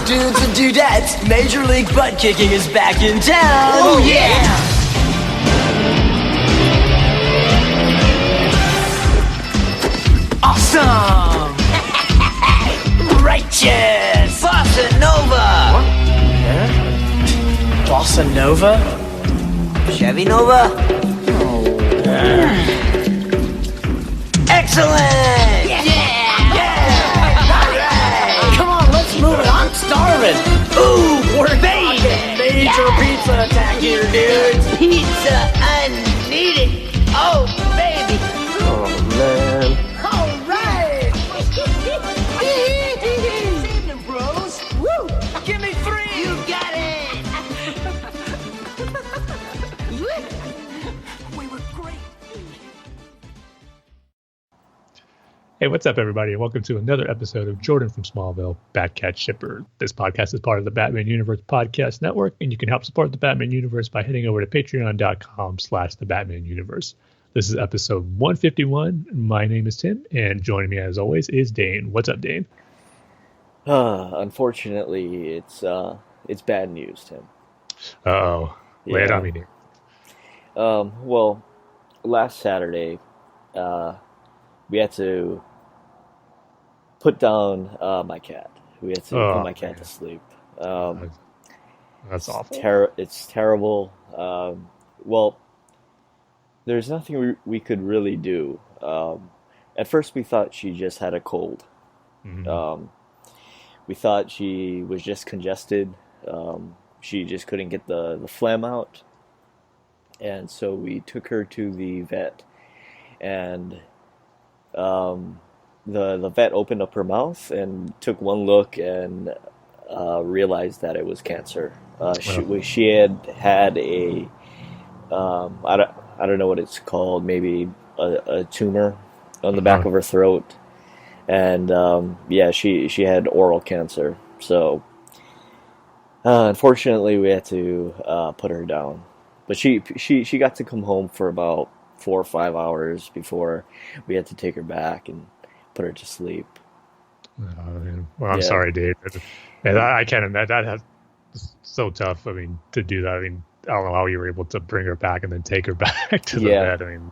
dudes and dudettes, Major League Butt Kicking is back in town! Oh yeah! Awesome! Righteous! Bossa Nova! What? Yeah? Bossa Nova? Chevy Nova? Excellent! Come on, let's move it. I'm starving. Ooh, we're Fucking major pizza attack here, dudes. Pizza unneeded! Oh, baby! Oh, man. All right! Evening, bros! Woo! Give me 3! You got it! We were great! Hey, what's up, everybody, and welcome to another episode of Jordan from Smallville, Batcat Shipper. This podcast is part of the Batman Universe Podcast Network, and you can help support the Batman Universe by heading over to patreon.com/the Batman Universe. This is episode 151. My name is Tim, and joining me, as always, is Dane. What's up, Dane? Unfortunately, it's bad news, Tim. Uh-oh. Lay it on me, Dane. Well, last Saturday, we had to put down my cat. We had to put my cat to sleep. That's awful. It's terrible. Well, there's nothing we could really do. At first, we thought she just had a cold. Mm-hmm. We thought she was just congested. She just couldn't get the phlegm out. And so we took her to the vet. And the vet opened up her mouth and took one look and realized that it was cancer. She had a I don't know what it's called, maybe a tumor on the back of her throat, and she had oral cancer. So unfortunately, we had to put her down. But she got to come home for about 4 or 5 hours before we had to take her back and put her to sleep. I'm sorry, Dave. I can't imagine. That's so tough. I mean, to do that. I mean, I don't know how you were able to bring her back and then take her back to the vet. I mean,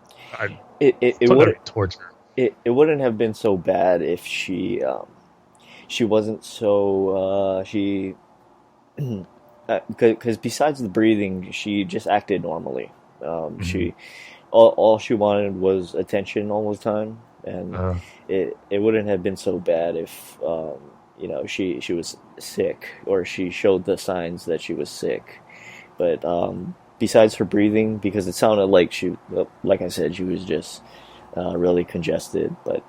it would torture. It wouldn't have been so bad if she wasn't so because besides the breathing, she just acted normally. She all she wanted was attention all the time, and it wouldn't have been so bad if she was sick or she showed the signs that she was sick. But besides her breathing, because it sounded like like I said, she was just really congested. But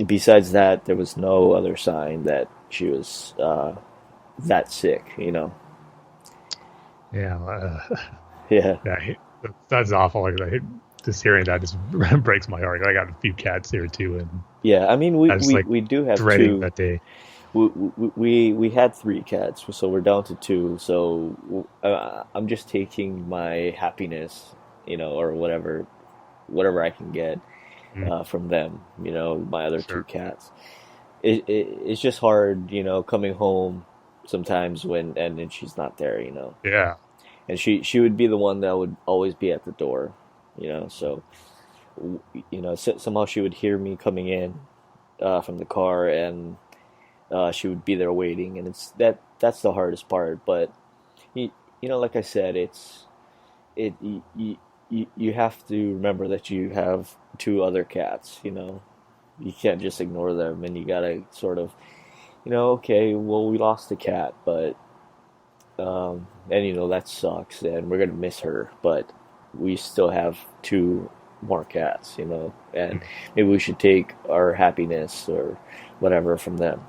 besides that, there was no other sign that she was that sick. Yeah. That's awful. Like, just hearing that just breaks my heart. I got a few cats here too, and yeah, I mean we do have dreading two. That day. We had 3 cats, so we're down to 2. So I'm just taking my happiness, or whatever I can get from them. My other 2 cats. It's just hard, coming home sometimes and she's not there. Yeah. And she would be the one that would always be at the door. So somehow she would hear me coming in from the car, and she would be there waiting, and that's the hardest part. But like I said, you have to remember that you have 2 other cats. You can't just ignore them, and you gotta sort of okay, well, we lost a cat, but and that sucks, and we're gonna miss her, but we still have 2 more cats, and maybe we should take our happiness or whatever from them.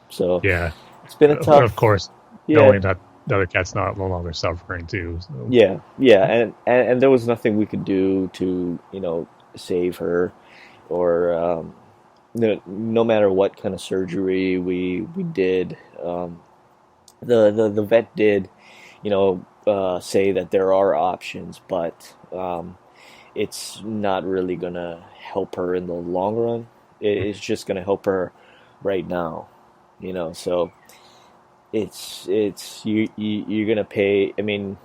So yeah, it's been a tough. Of course, knowing that the other cat's no longer suffering too. So. Yeah, and there was nothing we could do to save her, or no matter what kind of surgery we did. The vet did, say that there are options, but it's not really gonna help her in the long run. It's just gonna help her right now, So you're gonna pay. I mean,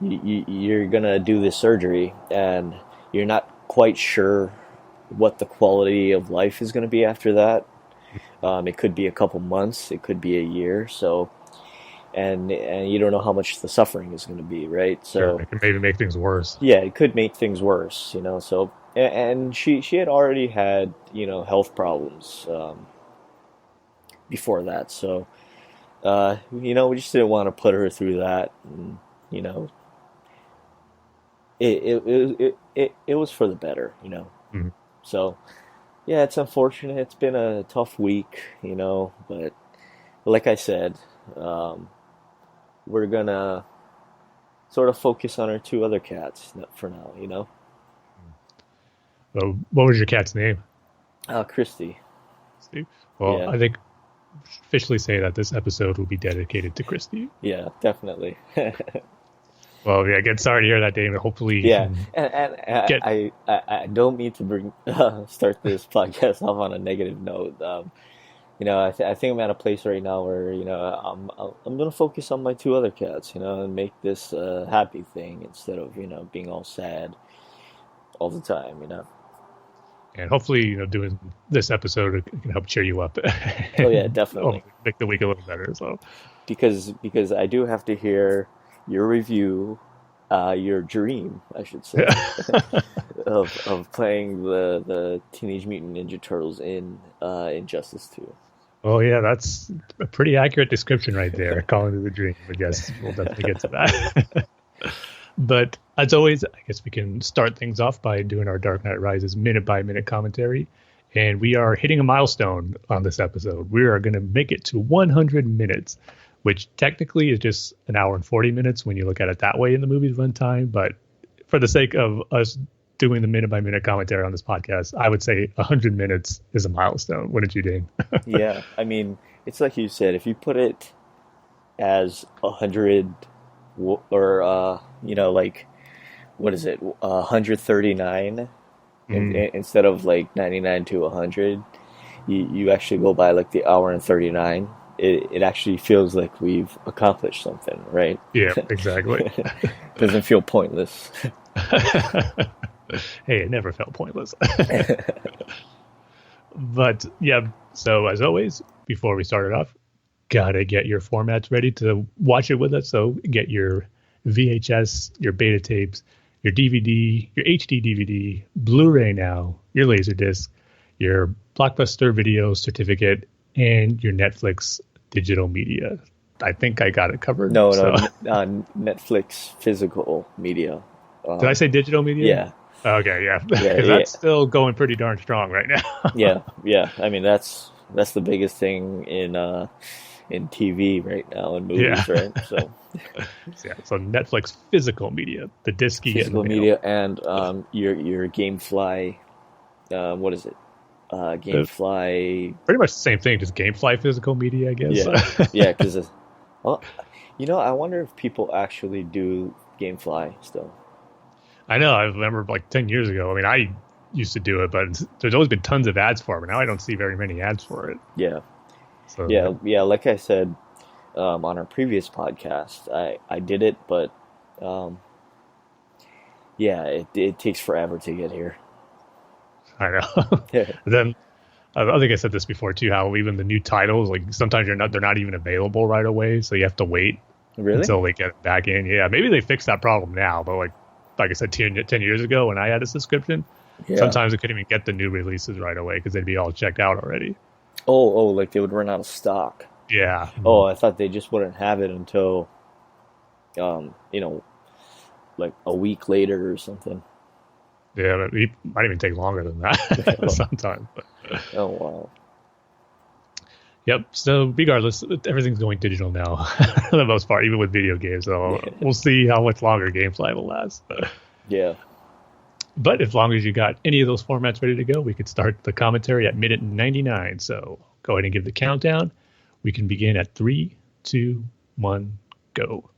you're gonna do this surgery, and you're not quite sure what the quality of life is gonna be after that. It could be a couple months, it could be a year. So, and you don't know how much the suffering is gonna be, right? Sure, So, it can maybe make things worse. yeah, it could make things worse. So, and she had already had health problems before that. So, we just didn't want to put her through that. And, you know, it was for the better. Mhm. So, yeah, it's unfortunate. It's been a tough week, but like I said, we're gonna sort of focus on our two other cats for now. So, what was your cat's name, Christy. Steve? Well, Yeah, I think officially say that this episode will be dedicated to Christy. yeah, definitely. Well, yeah, again, sorry to hear that, David. Hopefully, you Yeah, can and get. I don't mean to start this podcast off on a negative note. I think I'm at a place right now where I'm gonna focus on my two other cats, and make this a happy thing instead of being all sad all the time. And hopefully, doing this episode can help cheer you up. Oh yeah, And definitely. make the week a little better. So, Because I do have to hear your review, your dream, I should say, of playing the Teenage Mutant Ninja Turtles in Injustice 2. oh yeah, that's a pretty accurate description right there. Calling it a dream. But yes, we'll definitely get to that. But as always, I guess we can start things off by doing our Dark Knight Rises minute by minute commentary. And we are hitting a milestone on this episode. We are going to make it to 100 minutes, which technically is just an hour and 40 minutes when you look at it that way in the movie's runtime. But for the sake of us doing the minute by minute commentary on this podcast, I would say 100 minutes is a milestone. Wouldn't you, Dane? Yeah, I mean, it's like you said, if you put it as 100 or like what is it, 139 instead of like 99 to 100, you actually go by like the hour and 39. It actually feels like we've accomplished something, right? Yeah, exactly. Doesn't feel pointless. Hey, it never felt pointless. But yeah, so as always, before we start it off, gotta get your formats ready to watch it with us. So get your VHS, your beta tapes, your DVD, your HD DVD, Blu-ray now, your Laserdisc, your Blockbuster video certificate, and your Netflix digital media. I think I got it covered. No, so. Netflix physical media. Did I say digital media? Yeah. Okay, yeah. Yeah, That's still going pretty darn strong right now. yeah. I mean, that's the biggest thing in TV right now, in movies, Yeah. right? So So Netflix physical media, the disc you get in physical the mail. media and your GameFly, what is it? GameFly. Pretty much the same thing, just GameFly physical media, I guess. Yeah, yeah. Because well, I wonder if people actually do GameFly still. I know. I remember like 10 years ago. I mean, I used to do it, but there's always been tons of ads for it. But now I don't see very many ads for it. Yeah, So yeah. Like I said on our previous podcast, I did it, but yeah, it takes forever to get here. I know. Then I think I said this before too. How even the new titles, like sometimes they're not even available right away, so you have to wait Really? until they get it back in. Yeah, maybe they fixed that problem now, but like I said, 10 years ago when I had a subscription, Yeah. sometimes I couldn't even get the new releases right away because they'd be all checked out already. Oh, like they would run out of stock. Yeah. Oh, I thought they just wouldn't have it until, like a week later or something. Yeah, but it might even take longer than that sometimes. But, Oh, wow. yep. So regardless, everything's going digital now for the most part, even with video games. So we'll see how much longer GameFly will last. Yeah. But as long as you got any of those formats ready to go, we could start the commentary at minute 99. So go ahead and give the countdown. We can begin at 3, 2, 1, go.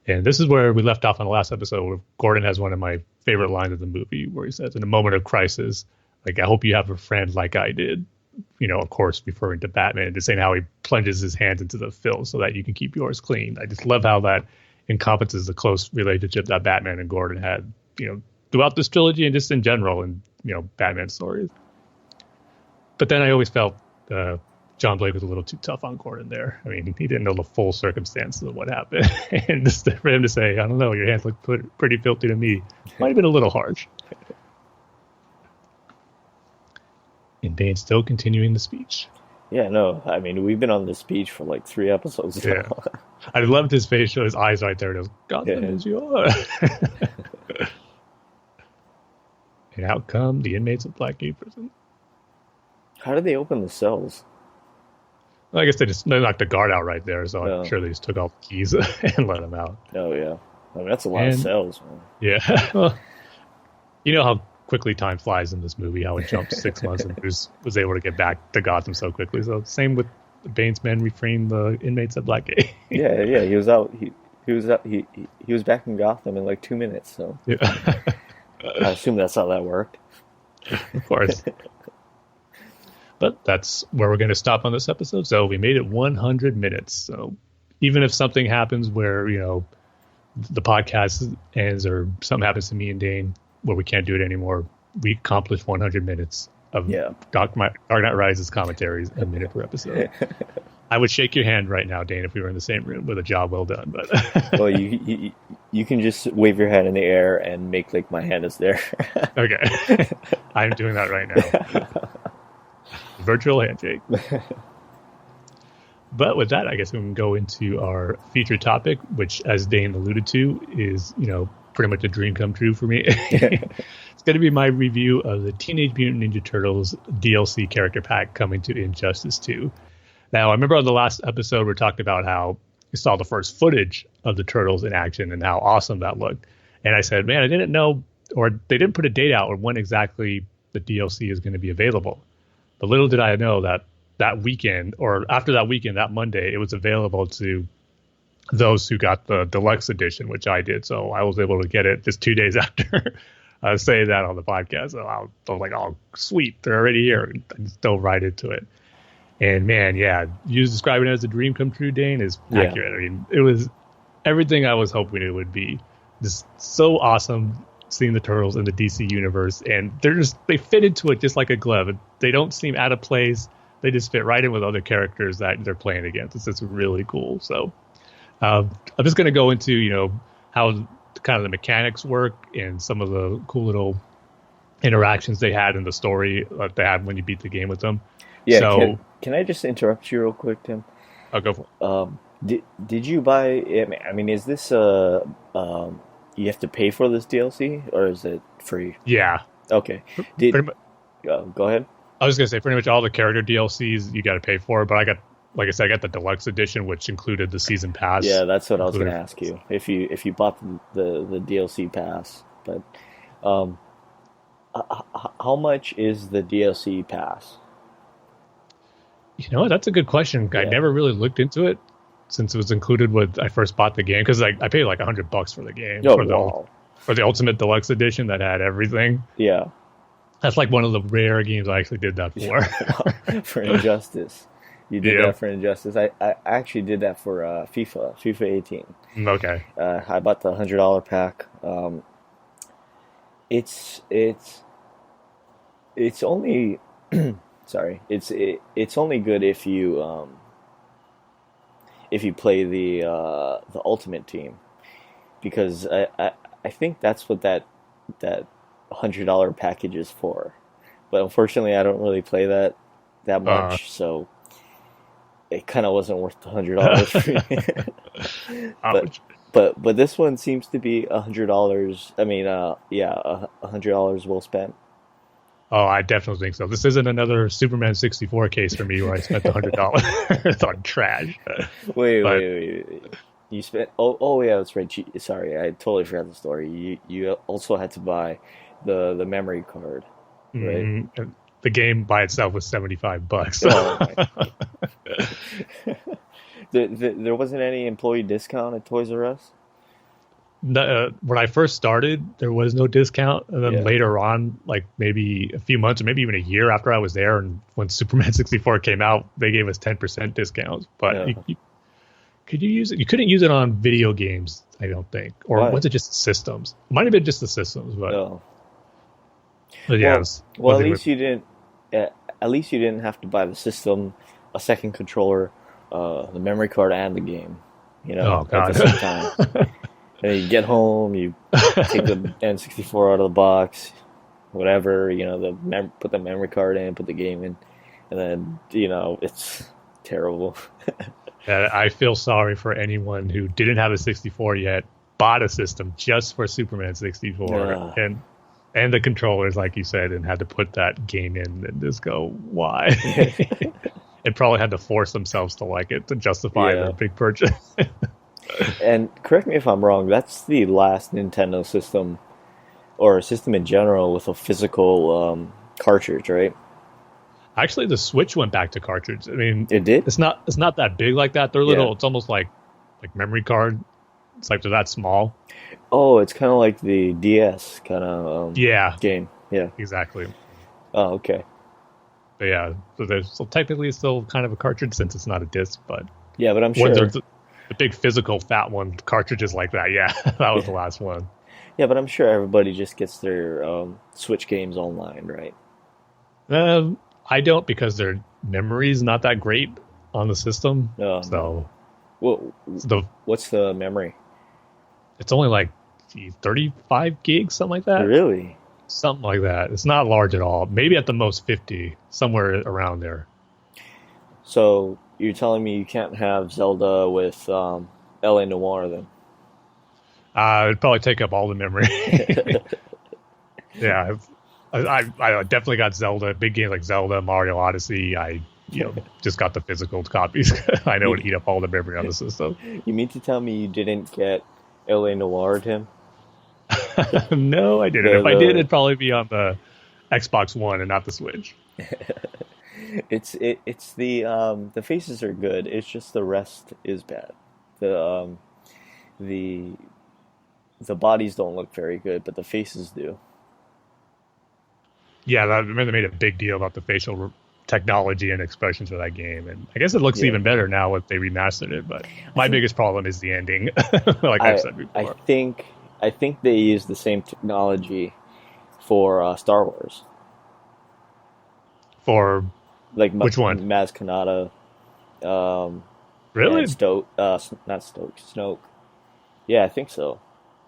And this is where we left off on the last episode, where Gordon has one of my favorite lines of the movie, where he says, in a moment of crisis, like, I hope you have a friend like I did. of course, referring to Batman, just saying how he plunges his hands into the filth so that you can keep yours clean. I just love how that encompasses the close relationship that Batman and Gordon had, throughout this trilogy and just in general in, Batman stories. But then I always felt John Blake was a little too tough on Gordon there. I mean, he didn't know the full circumstances of what happened. And just for him to say, I don't know, your hands look pretty filthy to me, might have been a little harsh. And Dane's still continuing the speech. Yeah, no, I mean, we've been on this speech for like 3 episodes now. Yeah. I loved his face, his eyes right there. It was, Gotham is yours. And out come the inmates of Blackgate Prison. How did they open the cells? Well, I guess they knocked the guard out right there, so I'm sure they just took all the keys and let him out. Oh, yeah. I mean, that's a lot of cells, man. Yeah. Well, you know how quickly time flies in this movie, how it jumped 6 months and Bruce was able to get back to Gotham so quickly. So same with Bane's men reframed the inmates at Blackgate. Yeah, he was out. He was back in Gotham in like 2 minutes. So yeah. I assume that's how that worked. Of course. But that's where we're going to stop on this episode. So we made it 100 minutes. So even if something happens where, the podcast ends or something happens to me and Dane where we can't do it anymore, we accomplished 100 minutes of Dark Knight Rises commentaries, a minute per episode. I would shake your hand right now, Dane, if we were in the same room with a job well done. But well, you can just wave your hand in the air and make like my hand is there. Okay. I'm doing that right now. Virtual handshake. But with that, I guess we can go into our featured topic, which, as Dane alluded to, is, pretty much a dream come true for me. It's going to be my review of the Teenage Mutant Ninja Turtles DLC character pack coming to Injustice 2. Now, I remember on the last episode, we talked about how we saw the first footage of the Turtles in action and how awesome that looked. And I said, man, I didn't know, or they didn't put a date out on when exactly the DLC is going to be available. But little did I know that weekend, or after that weekend, that Monday, it was available to those who got the deluxe edition, which I did. So I was able to get it just 2 days after saying that on the podcast. So I was like, oh, sweet, they're already here. I just dove right into it. And man, yeah, you describing it as a dream come true, Dane, is accurate. I mean, it was everything I was hoping it would be. Just so awesome seeing the Turtles in the DC universe, and they fit into it just like a glove. They don't seem out of place. They just fit right in with other characters that they're playing against. It's just really cool. So I'm just going to go into, how kind of the mechanics work and some of the cool little interactions they had in the story that they had when you beat the game with them. Yeah. So, can I just interrupt you real quick, Tim? I'll go for it. Did you buy? I mean, is this you have to pay for this DLC or is it free? Yeah. Okay. Go ahead. I was going to say pretty much all the character DLCs you got to pay for, but I got the deluxe edition, which included the season pass. Yeah, that's what I was going to ask you. If you bought the DLC pass, but how much is the DLC pass? That's a good question. I never really looked into it since it was included when I first bought the game, because I paid like $100 for the game for the Ultimate Deluxe edition that had everything. Yeah, that's like one of the rare games I actually did that for. For Injustice. You did that for Injustice. I actually did that for FIFA 18. Okay. I bought the $100 pack. It's only sorry. It's only good if you play the Ultimate Team, because I think that's what that $100 package is for. But unfortunately, I don't really play that much, so it kind of wasn't worth the $100 for me. but this one seems to be $100. I mean, $100 well spent. Oh, I definitely think so. This isn't another Superman 64 case for me where I spent $100 on trash. Wait. You spent? Oh yeah, that's right. Sorry, I totally forgot the story. You also had to buy the memory card, right? Mm-hmm. The game by itself was $75. Oh, there wasn't any employee discount at Toys R Us? when I first started, there was no discount, and then Yeah. later on, like maybe a few months or maybe even a year after I was there, and when Superman 64 came out, they gave us 10% discounts. But Yeah. could you use it? You couldn't use it on video games, I don't think, or Why? was it just systems? It might have been just the systems, but, No. but yeah. Well, at least you didn't. At least you didn't have to buy the system, a second controller, the memory card, and the game. You know, Oh, at the God. same time. And then you get home, you take the N64 out of the box, whatever. You know, put the memory card in, put the game in, and then it's terrible. I feel sorry for anyone who didn't have a 64 yet, bought a system just for Superman 64, Yeah. and the controllers, like you said, and had to put that game in and just go, why? And probably had to force themselves to like it to justify Yeah. their big purchase. And correct me if I'm wrong, that's the last Nintendo system, or system in general, with a physical cartridge, right? Actually, the Switch went back to cartridge. I mean, It did? it's not that big like that. They're little. Yeah. It's almost like memory card. It's like they're that small. Oh, it's kind of like the DS kind of Yeah, game. Yeah. exactly. Oh, okay. But yeah, so technically it's still kind of a cartridge since it's not a disc, but Yeah, but I'm when sure. there's the big physical fat one, cartridges like that. Yeah, that was the last one. Yeah, but I'm sure everybody just gets their Switch games online, right? I don't, because their memory's not that great on the system. No. So Well, what's the memory? it's only like 35 gigs, something like that. Really? Something like that. It's not large at all. Maybe at the most 50, somewhere around there. So you're telling me you can't have Zelda with LA Noire then? It'd probably take up all the memory. Yeah, I definitely got Zelda, big games like Zelda, Mario Odyssey. I just got the physical copies. I know it would eat up all the memory on the system. You mean to tell me you didn't get LA Noire, Tim? No, I didn't. If I did, it'd probably be on the Xbox One and not the Switch. It's the faces are good. It's just the rest is bad. The the bodies don't look very good, but the faces do. Yeah, I remember they made a big deal about the facial technology and expressions for that game, and I guess it looks Yeah. even better now if they remastered it. But my biggest problem is the ending, like I I've said before. I think they use the same technology for Star Wars. For Like which one? Maz Kanata, Really? and not Snoke. Yeah, I think so.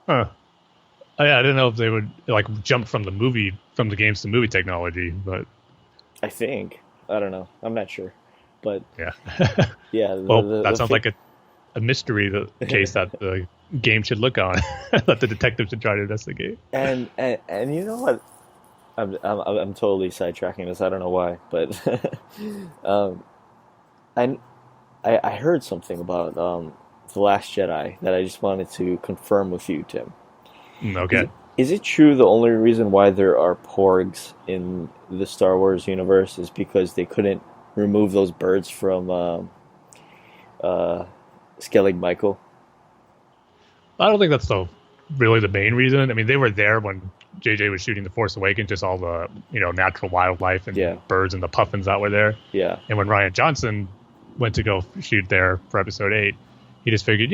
Huh. Oh, yeah, I didn't know if they would like jump from the games to movie technology, but I think. I don't know. I'm not sure, but yeah. yeah. Well, that sounds like a mystery case that the game should look on, that the detective should try to investigate. And you know what? I'm totally sidetracking this. I don't know why, but I heard something about The Last Jedi that I just wanted to confirm with you, Tim. Okay. Is it true the only reason why there are porgs in the Star Wars universe is because they couldn't remove those birds from Skellig Michael? I don't think that's really the main reason. I mean, they were there when JJ was shooting The Force Awakens, just all the natural wildlife and birds and the puffins that were there. Yeah. And when Rian Johnson went to go shoot there for Episode 8, he just figured,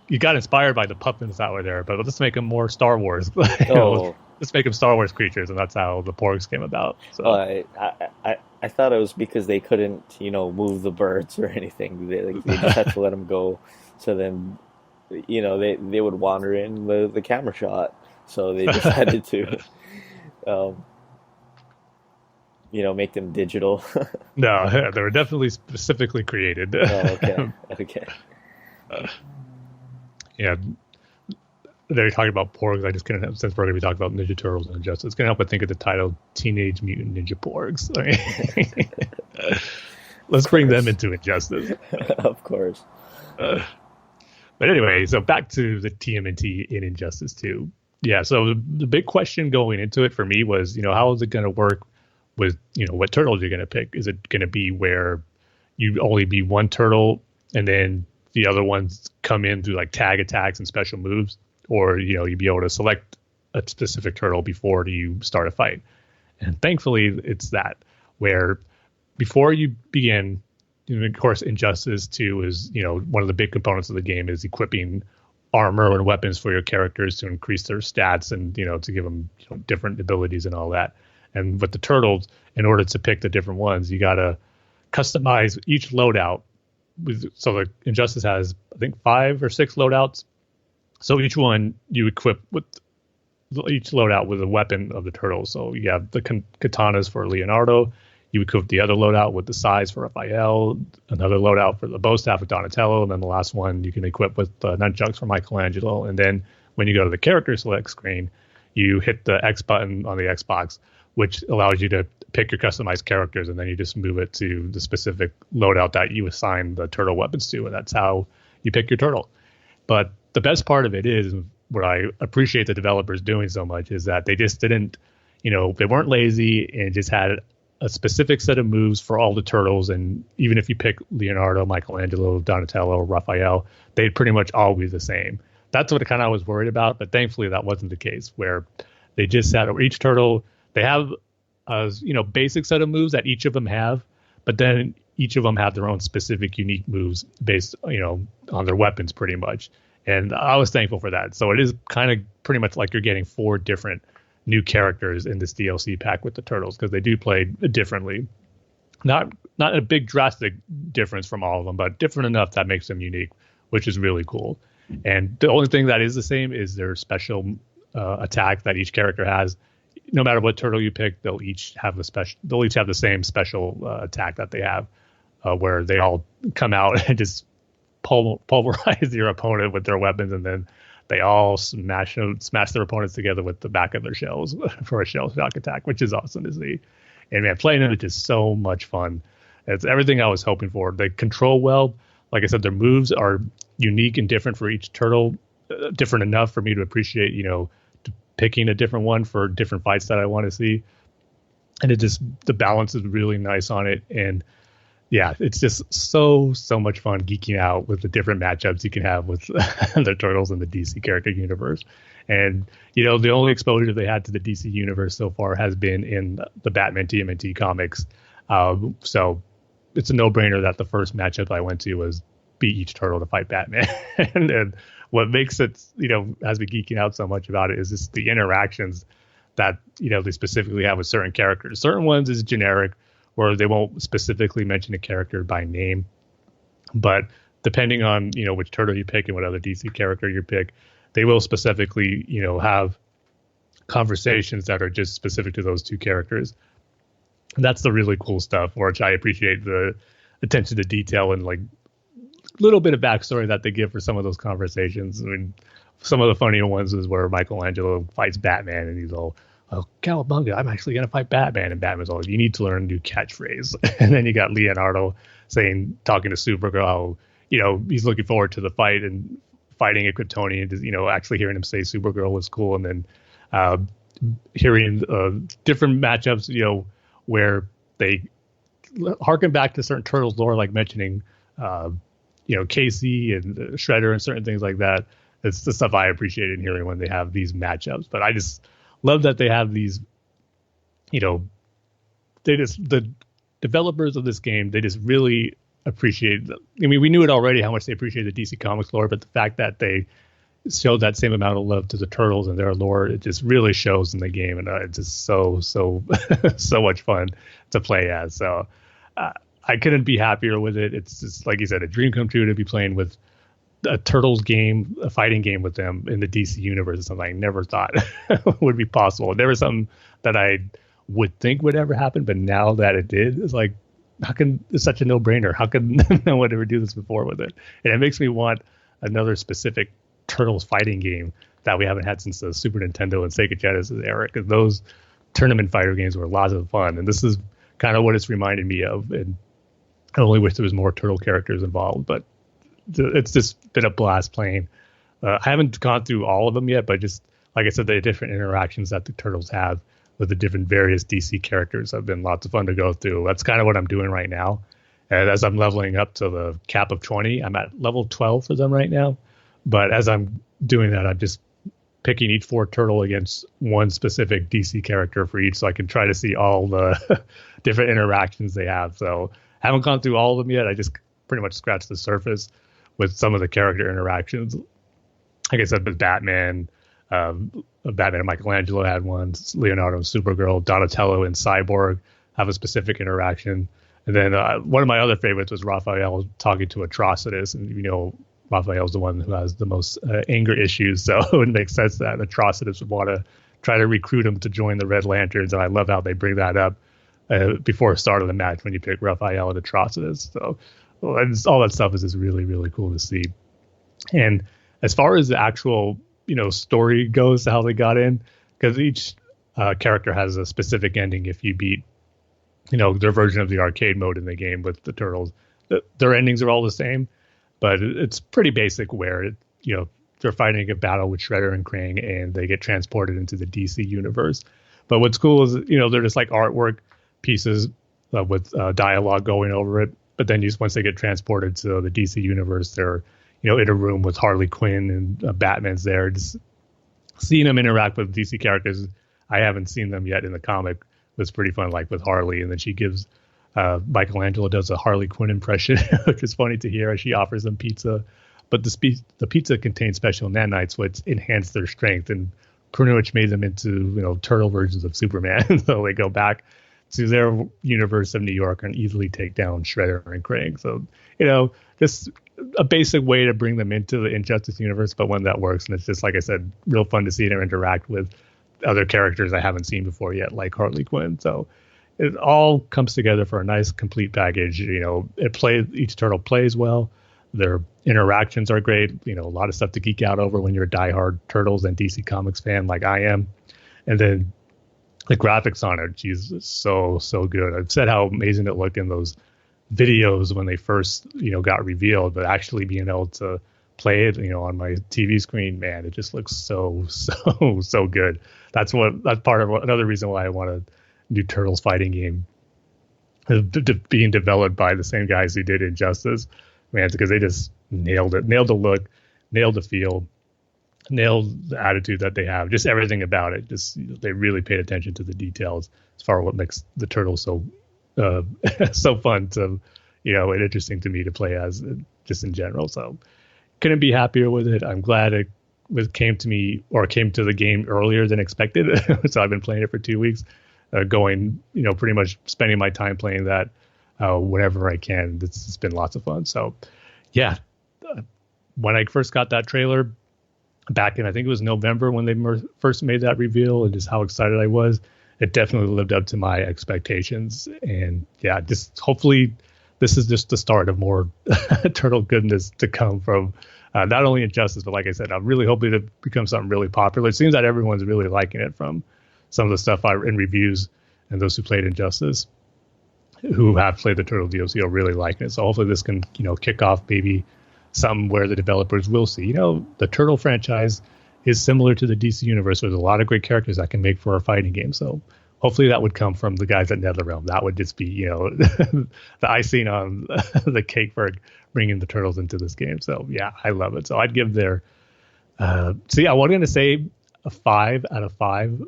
he got inspired by the puffins that were there, but let's make them more Star Wars. Let's make them Star Wars creatures, and that's how the porgs came about. So I thought it was because they couldn't, move the birds or anything. They just had to let them go. So then, they would wander in the camera shot. So they decided to, make them digital. No, they were definitely specifically created. Oh, okay. Yeah, they're talking about porgs. I just couldn't help, since we're going to be talking about Ninja Turtles and Injustice, couldn't help but think of the title Teenage Mutant Ninja Porgs. I mean, let's bring them into Injustice. Of course. But anyway, so back to the TMNT in Injustice 2. Yeah, so the big question going into it for me was, how is it going to work with, what turtles you're going to pick? Is it going to be where you only be one turtle and then the other ones come in through like tag attacks and special moves, or you'd be able to select a specific turtle before you start a fight. And thankfully, it's that where before you begin, of course, Injustice 2 is one of the big components of the game is equipping armor and weapons for your characters to increase their stats and to give them different abilities and all that. And with the turtles, in order to pick the different ones, you got to customize each loadout. So the Injustice has, I think, 5 or 6 loadouts. So each one you equip with each loadout with a weapon of the turtles. So you have the katanas for Leonardo. You equip the other loadout with the sais for Raphael, another loadout for the bow staff with Donatello, and then the last one you can equip with the nunchucks for Michelangelo. And then when you go to the character select screen, you hit the X button on the Xbox, which allows you to pick your customized characters, and then you just move it to the specific loadout that you assign the turtle weapons to, and that's how you pick your turtle. But the best part of it is, what I appreciate the developers doing so much, is that they just didn't, they weren't lazy and just had a specific set of moves for all the turtles. And even if you pick Leonardo, Michelangelo, Donatello, Raphael, they'd pretty much all be the same. That's what I kind of was worried about, but thankfully that wasn't the case, where they just had each turtle, they have a basic set of moves that each of them have, but then each of them have their own specific unique moves based on their weapons pretty much. And I was thankful for that. So it is kind of pretty much like you're getting 4 different new characters in this DLC pack with the turtles, because they do play differently. Not a big drastic difference from all of them, but different enough that makes them unique, which is really cool. And the only thing that is the same is their special attack that each character has. No matter what turtle you pick, they'll each have the same special attack that they have, where they all come out and just pulverize your opponent with their weapons, and then they all smash their opponents together with the back of their shells for a shell shock attack, which is awesome to see. And man, playing it is just so much fun. It's everything I was hoping for. They control well. Like I said, their moves are unique and different for each turtle, different enough for me to appreciate, picking a different one for different fights that I want to see. And the balance is really nice on it. And yeah, it's just so much fun geeking out with the different matchups you can have with the turtles in the DC character universe. And, the only exposure they had to the DC universe so far has been in the Batman TMNT comics. So it's a no-brainer that the first matchup I went to was beat each turtle to fight Batman. and what makes it, has me geeking out so much about it is just the interactions that, they specifically have with certain characters. Certain ones is generic, where they won't specifically mention a character by name. But depending on, which turtle you pick and what other DC character you pick, they will specifically, have conversations that are just specific to those two characters. And that's the really cool stuff, which I appreciate the attention to detail and like little bit of backstory that they give for some of those conversations. I mean, some of the funnier ones is where Michelangelo fights Batman and he's all, "Oh, Cowabunga, I'm actually going to fight Batman." And Batman's all, "You need to learn a new catchphrase." And then you got Leonardo talking to Supergirl, how, he's looking forward to the fight and fighting a Kryptonian, and, actually hearing him say Supergirl was cool. And then hearing different matchups, where they harken back to certain Turtles lore, like mentioning, Casey and Shredder and certain things like that. It's the stuff I appreciate in hearing when they have these matchups. But I just love that they have these, the developers of this game, they just really appreciate, we knew it already how much they appreciate the DC Comics lore, but the fact that they showed that same amount of love to the Turtles and their lore, it just really shows in the game. And it's just so so much fun to play as. So I couldn't be happier with it. It's just, like you said, a dream come true to be playing with a Turtles game, a fighting game with them in the DC universe. Is something I never thought would be possible. There was something that I would think would ever happen, but now that it did, it's like, it's such a no-brainer. How could no one ever do this before with it? And it makes me want another specific Turtles fighting game that we haven't had since the Super Nintendo and Sega Genesis era, because those tournament fighter games were lots of fun. And this is kind of what it's reminded me of. And I only wish there was more Turtle characters involved, but it's just been a blast playing. I haven't gone through all of them yet, but just like I said, the different interactions that the Turtles have with the different various DC characters have been lots of fun to go through. That's kind of what I'm doing right now. And as I'm leveling up to the cap of 20, I'm at level 12 for them right now. But as I'm doing that, I'm just picking each 4 turtle against one specific DC character for each, so I can try to see all the different interactions they have. So I haven't gone through all of them yet. I just pretty much scratched the surface with some of the character interactions. Like I said, with Batman and Michelangelo had one. Leonardo and Supergirl, Donatello and Cyborg have a specific interaction. And then one of my other favorites was Raphael talking to Atrocitus. And, Raphael's the one who has the most anger issues. So it would make sense that Atrocitus would want to try to recruit him to join the Red Lanterns. And I love how they bring that up before the start of the match when you pick Raphael and Atrocitus. So all that stuff is just really, really cool to see. And as far as the actual, story goes, how they got in, because each character has a specific ending if you beat, their version of the arcade mode in the game with the Turtles. Their endings are all the same, but it's pretty basic where, they're fighting a battle with Shredder and Krang and they get transported into the DC universe. But what's cool is, they're just like artwork pieces with dialogue going over it. But then once they get transported to the DC universe, they're, in a room with Harley Quinn and Batman's there. Just seeing them interact with DC characters, I haven't seen them yet in the comic, was pretty fun, like with Harley. And then she gives, Michelangelo does a Harley Quinn impression, which is funny to hear as she offers them pizza. But the pizza contains special nanites, which enhance their strength and pretty much made them into, turtle versions of Superman. So they go back to their universe of New York and easily take down Shredder and Krang. So, just a basic way to bring them into the Injustice universe, but one that works. And it's just, like I said, real fun to see them interact with other characters I haven't seen before yet, like Harley Quinn. So it all comes together for a nice, complete package. Each turtle plays well. Their interactions are great. A lot of stuff to geek out over when you're a diehard Turtles and DC Comics fan like I am. And then the graphics on it, geez, so good. I've said how amazing it looked in those videos when they first, got revealed, but actually being able to play it, on my TV screen, man, it just looks so good. That's part of another reason why I want a new Turtles fighting game being developed by the same guys who did Injustice, man, because they just nailed it, nailed the look, nailed the feel, nailed the attitude that they have, just everything about it. Just they really paid attention to the details as far as what makes the Turtles so so fun to, and interesting to me to play as, just in general. So couldn't be happier with it. I'm glad it came to the game earlier than expected. So I've been playing it for 2 weeks, going, pretty much spending my time playing that whenever I can. It's been lots of fun. So yeah, when I first got that trailer back in, I think it was November when they first made that reveal, and just how excited I was, it definitely lived up to my expectations. And yeah, just hopefully this is just the start of more turtle goodness to come from not only Injustice, but like I said, I'm really hoping it becomes something really popular. It seems that everyone's really liking it from some of the stuff in reviews, and those who played Injustice, who have played the Turtle DLC, are really liking it. So hopefully this can, kick off maybe something where the developers will see, the Turtle franchise is similar to the DC universe. There's a lot of great characters that can make for a fighting game. So hopefully that would come from the guys at NetherRealm. That would just be, the icing on the cake for bringing the Turtles into this game. So yeah, I love it. So I'd give their, I was going to say a 5 out of 5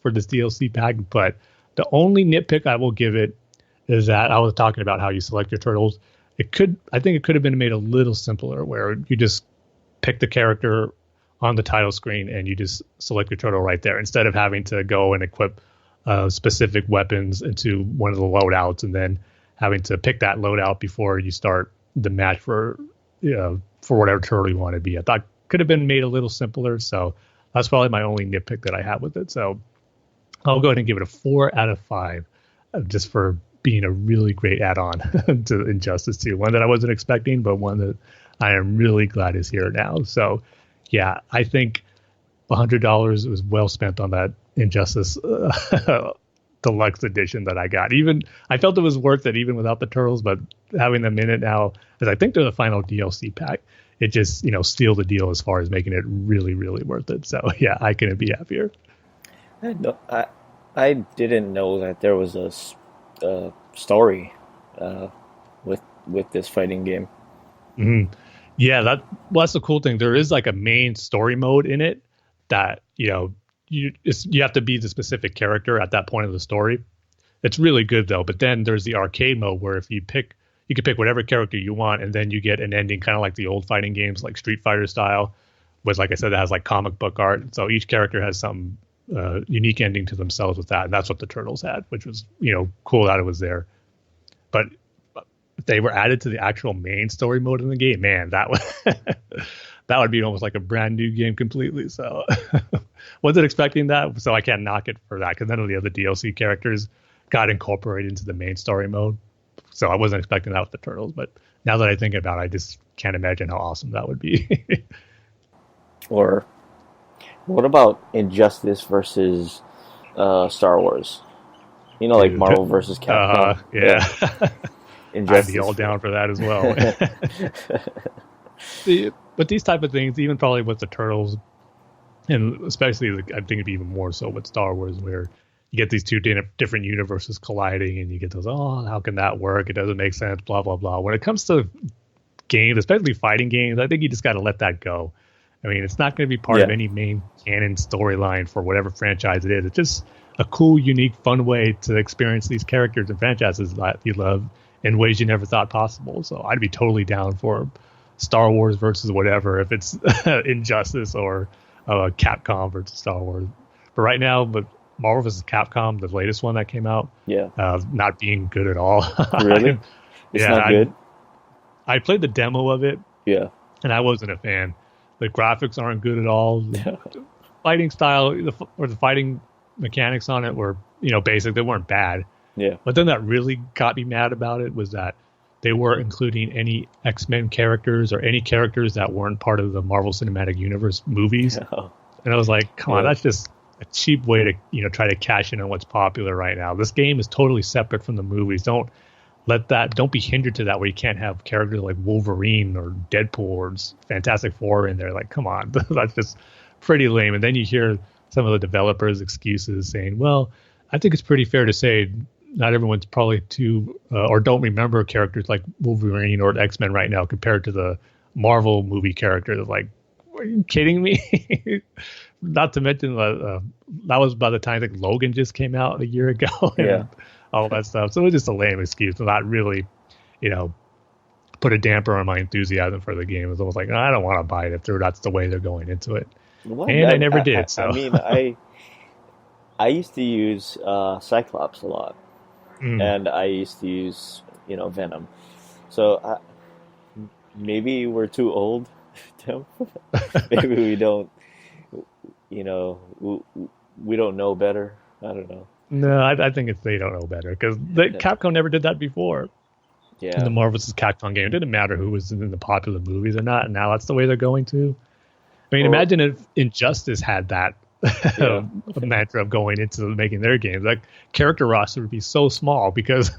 for this DLC pack, but the only nitpick I will give it is that I was talking about how you select your Turtles. I think it could have been made a little simpler, where you just pick the character on the title screen and you just select your turtle right there, instead of having to go and equip specific weapons into one of the loadouts and then having to pick that loadout before you start the match for whatever turtle you want to be. I thought could have been made a little simpler. So that's probably my only nitpick that I have with it. So I'll go ahead and give it a 4 out of 5, just for being a really great add-on to Injustice 2. One that I wasn't expecting, but one that I am really glad is here now. So yeah, I think $100 was well spent on that Injustice deluxe edition that I got. I felt it was worth it even without the Turtles, but having them in it now, as I think they're the final DLC pack, it just, sealed the deal as far as making it really, really worth it. So yeah, I couldn't be happier. I didn't know that there was a story with this fighting game. Mm-hmm. Yeah, that's the cool thing. There is like a main story mode in it that you have to be the specific character at that point of the story. It's really good though. But then there's the arcade mode where if you can pick whatever character you want, and then you get an ending kind of like the old fighting games, like Street Fighter style, was like I said, that has like comic book art. So each character has some unique ending to themselves with that, and that's what the Turtles had, which was cool that it was there. But if they were added to the actual main story mode in the game, man, that would be almost like a brand new game completely. So wasn't expecting that, so I can't knock it for that, because none of the other DLC characters got incorporated into the main story mode. So I wasn't expecting that with the Turtles, but now that I think about it, I just can't imagine how awesome that would be. Or what about Injustice versus Star Wars? Like Marvel versus Capcom. Yeah. Injustice. I'd be all down for that as well. But these type of things, even probably with the Turtles, and especially I think it'd be even more so with Star Wars, where you get these two different universes colliding, and you get those, how can that work? It doesn't make sense, blah, blah, blah. When it comes to games, especially fighting games, I think you just got to let that go. I mean, it's not going to be part of any main canon storyline for whatever franchise it is. It's just a cool, unique, fun way to experience these characters and franchises that you love in ways you never thought possible. So I'd be totally down for Star Wars versus whatever, if it's Injustice or Capcom versus Star Wars. But right now, but Marvel vs. Capcom, the latest one that came out, not being good at all. Really? It's not good? I played the demo of it. Yeah. And I wasn't a fan. The graphics aren't good at all. The fighting style or the fighting mechanics on it were, basic. They weren't bad. Yeah. But then that really got me mad about it was that they weren't including any X-Men characters or any characters that weren't part of the Marvel Cinematic Universe movies. Yeah. And I was like, come on, that's just a cheap way to, try to cash in on what's popular right now. This game is totally separate from the movies. Don't be hindered to that where you can't have characters like Wolverine or Deadpool or Fantastic Four in there. Like, come on, that's just pretty lame. And then you hear some of the developers' excuses saying, well, I think it's pretty fair to say not everyone's probably or don't remember characters like Wolverine or X-Men right now compared to the Marvel movie characters. Like, are you kidding me? Not to mention that was by the time I think Logan just came out a year ago. And all that stuff. So it was just a lame excuse to not really, put a damper on my enthusiasm for the game. It was almost like, I don't want to buy it if that's the way they're going into it. Well, and I never did. So. I mean, I used to use Cyclops a lot. And I used to use, Venom. So maybe we're too old, Tim. Maybe we don't, we don't know better. I don't know. No, I think they don't know better because Capcom never did that before. Yeah. In the Marvel vs. Capcom game, it didn't matter who was in the popular movies or not. And now that's the way they're going to. I mean, imagine if Injustice had that mantra of going into making their games. Like, character roster would be so small because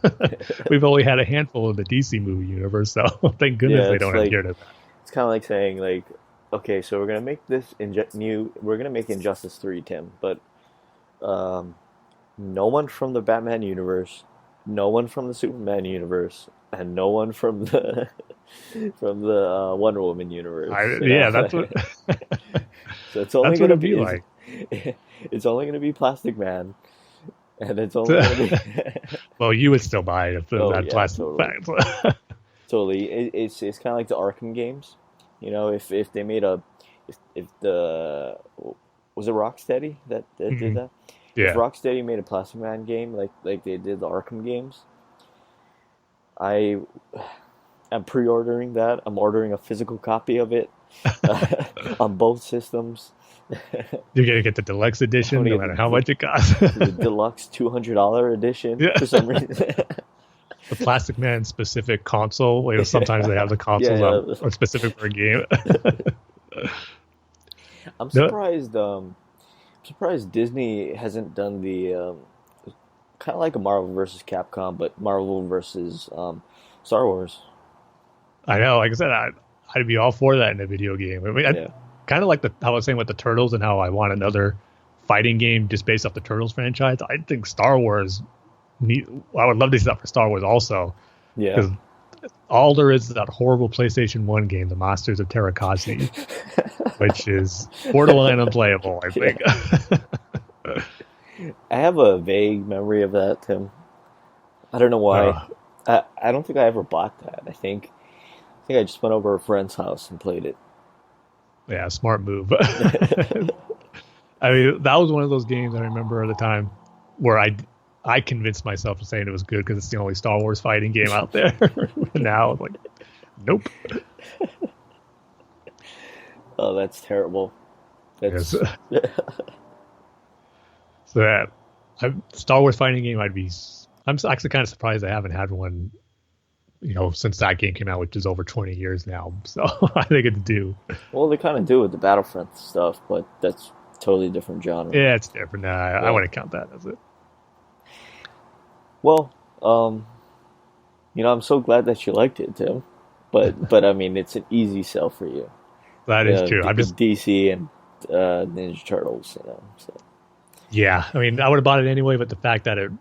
we've only had a handful of the DC movie universe. So thank goodness they don't adhere to that. It's kind of like saying, like, okay, so we're gonna make this we're gonna make Injustice 3, Tim, but no one from the Batman universe, no one from the Superman universe, and no one from the Wonder Woman universe. That's what. So it's only going to be like. It's only going to be Plastic Man, and it's only going to be. Well, you would still buy it if that Plastic totally. Totally, it's kind of like the Arkham games. If they made if the was it Rocksteady that did that. Yeah. If Rocksteady made a Plastic Man game like they did the Arkham games, I am pre-ordering that. I'm ordering a physical copy of it on both systems. You're going to get the deluxe edition no matter how much it costs. The deluxe $200 edition for some reason. The Plastic Man specific console. Sometimes they have the consoles are specific for a game. I'm surprised. Surprised Disney hasn't done the kind of like a Marvel versus Capcom, but Marvel versus Star Wars. I know, like I said, I'd be all for that in a video game. I mean, kind of like how I was saying with the Turtles and how I want another fighting game just based off the Turtles franchise. I think Star Wars, I would love to see that for Star Wars also. Yeah. Because All there is that horrible PlayStation 1 game, The Monsters of Terrakazi, which is borderline unplayable, I think. I have a vague memory of that, Tim. I don't know why. I don't think I ever bought that. I think I just went over a friend's house and played it. Yeah, smart move. I mean, that was one of those games I remember at the time where I convinced myself of saying it was good because it's the only Star Wars fighting game out there. Now I'm like, nope. Oh, that's terrible. That's... Yes. So that Star Wars fighting game, I'm actually kind of surprised I haven't had one, since that game came out, which is over 20 years now. So I think it's due. Well, they kind of do with the Battlefront stuff, but that's totally different genre. Yeah, it's different. Nah, I wouldn't count that as it. Well, I'm so glad that you liked it, Tim. But I mean, it's an easy sell for you. That is true. I'm just DC and Ninja Turtles, So. Yeah, I mean, I would have bought it anyway, but the fact that it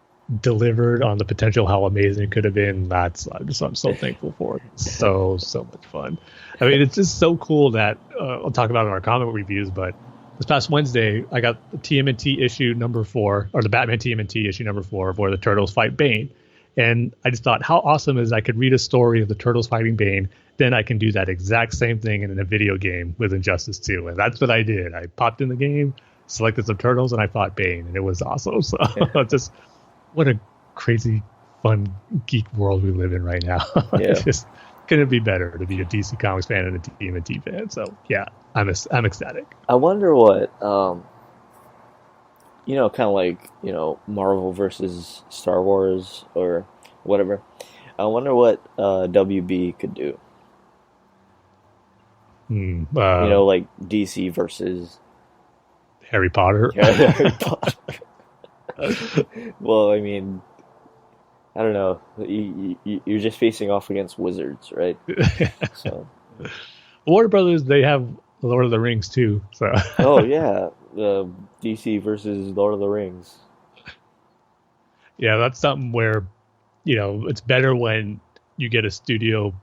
delivered on the potential how amazing it could have been, I'm so thankful for it. So much fun. I mean, it's just so cool that I'll talk about it in our comic reviews, but this past Wednesday, I got the TMNT issue number 4, or the Batman TMNT issue number 4, where the Turtles fight Bane. And I just thought, how awesome is I could read a story of the Turtles fighting Bane, then I can do that exact same thing in a video game with Injustice 2. And that's what I did. I popped in the game, selected some Turtles, and I fought Bane, and it was awesome. So just what a crazy, fun, geek world we live in right now. Yeah. It just couldn't be better to be a DC Comics fan and a TMNT fan. So yeah, I'm ecstatic. I wonder what, kind of like, Marvel versus Star Wars or whatever. I wonder what WB could do. Like DC versus Harry Potter. Harry Potter. Well, I mean, I don't know. You're just facing off against wizards, right? So, Warner Brothers, they have Lord of the Rings too. So. Oh yeah, DC versus Lord of the Rings. Yeah, that's something where, it's better when you get a studio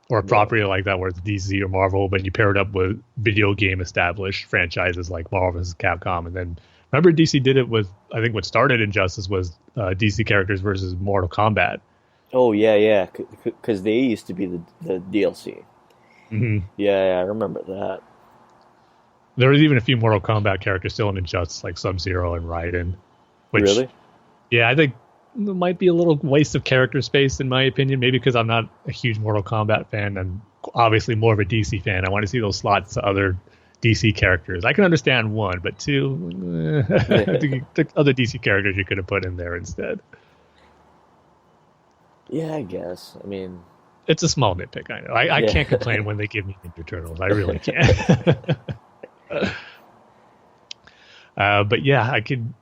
or a property like that where it's DC or Marvel, but you pair it up with video game established franchises like Marvel vs. Capcom. And then remember DC did it with, I think what started Injustice was DC characters versus Mortal Kombat. Oh yeah, because they used to be the DLC. Mm-hmm. Yeah, I remember that. There was even a few Mortal Kombat characters still in Injustice, like Sub-Zero and Raiden. Really? Yeah, I think it might be a little waste of character space in my opinion, maybe because I'm not a huge Mortal Kombat fan. I'm obviously more of a DC fan. I want to see those slots to other DC characters. I can understand one, but two, the other DC characters you could have put in there instead. Yeah, I guess. I mean, it's a small nitpick, I know. I can't complain when they give me Ninja Turtles. I really can't. But yeah, I could,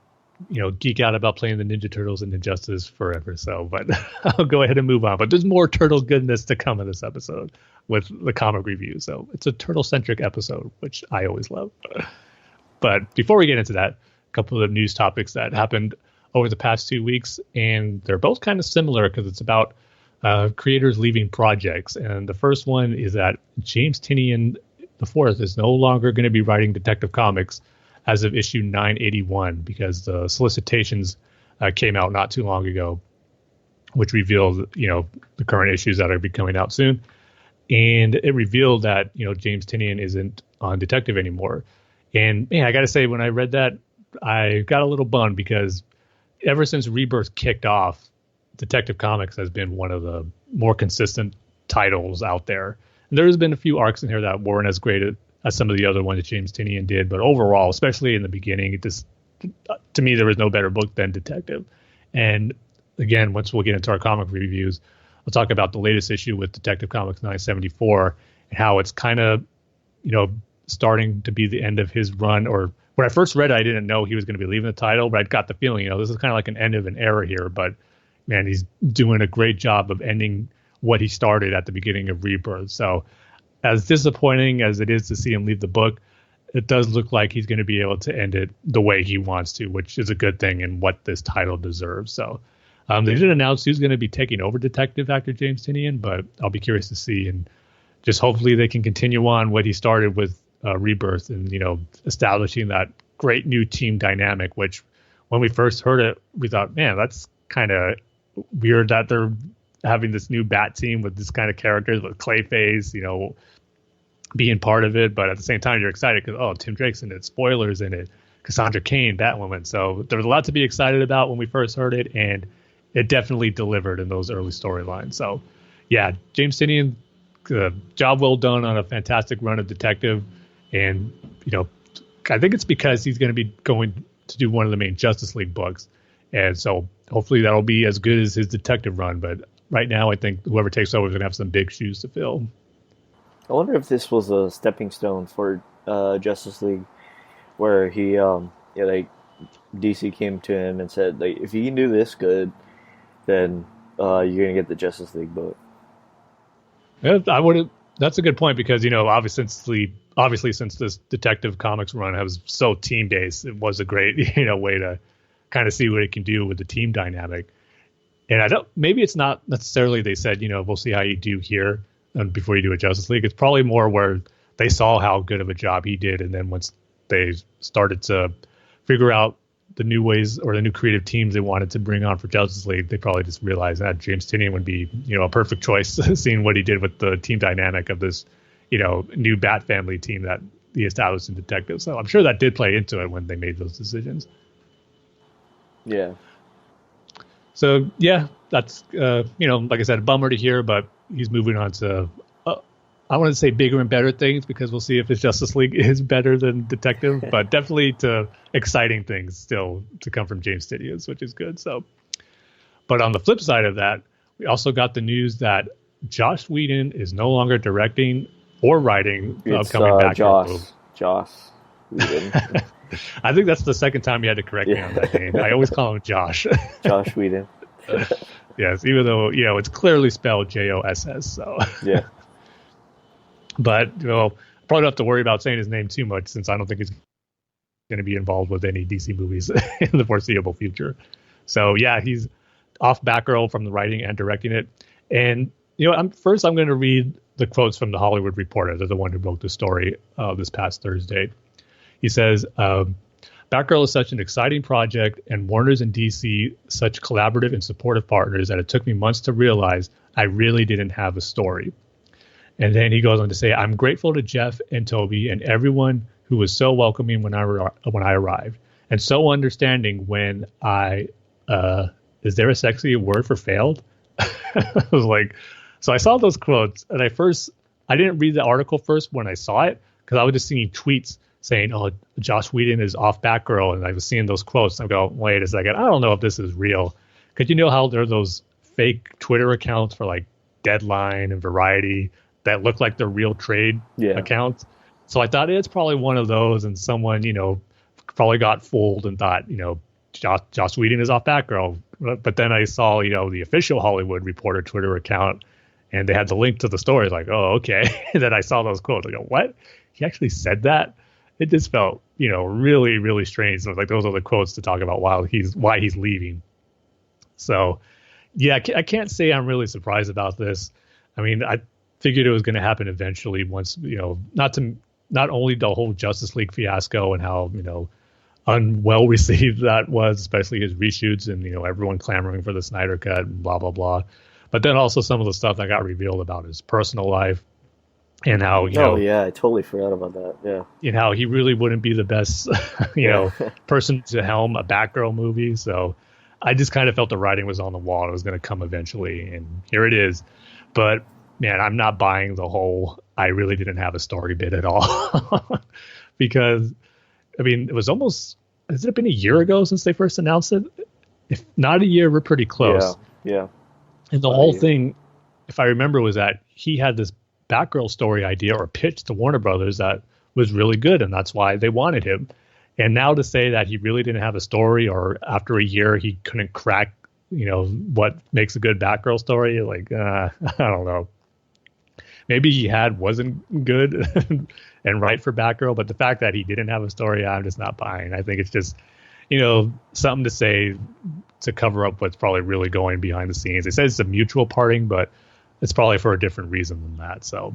geek out about playing the Ninja Turtles and Injustice forever. So, but I'll go ahead and move on. But there's more Turtle goodness to come in this episode with the comic review. So it's a Turtle-centric episode, which I always love. But before we get into that, a couple of news topics that happened over the past 2 weeks, and they're both kind of similar because it's about creators leaving projects. And the first one is that James Tynion IV is no longer going to be writing Detective Comics as of issue 981 because the solicitations came out not too long ago, which revealed, the current issues that are be coming out soon. And it revealed that, James Tynion isn't on Detective anymore. And man, I got to say, when I read that, I got a little bummed because ever since Rebirth kicked off, Detective Comics has been one of the more consistent titles out there. And there's been a few arcs in here that weren't as great as some of the other ones that James Tynion did, but overall, especially in the beginning, to me, there was no better book than Detective. And again, once we'll get into our comic reviews, I'll talk about the latest issue with Detective Comics 974 and how it's kind of, starting to be the end of his run. Or when I first read it, I didn't know he was going to be leaving the title, but I got the feeling, this is kind of like an end of an era here. But man, he's doing a great job of ending what he started at the beginning of Rebirth. So as disappointing as it is to see him leave the book, it does look like he's going to be able to end it the way he wants to, which is a good thing and what this title deserves. So They didn't announce who's going to be taking over detective after James Tynion, but I'll be curious to see. And just hopefully they can continue on what he started with Rebirth and, establishing that great new team dynamic, which when we first heard it, we thought, man, that's kind of weird that they're having this new Bat team with this kind of characters with Clayface, being part of it. But at the same time, you're excited because, Tim Drake's in it, spoilers in it, Cassandra Cain, Batwoman. So there was a lot to be excited about when we first heard it, and it definitely delivered in those early storylines. So, yeah, James Tynion, job well done on a fantastic run of detective. And, I think it's because he's going to be going to do one of the main Justice League books. And so hopefully that'll be as good as his detective run. But right now, I think whoever takes over is going to have some big shoes to fill. I wonder if this was a stepping stone for Justice League, where he, DC came to him and said, like, if you can do this good, then you're gonna get the Justice League book. Yeah, that's a good point because obviously since this Detective Comics run was so team based, it was a great way to kind of see what it can do with the team dynamic. And maybe it's not necessarily they said we'll see how you do here before you do a Justice League. It's probably more where they saw how good of a job he did, and then once they started to figure out the new ways or the new creative teams they wanted to bring on for Justice League, they probably just realized that James Tynion would be, a perfect choice, seeing what he did with the team dynamic of this, new Bat family team that he established in Detective. So I'm sure that did play into it when they made those decisions. Yeah. So, yeah, that's, like I said, a bummer to hear, but he's moving on to, I want to say bigger and better things because we'll see if his Justice League is better than Detective, but definitely to exciting things still to come from James Tynion, which is good. So, but on the flip side of that, we also got the news that Joss Whedon is no longer directing or writing the upcoming Batgirl movie. Joss Whedon. I think that's the second time you had to correct me on that name. I always call him Josh. Joss Whedon. Yes, even though it's clearly spelled Joss. So yeah. But probably don't have to worry about saying his name too much since I don't think he's going to be involved with any DC movies in the foreseeable future. So yeah, he's off Batgirl from the writing and directing it. And I'm going to read the quotes from the Hollywood Reporter. They're the one who broke the story this past Thursday. He says, Batgirl is such an exciting project, and Warner's and DC such collaborative and supportive partners that it took me months to realize I really didn't have a story. And then he goes on to say, I'm grateful to Jeff and Toby and everyone who was so welcoming when I arrived, and so understanding when is there a sexy word for failed? I was like, so I saw those quotes, and I didn't read the article first when I saw it because I was just seeing tweets saying, Joss Whedon is off Batgirl, and I was seeing those quotes. And I go, wait a second, I don't know if this is real. Because you know how there are those fake Twitter accounts for like Deadline and Variety that look like the real trade accounts. So I thought it's probably one of those, and someone, probably got fooled and thought, Joss Whedon is off Batgirl. But then I saw, the official Hollywood Reporter Twitter account, and they had the link to the story. Like, oh, okay. And then I saw those quotes. I go, what? He actually said that? It just felt, really, really strange. So like those are the quotes to talk about why he's leaving. So, yeah, I can't say I'm really surprised about this. I mean, I figured it was going to happen eventually once, not only the whole Justice League fiasco and how, unwell received that was, especially his reshoots and, everyone clamoring for the Snyder Cut and blah, blah, blah. But then also some of the stuff that got revealed about his personal life and how, yeah, I totally forgot about that. Yeah. And how he really wouldn't be the best, person to helm a Batgirl movie. So I just kind of felt the writing was on the wall. It was going to come eventually. And here it is. But man, I'm not buying the whole, I really didn't have a story bit at all. Because, I mean, it was almost, has it been a year ago since they first announced it? If not a year, we're pretty close. Yeah. And the whole thing, if I remember, was that he had this Batgirl story idea or pitch to Warner Brothers that was really good, and that's why they wanted him. And now to say that he really didn't have a story, or after a year he couldn't crack, what makes a good Batgirl story, like, I don't know. Maybe he wasn't good and right for Batgirl, but the fact that he didn't have a story, I'm just not buying. I think it's just, something to say to cover up what's probably really going behind the scenes. They said it's a mutual parting, but it's probably for a different reason than that. So,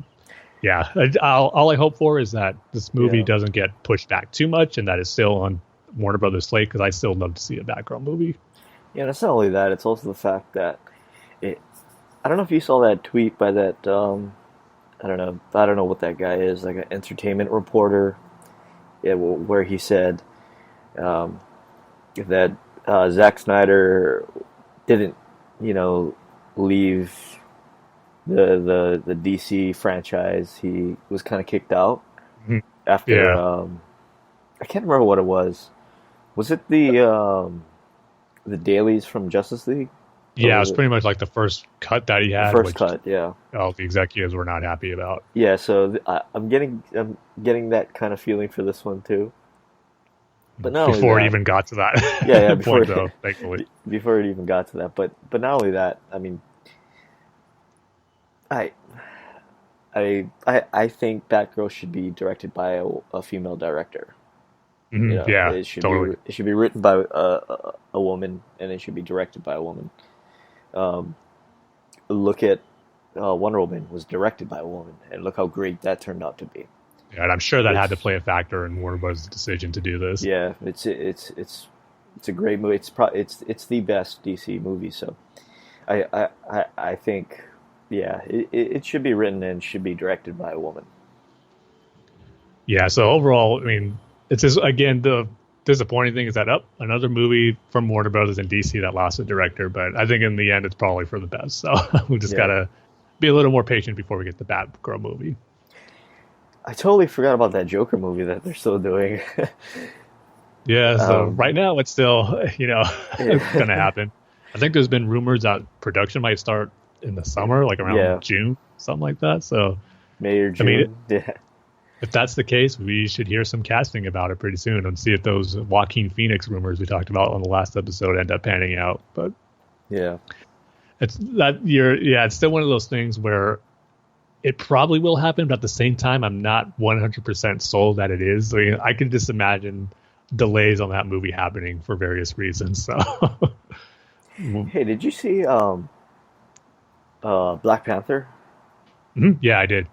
yeah, all I hope for is that this movie doesn't get pushed back too much and that it's still on Warner Brothers' slate, because I still love to see a Batgirl movie. Yeah, and it's not only that, it's also the fact that I don't know if you saw that tweet by that, I don't know what that guy is, like an entertainment reporter, where he said that Zack Snyder didn't, leave the DC franchise. He was kind of kicked out after. I can't remember what it was. Was it the dailies from Justice League? Yeah, it was pretty much like the first cut that he had. First cut, yeah. All the executives were not happy about. Yeah, so I'm getting that kind of feeling for this one too. But not before it even got to that. Yeah, before point, though, thankfully. Before it even got to that, but not only that, I mean, I think Batgirl should be directed by a female director. Yeah, it should totally. It should be written by a woman, and it should be directed by a woman. Look at Wonder Woman was directed by a woman, and look how great that turned out to be. Yeah, and I'm sure that had to play a factor in Warner Bros.' decision to do this. Yeah, it's a great movie. It's the best DC movie. So, I think, yeah, it should be written and should be directed by a woman. Yeah. So overall, I mean, it's just, again, the disappointing thing is that another movie from Warner Brothers and DC that lost a director, but I think in the end it's probably for the best. So we just gotta be a little more patient before we get the Batgirl movie. I totally forgot about that Joker movie that they're still doing. Yeah, so right now it's still, gonna happen. I think there's been rumors that production might start in the summer, like around June, something like that. So May or June. If that's the case, we should hear some casting about it pretty soon and see if those Joaquin Phoenix rumors we talked about on the last episode end up panning out. But it's still one of those things where it probably will happen, but at the same time, I'm not 100% sold that it is. I could just imagine delays on that movie happening for various reasons. So, hey, did you see Black Panther? Mm-hmm. Yeah, I did.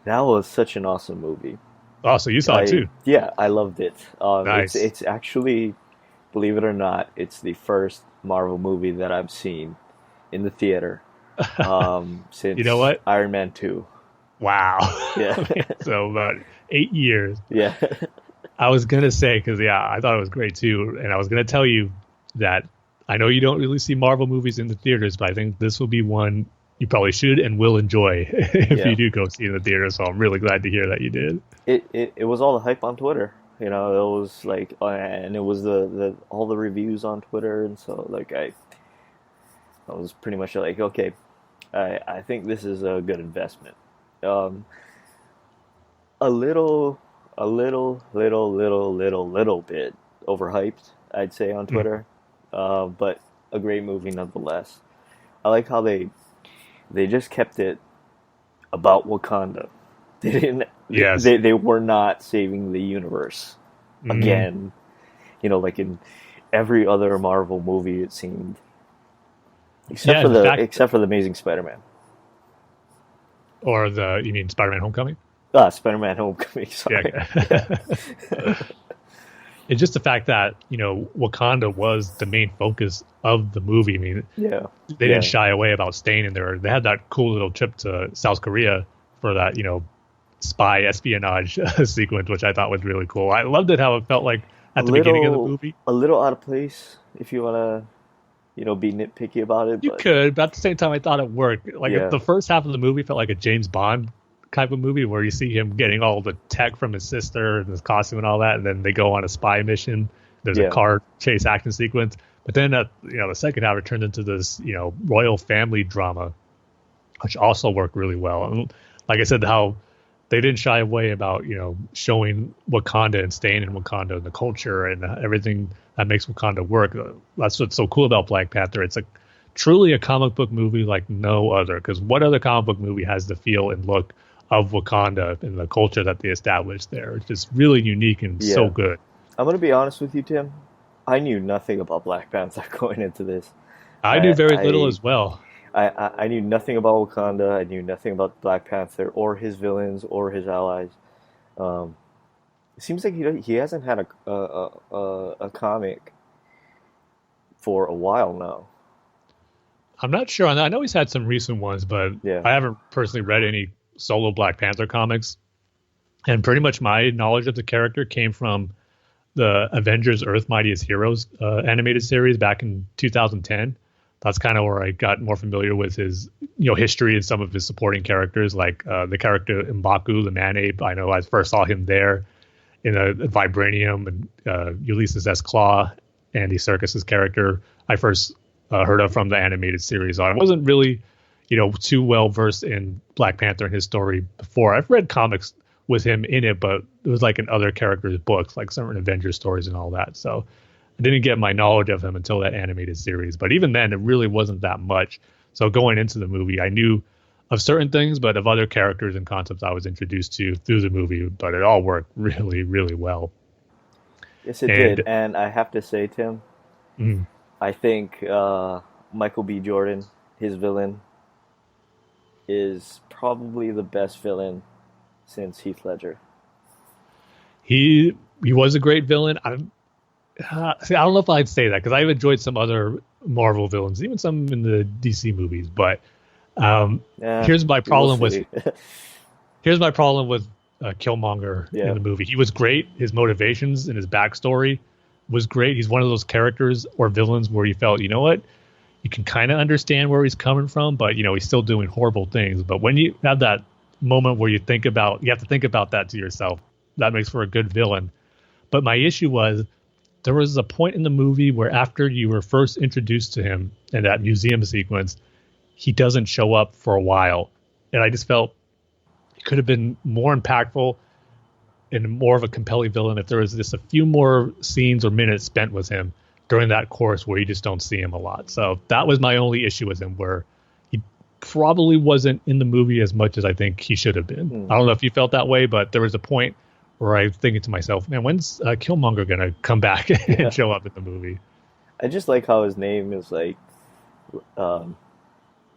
That was such an awesome movie. Oh, so you saw it too? Yeah, I loved it. Nice. It's actually, believe it or not, it's the first Marvel movie that I've seen in the theater since Iron Man 2. Wow. Yeah. So about 8 years. Yeah. I was going to say, because, I thought it was great too. And I was going to tell you that I know you don't really see Marvel movies in the theaters, but I think this will be one you probably should and will enjoy if you do go see it in the theater. So I'm really glad to hear that you did. It was all the hype on Twitter. It was like, and it was the all the reviews on Twitter. And so like I was pretty much like, okay, I think this is a good investment. A little bit overhyped, I'd say, on Twitter, but a great movie nonetheless. I like how they just kept it about Wakanda. They didn't. Yes. They were not saving the universe again. Like in every other Marvel movie, it seemed, except for the Amazing Spider-Man. Or you mean Spider-Man: Homecoming? Spider-Man: Homecoming. Sorry. Yeah. It's just the fact that, Wakanda was the main focus of the movie. I mean, they didn't shy away about staying in there. They had that cool little trip to South Korea for that, spy espionage sequence, which I thought was really cool. I loved it how it felt like at the beginning of the movie. A little out of place, if you want to, be nitpicky about it. You could, but at the same time, I thought it worked. Like the first half of the movie felt like a James Bond type of movie where you see him getting all the tech from his sister and his costume and all that, and then they go on a spy mission. There's a car chase action sequence, but then the second half it turned into this royal family drama, which also worked really well. And like I said, how they didn't shy away about showing Wakanda and staying in Wakanda and the culture and everything that makes Wakanda work. That's what's so cool about Black Panther. It's truly a comic book movie like no other, because what other comic book movie has the feel and look of Wakanda and the culture that they established there? It's just really unique and so good. I'm gonna be honest with you, Tim. I knew nothing about Black Panther going into this. I knew I very little I as well. I knew nothing about Wakanda. I knew nothing about Black Panther or his villains or his allies. Um, it seems like he hasn't had a comic for a while now. I'm not sure on that. I know he's had some recent ones, but Yeah. I haven't personally read any solo Black Panther comics. And pretty much my knowledge of the character came from the Avengers Earth Mightiest Heroes animated series back in 2010. That's kind of where I got more familiar with his, history and some of his supporting characters, like the character M'Baku, the man ape. I know I first saw him there in a Vibranium, and Ulysses S. Claw, Andy Serkis's character. I first heard of from the animated series. I wasn't really, too well versed in Black Panther and his story before. I've read comics with him in it, but it was like in other characters' books, like certain Avengers stories and all that. So I didn't get my knowledge of him until that animated series. But even then, it really wasn't that much. So going into the movie, I knew of certain things, but of other characters and concepts I was introduced to through the movie. But it all worked really, really well. Yes, it did. And I have to say, Tim, mm, I think Michael B. Jordan, his villain, is probably the best villain since Heath Ledger. he was a great villain. See, I don't know if I'd say that because I've enjoyed some other Marvel villains, even some in the DC movies. But here's my problem with here's my problem with Killmonger in the movie. He was great. His motivations and his backstory was great. He's one of those characters or villains where you felt, you know what, you can kind of understand where he's coming from, but he's still doing horrible things. But when you have that moment where you have to think about that to yourself, that makes for a good villain. But my issue was there was a point in the movie where after you were first introduced to him in that museum sequence, he doesn't show up for a while. And I just felt it could have been more impactful and more of a compelling villain if there was just a few more scenes or minutes spent with him during that course where you just don't see him a lot. So that was my only issue with him, where he probably wasn't in the movie as much as I think he should have been. I don't know if you felt that way, but there was a point where I was thinking to myself, man, when's Killmonger going to come back and show up in the movie? I just like how his name is like,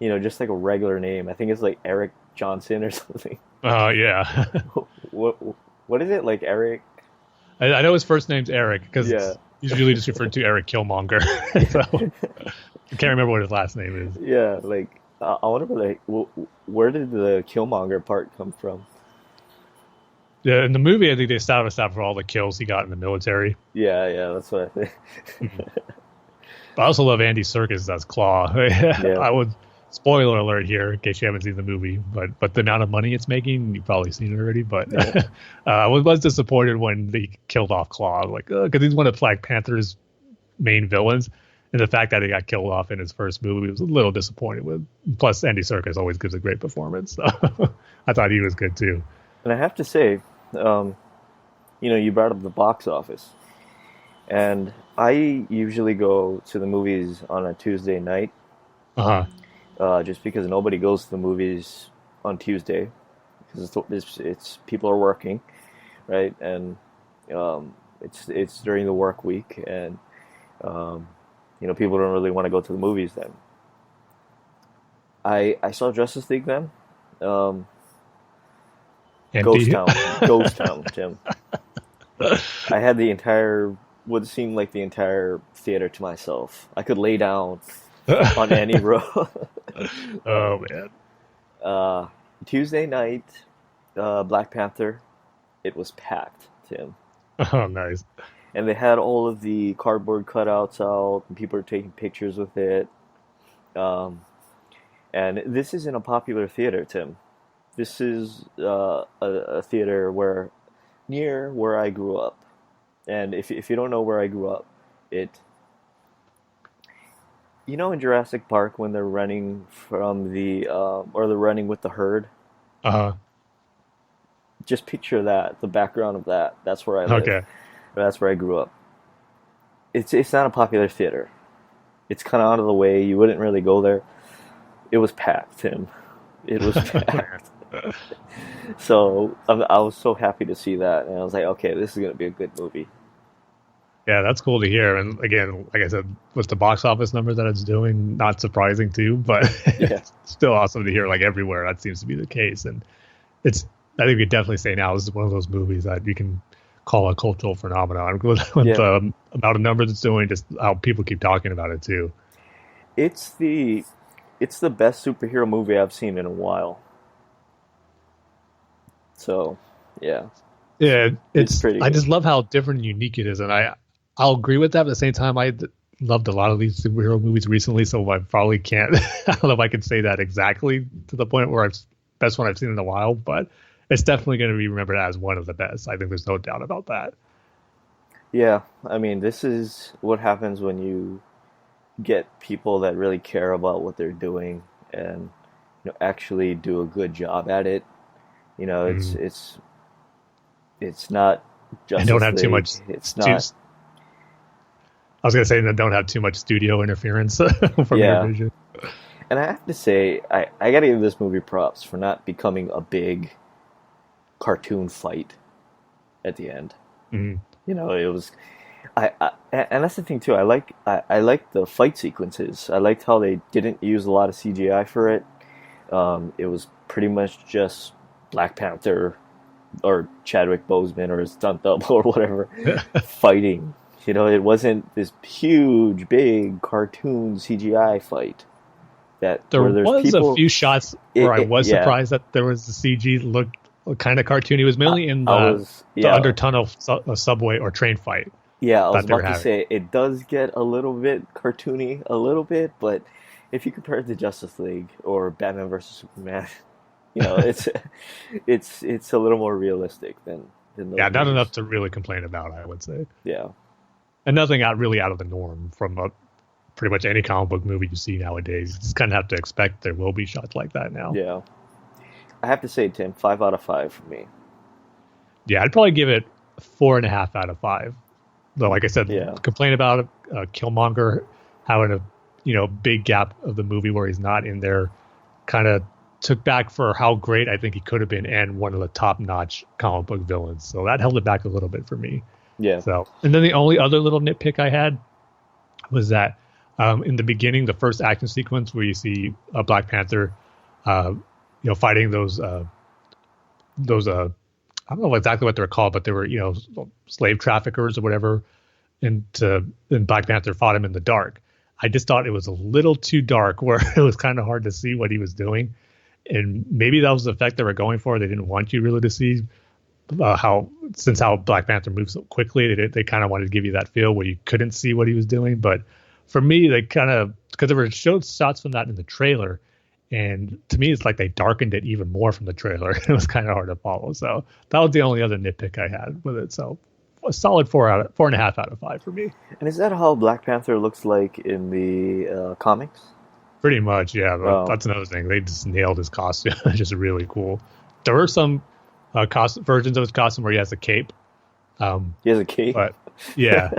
just like a regular name. I think it's like Eric Johnson or something. Yeah. What is it, like Eric? I know his first name's Eric because he's usually just referred to Eric Killmonger. So I can't remember what his last name is. Yeah, like I wonder, like, where did the Killmonger part come from? Yeah, in the movie, I think they established that for all the kills he got in the military. Yeah, that's what I think. I also love Andy Serkis as Claw. I would spoiler alert here in case you haven't seen the movie, but the amount of money it's making, you've probably seen it already. But I was disappointed when they killed off Claw, like because he's one of Black Panther's main villains, and the fact that he got killed off in his first movie was a little disappointed with. Plus, Andy Serkis always gives a great performance, so I thought he was good too. And I have to say, you brought up the box office, and I usually go to the movies on a Tuesday night. Just because nobody goes to the movies on Tuesday, because it's people are working, right? And it's during the work week, and people don't really want to go to the movies then. I saw Justice League then. Ghost Town, Tim. I had what seemed like the entire theater to myself. I could lay down on any row. Oh man. Tuesday night, Black Panther, it was packed, Tim. Oh, nice. And they had all of the cardboard cutouts out, and people are taking pictures with it. And this isn't a popular theater, Tim. This is a theater near where I grew up. And if you don't know where I grew up, in Jurassic Park when they're running from or they're running with the herd? Just picture that, the background of that. That's where I live. Okay. That's where I grew up. It's not a popular theater. It's kind of out of the way. You wouldn't really go there. It was packed, Tim. It was packed. So I was so happy to see that, and I was like, okay, this is going to be a good movie. Yeah, that's cool to hear. And again, like I said, with the box office number that it's doing, not surprising too, but Yeah. it's still awesome to hear. Like everywhere, that seems to be the case. And it's, I think we could definitely say now this is one of those movies that you can call a cultural phenomenon with Yeah. the amount of numbers it's doing, just how people keep talking about it too. It's the best superhero movie I've seen in a while. So, yeah, Yeah, it's pretty I good. just love how different and unique it is, and I'll agree with that. But at the same time, loved a lot of these superhero movies recently, so I probably can't. I don't know if I can say that exactly to the point where it's best one I've seen in a while, but it's definitely going to be remembered as one of the best. I think there's no doubt about that. Yeah, I mean, this is what happens when you get people that really care about what they're doing and actually do a good job at it. Mm. It's not And don't Justice have too League. much. It's not. I was going to say that don't have too much studio interference from your Yeah, vision. and I have to say, I gotta give this movie props for not becoming a big cartoon fight at the end. Mm. It was. And that's the thing too. I like the fight sequences. I liked how they didn't use a lot of CGI for it. It was pretty much just Black Panther or Chadwick Boseman or his stunt double or whatever fighting. It wasn't this huge, big cartoon CGI fight There where there's was a people. few shots where I was Yeah, surprised that there was the CG looked kind of cartoony. It was mainly in I was. the Yeah, under tunnel subway or train fight yeah. I was that they were about to having. say it does get a little bit cartoony, a little bit, but if you compare it to Justice League or Batman versus Superman, it's it's a little more realistic than those Yeah, not enough movies. to really complain about, I would say, Yeah, and nothing really out of the norm from pretty much any comic book movie you see nowadays. You just kind of have to expect there will be shots like that now. yeah. I have to say, Tim, 5 out of 5 for me. Yeah, I'd probably give it 4.5 out of 5. Though, like I said, Yeah, complain about it, Killmonger having a big gap of the movie where he's not in there, kind of took back for how great I think he could have been and one of the top notch comic book villains. So that held it back a little bit for me. yeah. So, and then the only other little nitpick I had was that in the beginning, the first action sequence where you see Black Panther, uh, fighting those I don't know exactly what they're called, but they were slave traffickers or whatever, and Black Panther fought him in the dark. I just thought it was a little too dark, where it was kind of hard to see what he was doing, and maybe that was the effect they were going for. They didn't want you really to see how Black Panther moves so quickly. They kind of wanted to give you that feel where you couldn't see what he was doing. But for me, they kind of, because there were showed shots from that in the trailer, and to me, it's like they darkened it even more from the trailer. It was kind of hard to follow. So that was the only other nitpick I had with it. So a solid 4.5 out of 5 for me. And is that how Black Panther looks like in the comics? Pretty much, yeah. Oh, That's another thing. They just nailed his costume. It's just really cool. There were some versions of his costume where he has a cape. he has a cape. But yeah,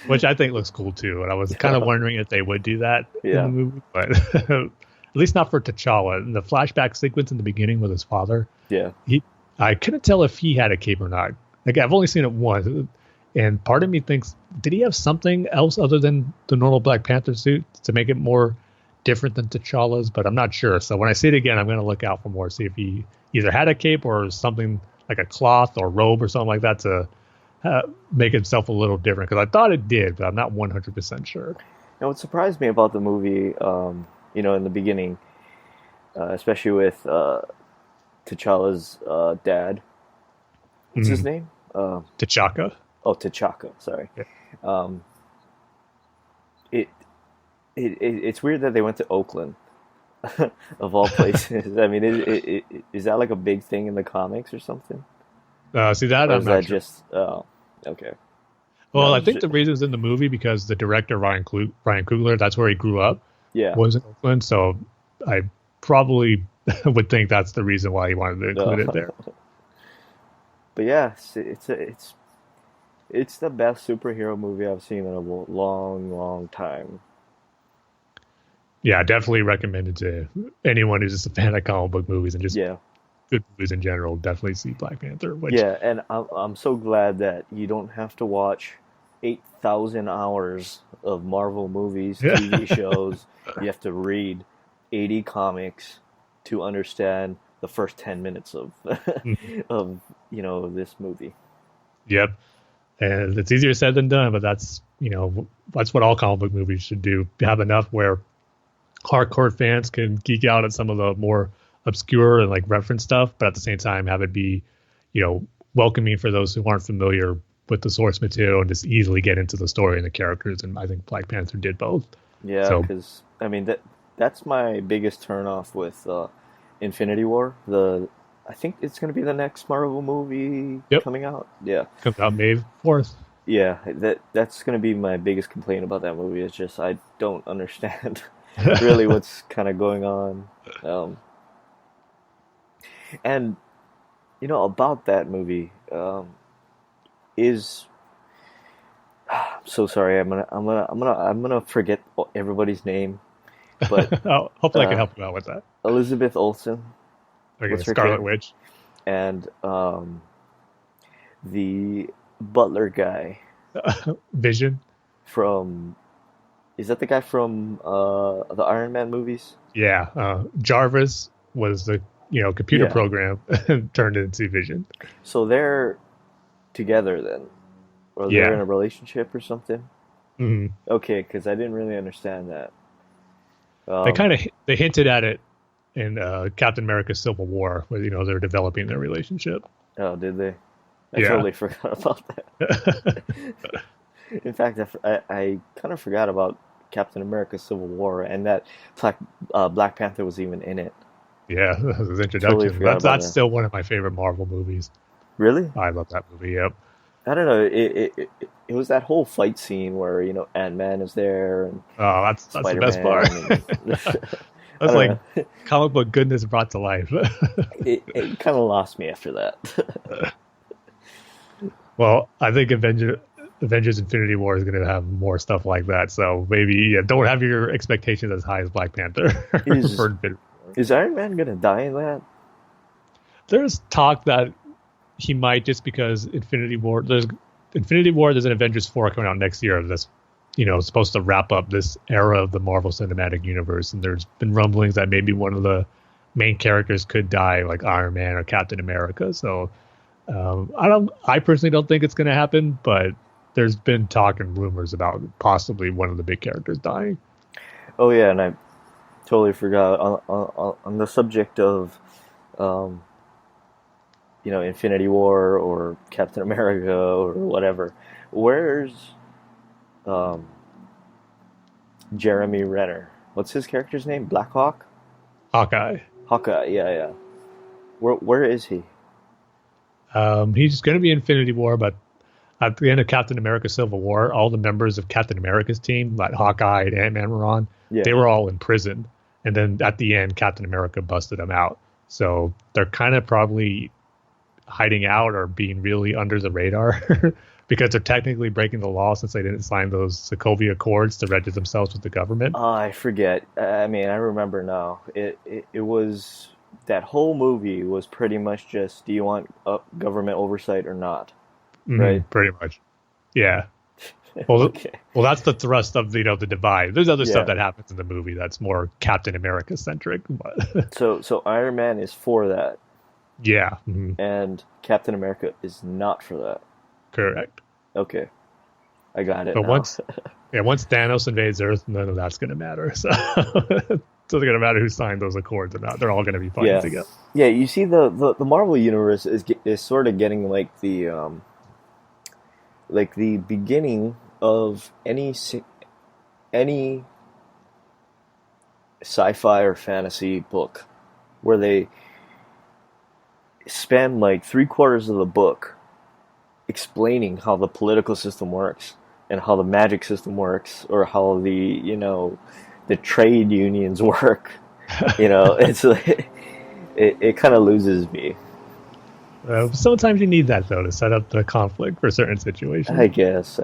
which I think looks cool too. And I was kind of wondering if they would do that in Yeah, the movie, but at least not for T'Challa. In the flashback sequence in the beginning with his father, yeah. I couldn't tell if he had a cape or not. Like I've only seen it once, and part of me thinks, did he have something else other than the normal Black Panther suit to make it more different than T'Challa's? But I'm not sure. So when I see it again, I'm going to look out for more, see if he either had a cape or something like a cloth or robe or something like that to make himself a little different. Because I thought it did, but I'm not 100% sure. Now, what surprised me about the movie, in the beginning, especially with T'Challa's dad, what's his name? T'Chaka. Oh, T'Chaka. Sorry. Yeah. Um, it, it's weird that they went to Oakland, of all places. I mean, is that like a big thing in the comics or something? See that? Or I'm is not that sure. just? Oh, okay. Well, No, I think the reason it's in the movie because the director Ryan Coogler, that's where he grew up, yeah. was in Oakland. So I probably would think that's the reason why he wanted to include it there. But yeah, it's the best superhero movie I've seen in a long, long time. Yeah, definitely recommended to anyone who's just a fan of comic book movies and just Yeah, good movies in general. Definitely see Black Panther. Which yeah, and I'm so glad that you don't have to watch 8,000 hours of Marvel movies, Yeah. TV shows. You have to read 80 comics to understand the first 10 minutes of of this movie. Yep. And it's easier said than done, but that's what all comic book movies should do. Have enough where hardcore fans can geek out at some of the more obscure and like reference stuff, but at the same time have it be, welcoming for those who aren't familiar with the source material and just easily get into the story and the characters. And I think Black Panther did both. Yeah, because I mean that's my biggest turnoff with Infinity War. I think it's going to be the next Marvel movie coming out. Yeah, comes out May 4th. Yeah, that's going to be my biggest complaint about that movie. It's just I don't understand really what's kind of going on. And about that movie is I'm so sorry. I'm gonna forget everybody's name, but hopefully I can help you out with that. Elizabeth Olsen, okay, Scarlet Witch, and the butler guy, Vision. Is that the guy from the Iron Man movies? Yeah, Jarvis was the computer program turned into Vision. So they're together then, or they're in a relationship or something. Mm-hmm. Okay, because I didn't really understand that. They hinted at it in Captain America: Civil War, where they're developing their relationship. Oh, did they? I totally forgot about that. In fact, I kind of forgot about Captain America: Civil War, and that Black Panther was even in it. Yeah, that was his introduction. Totally that's still one of my favorite Marvel movies. Really? I love that movie. Yep. I don't know. It was that whole fight scene where Ant-Man is there and that's the best part. That's like comic book goodness brought to life. it kind of lost me after that. Well, I think Avengers Infinity War is going to have more stuff like that. So maybe don't have your expectations as high as Black Panther. Is Iron Man going to die in that? There's talk that he might, just because Infinity War, there's an Avengers 4 coming out next year that's supposed to wrap up this era of the Marvel Cinematic Universe, and there's been rumblings that maybe one of the main characters could die, like Iron Man or Captain America. So I personally don't think it's going to happen, but there's been talk and rumors about possibly one of the big characters dying. Oh yeah, and I totally forgot on the subject of Infinity War or Captain America or whatever. Where's Jeremy Renner? What's his character's name? Black Hawk? Hawkeye, yeah. Where is he? He's going to be Infinity War, but at the end of Captain America: Civil War, all the members of Captain America's team, like Hawkeye and Ant-Man were on, they were all in prison. And then at the end, Captain America busted them out. So they're kind of probably hiding out or being really under the radar because they're technically breaking the law since they didn't sign those Sokovia Accords to register themselves with the government. I forget. I mean, I remember now. It was, that whole movie was pretty much just, do you want government oversight or not? Right? Pretty much. Yeah. Well, Okay. Well, that's the thrust of the divide. There's other stuff that happens in the movie that's more Captain America centric. But So Iron Man is for that, yeah. and Captain America is not for that. Correct. Okay, I got it. But now. once Thanos invades Earth, none of that's going to matter. So it doesn't going to matter who signed those accords or not. They're all going to be fighting together. Yeah, you see, the Marvel universe is sort of getting like the beginning of any sci-fi or fantasy book, where they spend like 3/4 of the book explaining how the political system works and how the magic system works, or how the trade unions work. It's like, it kind of loses me. Sometimes you need that though to set up the conflict for certain situations. I guess.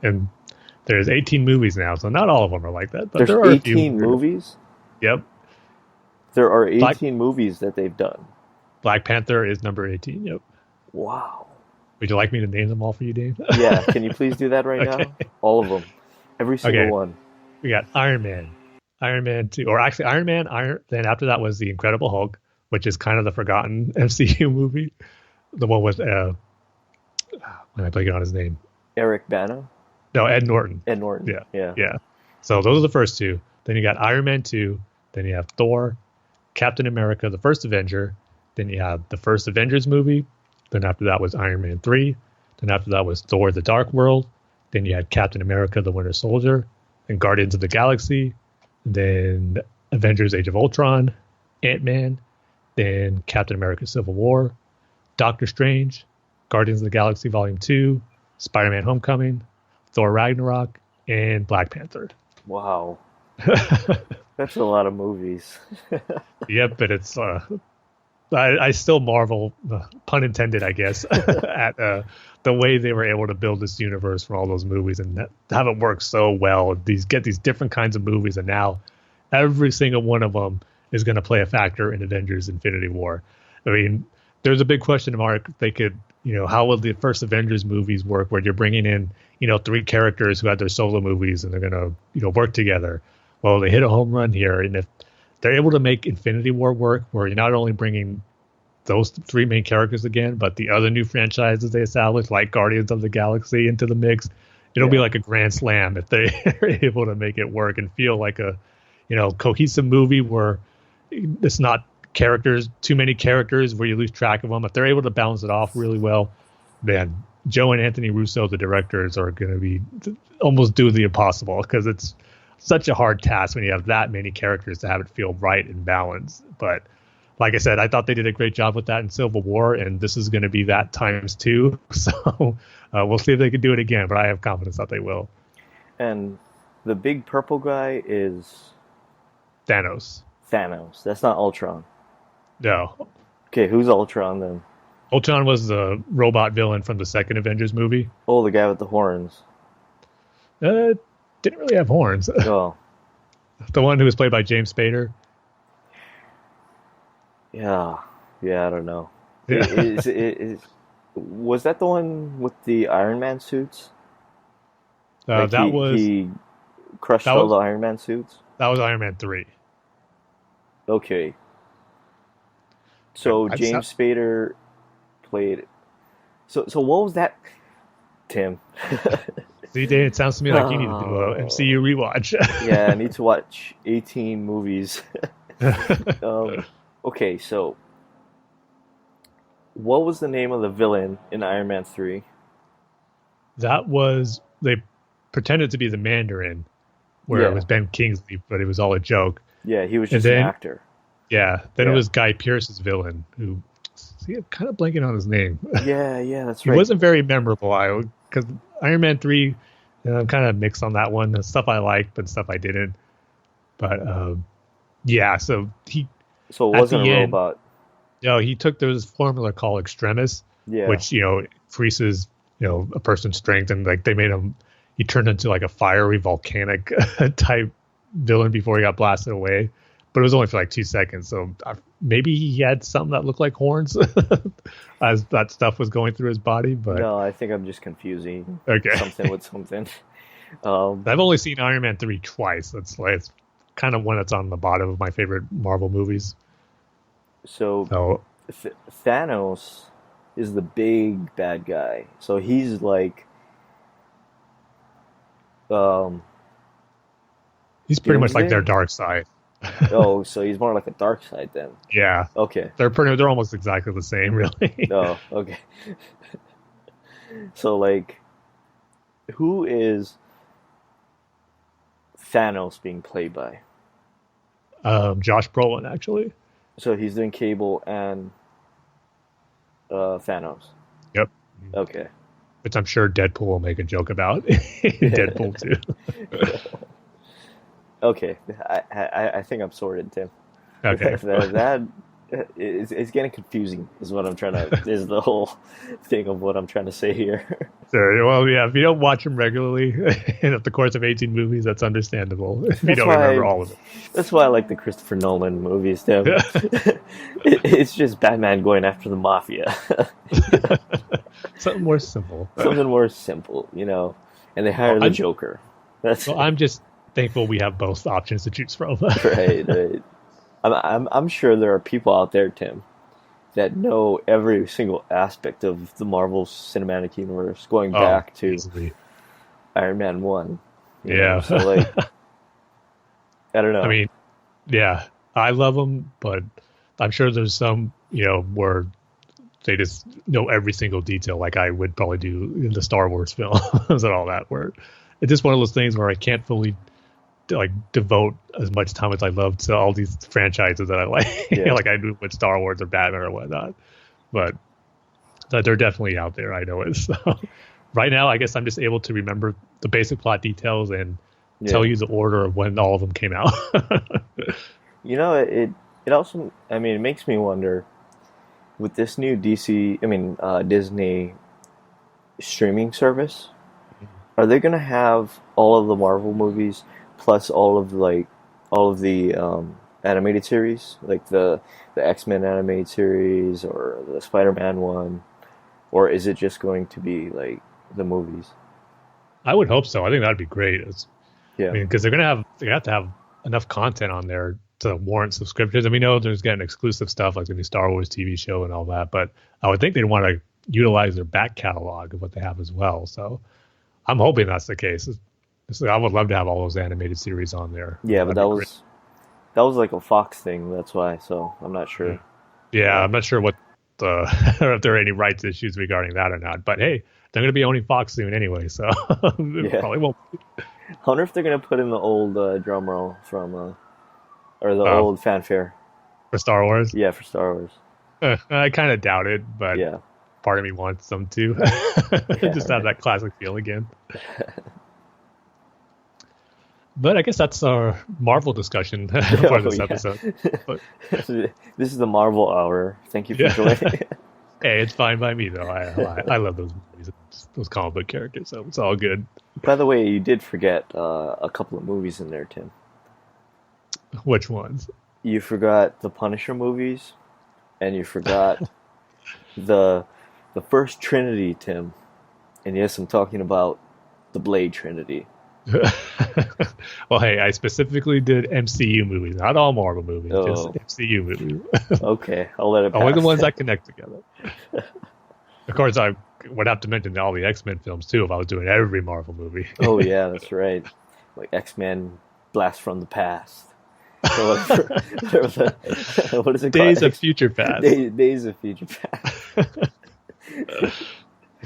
And there's 18 movies now, so not all of them are like that. But There's there are 18 movies? Yep. There are 18 movies that they've done. Black Panther is number 18, yep. Wow. Would you like me to name them all for you, Dave? Yeah, can you please do that right Okay. now? All of them. Every single one. We got Iron Man, Iron Man 2, or actually Iron Man, then after that was the Incredible Hulk, which is kind of the forgotten MCU movie. The one with, when I blanking on his name. Eric Bana? No, Ed Norton. Ed Norton. Yeah. So those are the first two. Then you got Iron Man 2. Then you have Thor, Captain America, the First Avenger. Then you have the first Avengers movie. Then after that was Iron Man 3. Then after that was Thor, the Dark World. Then you had Captain America, the Winter Soldier. Then Guardians of the Galaxy. Then Avengers, Age of Ultron. Ant-Man. Then Captain America, Civil War. Doctor Strange. Guardians of the Galaxy Volume 2. Spider-Man Homecoming. Thor Ragnarok. And Black Panther. Wow. That's a lot of movies. Yep, but it's I still marvel, pun intended, I guess, at the way they were able to build this universe for all those movies and have it work so well. Get these different kinds of movies, and now every single one of them is going to play a factor in Avengers: Infinity War. I mean, there's a big question mark. They could, how will the first Avengers movies work, where you're bringing in, 3 characters who had their solo movies and they're going to, work together. Well, they hit a home run here, and if they're able to make Infinity War work, where you're not only bringing those 3 main characters again, but the other new franchises they established, like Guardians of the Galaxy, into the mix, it'll be like a grand slam if they are able to make it work and feel like a, cohesive movie where it's not too many characters where you lose track of them. If they're able to balance it off really well, man, Joe and Anthony Russo, the directors, are going to be almost do the impossible, because it's such a hard task when you have that many characters to have it feel right and balanced. But like I said, I thought they did a great job with that in Civil War, and this is going to be that times 2. So we'll see if they can do it again, but I have confidence that they will. And the big purple guy is Thanos. That's not Ultron. No. Okay, who's Ultron then? Ultron was the robot villain from the second Avengers movie. Oh, the guy with the horns. Didn't really have horns. Oh. The one who was played by James Spader. Yeah, I don't know. Yeah. Was that the one with the Iron Man suits? He crushed all the Iron Man suits? That was Iron Man 3. Okay. So James Spader played... So what was that, Tim? See, Dave, it sounds to me like you need to do an MCU rewatch. Yeah, I need to watch 18 movies. Okay, so what was the name of the villain in Iron Man 3? That was... They pretended to be the Mandarin, where it was Ben Kingsley, but it was all a joke. Yeah, he was just an actor. Yeah, then it was Guy Pearce's villain, who... See, I'm kind of blanking on his name. Yeah, that's right. He wasn't very memorable, because Iron Man 3, I'm kind of mixed on that one. The stuff I liked, but stuff I didn't. But, so he... So it wasn't a robot. No, he took this formula called Extremis, which, increases, a person's strength, and like they made him... He turned into like a fiery volcanic type villain before he got blasted away. But it was only for like 2 seconds. So maybe he had something that looked like horns as that stuff was going through his body. But no, I think I'm just confusing something with something. I've only seen Iron Man 3 twice. It's kind of one that's on the bottom of my favorite Marvel movies. So Thanos is the big bad guy. So he's like... he's pretty much like their dark side. Oh, so he's more like a dark side then. Yeah. Okay. They're almost exactly the same, really. Oh, okay. So like, who is Thanos being played by? Josh Brolin, actually. So he's doing Cable and Thanos. Yep. Okay. Which I'm sure Deadpool will make a joke about in Deadpool 2. Okay, I think I'm sorted, Tim. Okay. That it's getting confusing. Is what I'm trying to. Is the whole thing of what I'm trying to say here. Sure. Well, yeah. If you don't watch them regularly in the course of 18 movies, that's understandable. If you don't remember all of it. That's why I like the Christopher Nolan movies, Tim. It's just Batman going after the mafia. Something more simple. Something more simple, And they hire the Joker. I'm just thankful we have both options to choose from. Right. I'm sure there are people out there, Tim, that know every single aspect of the Marvel Cinematic Universe, going back to Iron Man 1. Yeah. So, I don't know. I mean, yeah, I love them, but I'm sure there's some, where they just know every single detail, like I would probably do in the Star Wars films and all that, where it's just one of those things where I can't fully devote as much time as I love to all these franchises that I like, like I do with Star Wars or Batman or whatnot. But they're definitely out there. I know it. So right now, I guess I'm just able to remember the basic plot details and tell you the order of when all of them came out. It also, it makes me wonder, with this new Disney streaming service, are they going to have all of the Marvel movies plus all of the animated series, like the X-Men animated series or the Spider-Man one, or is it just going to be like the movies? I would hope so. I think that'd be great. Yeah, because they have to have enough content on there to warrant subscriptions. And we know there's getting exclusive stuff like the new Star Wars TV show and all that, but I would think they'd want to utilize their back catalog of what they have as well. So I'm hoping that's the case. I would love to have all those animated series on there. Yeah, but that was like a Fox thing. That's why. So I'm not sure. Yeah, I'm not sure what if there are any rights issues regarding that or not. But hey, they're going to be owning Fox soon anyway, so it probably won't. I wonder if they're going to put in the old drum roll from, or the old fanfare for Star Wars. Yeah, for Star Wars. I kind of doubt it, but part of me wants them to just have that classic feel again. But I guess that's our Marvel discussion for this episode. But, this is the Marvel Hour. Thank you for joining. Hey, it's fine by me, though. I love those movies, those comic book characters, so it's all good. By the way, you did forget a couple of movies in there, Tim. Which ones? You forgot the Punisher movies, and you forgot the first Trinity, Tim. And yes, I'm talking about the Blade Trinity. Well, hey, I specifically did MCU movies, not all Marvel movies, just MCU movies. Okay, I'll let it pass. Only the ones that connect together. Of course, I would have to mention all the X-Men films, too, if I was doing every Marvel movie. Oh, yeah, that's right. Like X-Men Blast from the Past. What is it Days called? of Future Past. Days of Future Past. I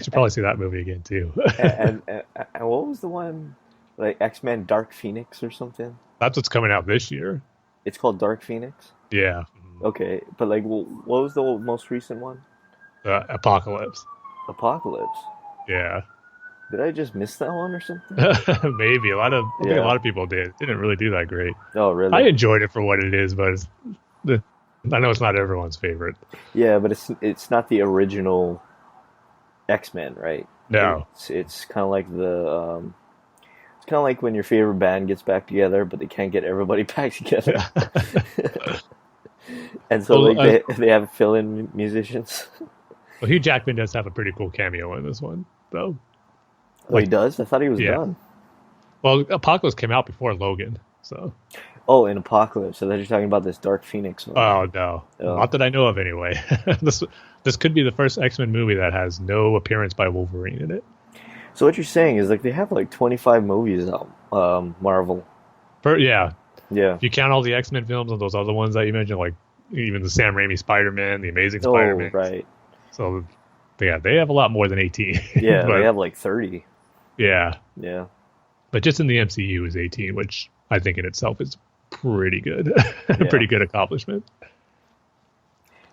should probably see that movie again, too. and what was the one? Like X-Men Dark Phoenix or something? That's what's coming out this year. It's called Dark Phoenix? Yeah. Okay, but like, what was the most recent one? Apocalypse. Apocalypse? Yeah. Did I just miss that one or something? Maybe. I think a lot of people did. It didn't really do that great. Oh, really? I enjoyed it for what it is, but I know it's not everyone's favorite. Yeah, but it's not the original X-Men, right? No. It's kind of like it's kind of like when your favorite band gets back together, but they can't get everybody back together. And so they have fill-in musicians. Well, Hugh Jackman does have a pretty cool cameo in this one, though. Oh, he does? I thought he was done. Well, Apocalypse came out before Logan, so. Oh, in Apocalypse. So then you're talking about this Dark Phoenix one. Oh, no. Not that I know of, anyway. This could be the first X-Men movie that has no appearance by Wolverine in it. So what you're saying is like they have like 25 movies out, Marvel. Yeah. If you count all the X-Men films and those other ones that you mentioned, like even the Sam Raimi Spider-Man, the Amazing Spider-Man. Oh, right. So, yeah, they have a lot more than 18. Yeah, they have like 30. Yeah. Yeah. But just in the MCU is 18, which I think in itself is pretty good. A pretty good accomplishment.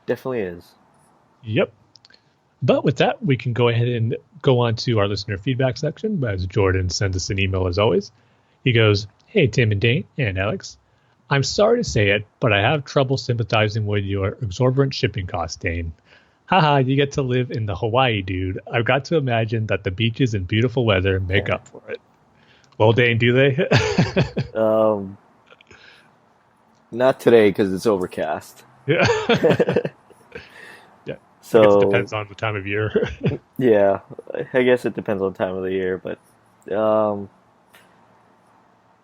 Definitely is. Yep. But with that, we can go ahead and go on to our listener feedback section. As Jordan sends us an email as always. He goes, "Hey, Tim and Dane and Alex. I'm sorry to say it, but I have trouble sympathizing with your exorbitant shipping costs, Dane. Haha, you get to live in the Hawaii, dude. I've got to imagine that the beaches and beautiful weather make up for it." Well, Dane, do they? Not today because it's overcast. Yeah. Yeah. I guess it So depends on the time of year. yeah, I guess it depends on time of the year, but um,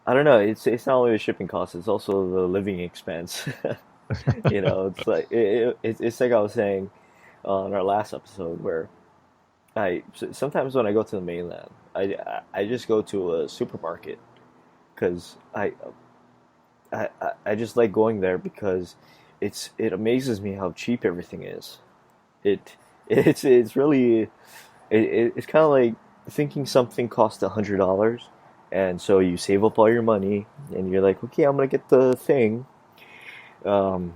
I don't know. It's not only the shipping cost; it's also the living expense. It's like it's like I was saying on our last episode where sometimes when I go to the mainland, I just go to a supermarket because I just like going there because it amazes me how cheap everything is. It it's really it's kind of like thinking something costs $100, and so you save up all your money, and you're like, okay, I'm gonna get the thing. Um,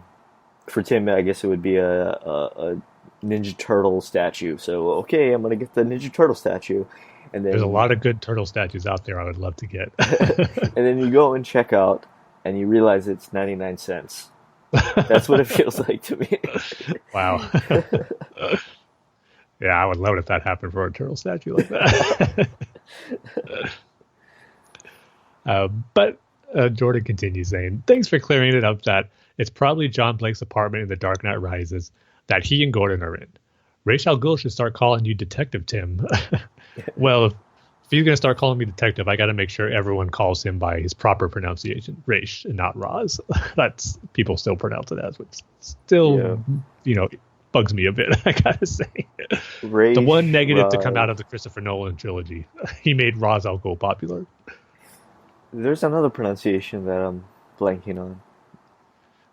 for Tim, I guess it would be a Ninja Turtle statue. So okay, I'm gonna get the Ninja Turtle statue, and There's a then lot of good turtle statues out there I would love to get. and then you go and check out, and you realize it's 99 cents. That's what it feels like to me. Wow. Yeah, I would love it if that happened for a turtle statue like that. But Jordan continues saying, thanks for clearing it up that it's probably John Blake's apartment in The Dark Knight Rises that he and Gordon are in. Ra's al Ghul should start calling you Detective Tim. Well, if he's going to start calling me Detective, I got to make sure everyone calls him by his proper pronunciation, Ra's and not Roz. That's people still pronounce it as, which still, bugs me a bit, I got to say. Ra's, The one negative to Roz. come out of the Christopher Nolan trilogy, he made Ra's al Ghul popular. There's another pronunciation that I'm blanking on.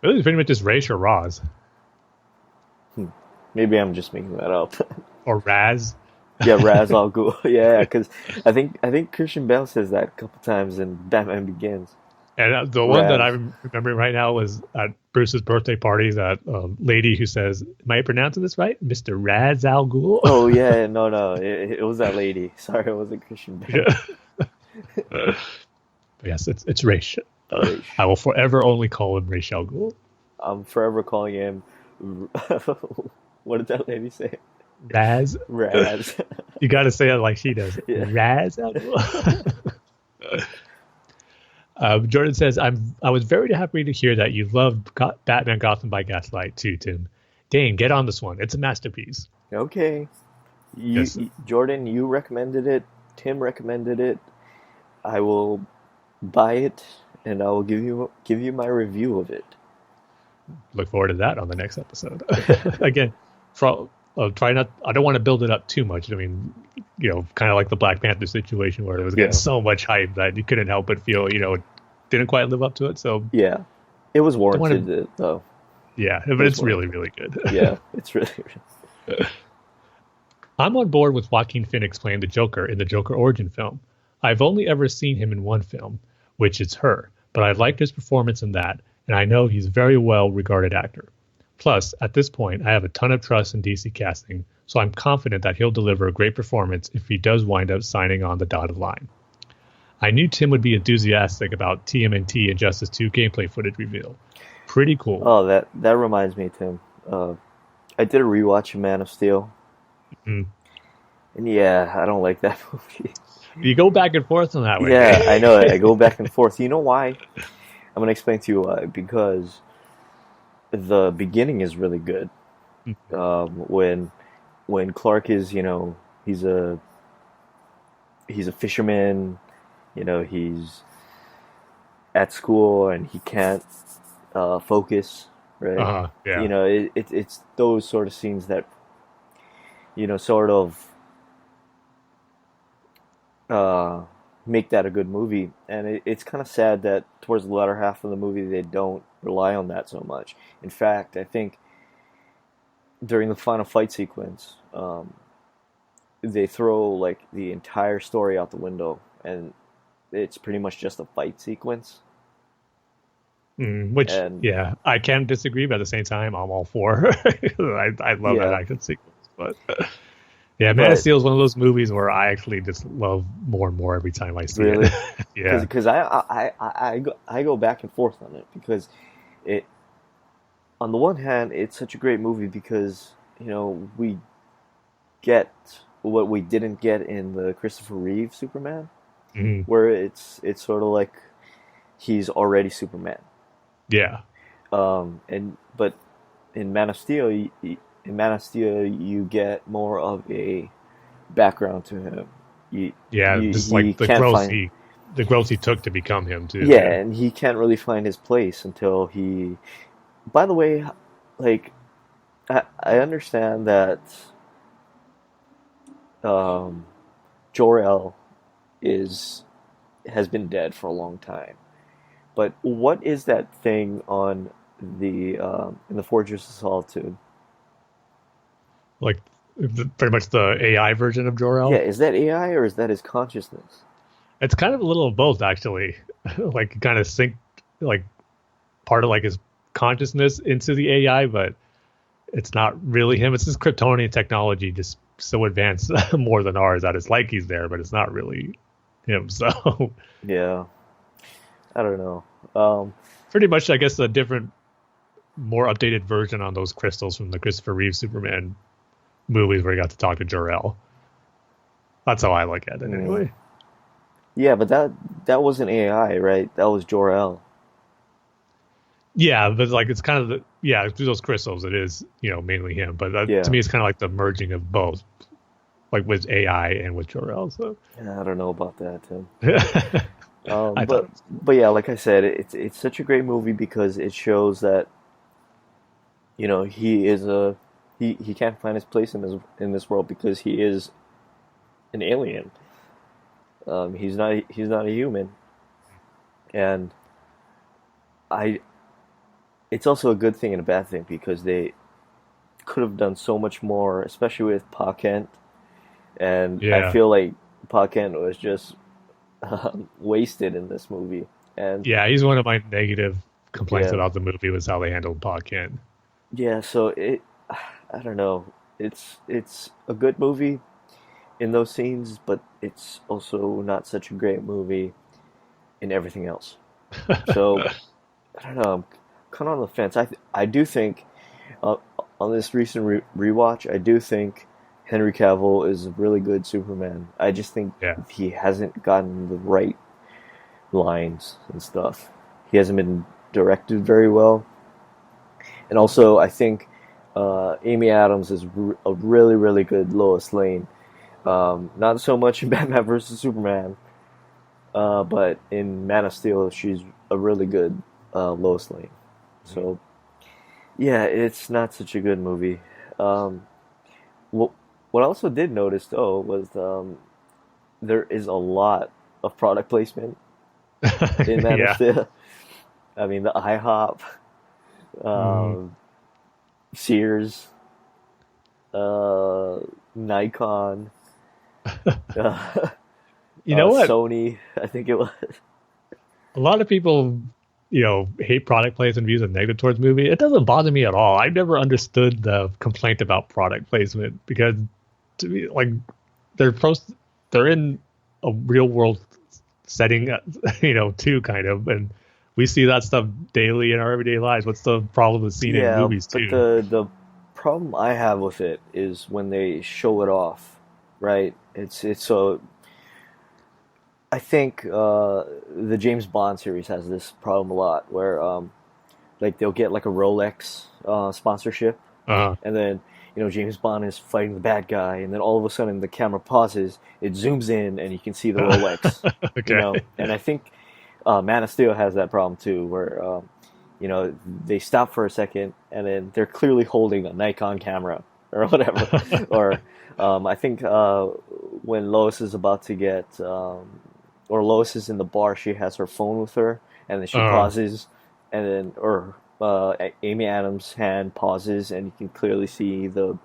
It was pretty much just Ra's or Roz. Maybe I'm just making that up. Or Raz. Yeah, Ra's al Ghul. Yeah, because I think Christian Bale says that a couple times in Batman Begins. And the one that Raz. I'm remembering right now was at Bruce's birthday party, that lady who says, am I pronouncing this right? Mr. Raz al Ghul? Oh yeah, no, it was that lady. Sorry, it wasn't Christian Bale. Yeah. Yes, it's Ra's. Ra's. I will forever only call him Ra's al Ghul. I'm forever calling him. What did that lady say? Raz. Raz. You got to say it like she does. Yeah. Raz al Ghul. Jordan says, I was very happy to hear that you loved Batman Gotham by Gaslight too, Tim. Dane, get on this one. It's a masterpiece. Okay. Yes. Jordan, you recommended it. Tim recommended it. I will buy it, and I will give you my review of it. Look forward to that on the next episode. Again, try not. I don't want to build it up too much. I mean, kind of like the Black Panther situation where it was getting so much hype that you couldn't help but feel, it didn't quite live up to it. So yeah, it was warranted though. Yeah, but it's really, really good. Yeah, it's really. I'm on board with Joaquin Phoenix playing the Joker in the Joker origin film. I've only ever seen him in one film, which is Her, but I liked his performance in that, and I know he's a very well-regarded actor. Plus, at this point, I have a ton of trust in DC casting, so I'm confident that he'll deliver a great performance if he does wind up signing on the dotted line. I knew Tim would be enthusiastic about TMNT and Justice 2 gameplay footage reveal. Pretty cool. Oh, that reminds me, Tim. I did a rewatch of Man of Steel, and yeah, I don't like that movie. You go back and forth on that one. Yeah, I know. I go back and forth. You know why? I'm gonna explain to you why. Because the beginning is really good. When Clark is, he's a fisherman. He's at school and he can't focus. Right? Yeah. It's those sort of scenes that sort of make that a good movie, and it's kind of sad that towards the latter half of the movie they don't rely on that so much. In fact, I think during the final fight sequence, they throw like the entire story out the window, and it's pretty much just a fight sequence. Yeah, I can't disagree, but at the same time, I'm all for. I love that action sequence, but. Yeah, Man of Steel is one of those movies where I actually just love more and more every time I see it. Yeah, because I go back and forth on it, because it, on the one hand, it's such a great movie because we get what we didn't get in the Christopher Reeve Superman, where it's sort of like he's already Superman. Yeah. But in Man of Steel, in Man of Steel, you get more of a background to him. Yeah, just He like can't find. the growth he took to become him too. Yeah, Yeah. and he can't really find his place until he. By the way, like I understand that um, Jor-El is has been dead for a long time. But what is that thing on the in the Fortress of Solitude? Like pretty much the AI version of Yeah, Jor-El. is that AI or is that his consciousness? It's kind of a little of both actually. Like kind of sync like part of like his consciousness into the AI, but it's not really him. It's this Kryptonian technology just so advanced more than ours that it's like he's there, but it's not really him. So Yeah, I don't know. Um, pretty much, I guess, a different, more updated version on those crystals from the Christopher Reeve Superman movies where he got to talk to Jor-El. That's how I look at it mm, anyway. yeah, but that wasn't AI, right? That was Jor-El. Yeah, but like it's kind of through those crystals it is mainly him, but to Yeah. me it's kind of like the merging of both, like with AI and with Jor-El. So Yeah, I don't know about that, Tim. I thought But it was yeah, like I said, it's such a great movie because it shows that he is a he can't find his place in this world because he is an alien. He's not a human, and I. It's also a good thing and a bad thing because they could have done so much more, especially with Pa Kent, and I yeah, feel like Pa Kent was just wasted in this movie. And yeah. He's one of my negative complaints yeah, about the movie was how they handled Pa Kent. yeah. So I don't know. It's a good movie in those scenes, but it's also not such a great movie in everything else. So I don't know. I'm kind of on the fence. I do think uh, on this recent rewatch, I do think Henry Cavill is a really good Superman. I just think Yeah. he hasn't gotten the right lines and stuff. He hasn't been directed very well, and also I think Amy Adams is a really good Lois Lane. Not so much in Batman versus Superman, but in Man of Steel, she's a really good Lois Lane. So yeah, it's not such a good movie. Um, what I also did notice though was there is a lot of product placement in Man of Yeah. Steel. I mean, the IHOP, Mm. um, Sears, uh, Nikon, uh, You know what? Sony. I think it was. A lot of people, hate product placement, views and negative towards movie. It doesn't bother me at all. I've never understood the complaint about product placement because to me, like they're pros- they're in a real world setting, too, kind of, and we see that stuff daily in our everyday lives. What's the problem with seeing it in Yeah, movies but too? the problem I have with it is when they show it off, right? It's so I think the James Bond series has this problem a lot where like they'll get like a Rolex sponsorship, Uh, and then James Bond is fighting the bad guy, and then all of a sudden the camera pauses, it zooms in, and you can see the Rolex, okay. and I think Man of Steel has that problem too, where they stop for a second, and then they're clearly holding a Nikon camera or whatever, or I think when Lois is about to get or Lois is in the bar, she has her phone with her, and then she uh, pauses, and then or Amy Adams' hand pauses, and you can clearly see the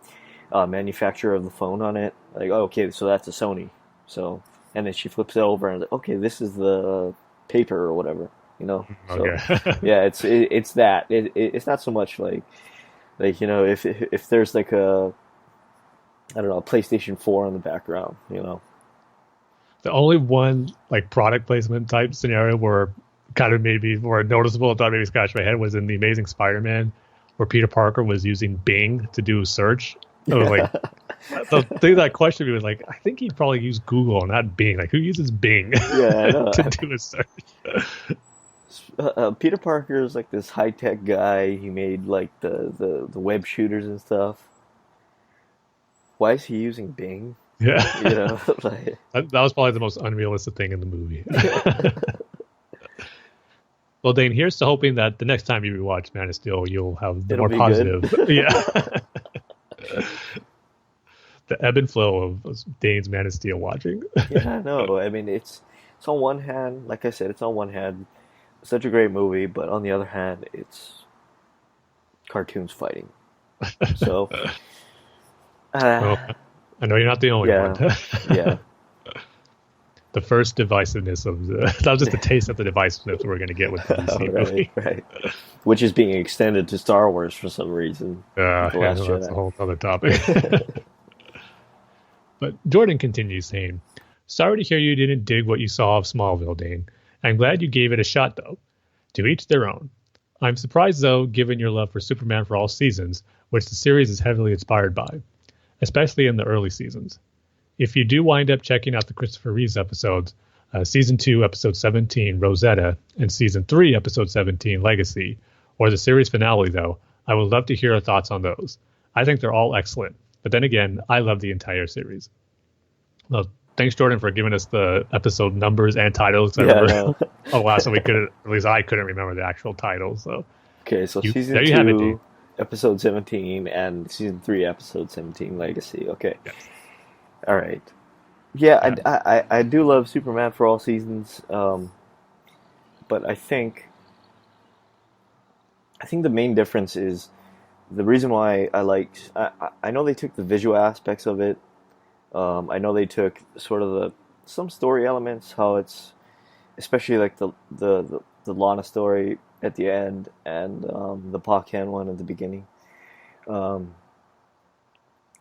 manufacturer of the phone on it. Like, oh, okay, so that's a Sony. So, and then she flips it over, and like, okay, this is the paper or whatever. So okay. yeah, it's that. It's not so much like if there's like a I don't know a PlayStation 4 in the background. The only one like product placement type scenario where kind of maybe more noticeable, I thought maybe scratched my head was in the Amazing Spider-Man, where Peter Parker was using Bing to do a search. I was like, the thing that questioned me was like, I think he'd probably use Google, not Bing. Like, who uses Bing Yeah, I know. to do a search? Peter Parker is like this high tech guy. He made like the web shooters and stuff. why is he using Bing? Yeah. You know, like, That was probably the most unrealistic thing in the movie. Well, Dane, here's to hoping that the next time you rewatch Man of Steel, you'll have the it'll more be positive. good. Yeah. The ebb and flow of Dane's Man of Steel watching. Yeah, no, I mean it's on one hand, like I said, it's on one hand such a great movie, but on the other hand, it's cartoons fighting. So, Well, I know you're not the only yeah, one. yeah, The first divisiveness of that was just a taste of the divisiveness we're going to get with the DC right, movie. right. Which is being extended to Star Wars for some reason. The Yeah, Last that's a Jedi. whole other topic. But Jordan continues saying, "Sorry to hear you didn't dig what you saw of Smallville, Dane. I'm glad you gave it a shot, though. To each their own. I'm surprised, though, given your love for Superman for all seasons, which the series is heavily inspired by, especially in the early seasons. If you do wind up checking out the Christopher Reeves episodes, Season 2, Episode 17, Rosetta, and Season 3, Episode 17, Legacy, or the series finale, though, I would love to hear your thoughts on those. I think they're all excellent. But then again, I love the entire series." Well, thanks, Jordan, for giving us the episode numbers and titles. I Yeah, remember no. last time we couldn't, at least I couldn't remember the actual titles. So Okay, so season there you have it, 2, dude. episode 17, and season 3, episode 17, Legacy. Okay, Yes. all right. Yeah, I do love Superman for all seasons, but I think the main difference is the reason why I know they took the visual aspects of it. I know they took sort of some story elements, how it's especially like the Lana story at the end and the Pa Kent one at the beginning. Um,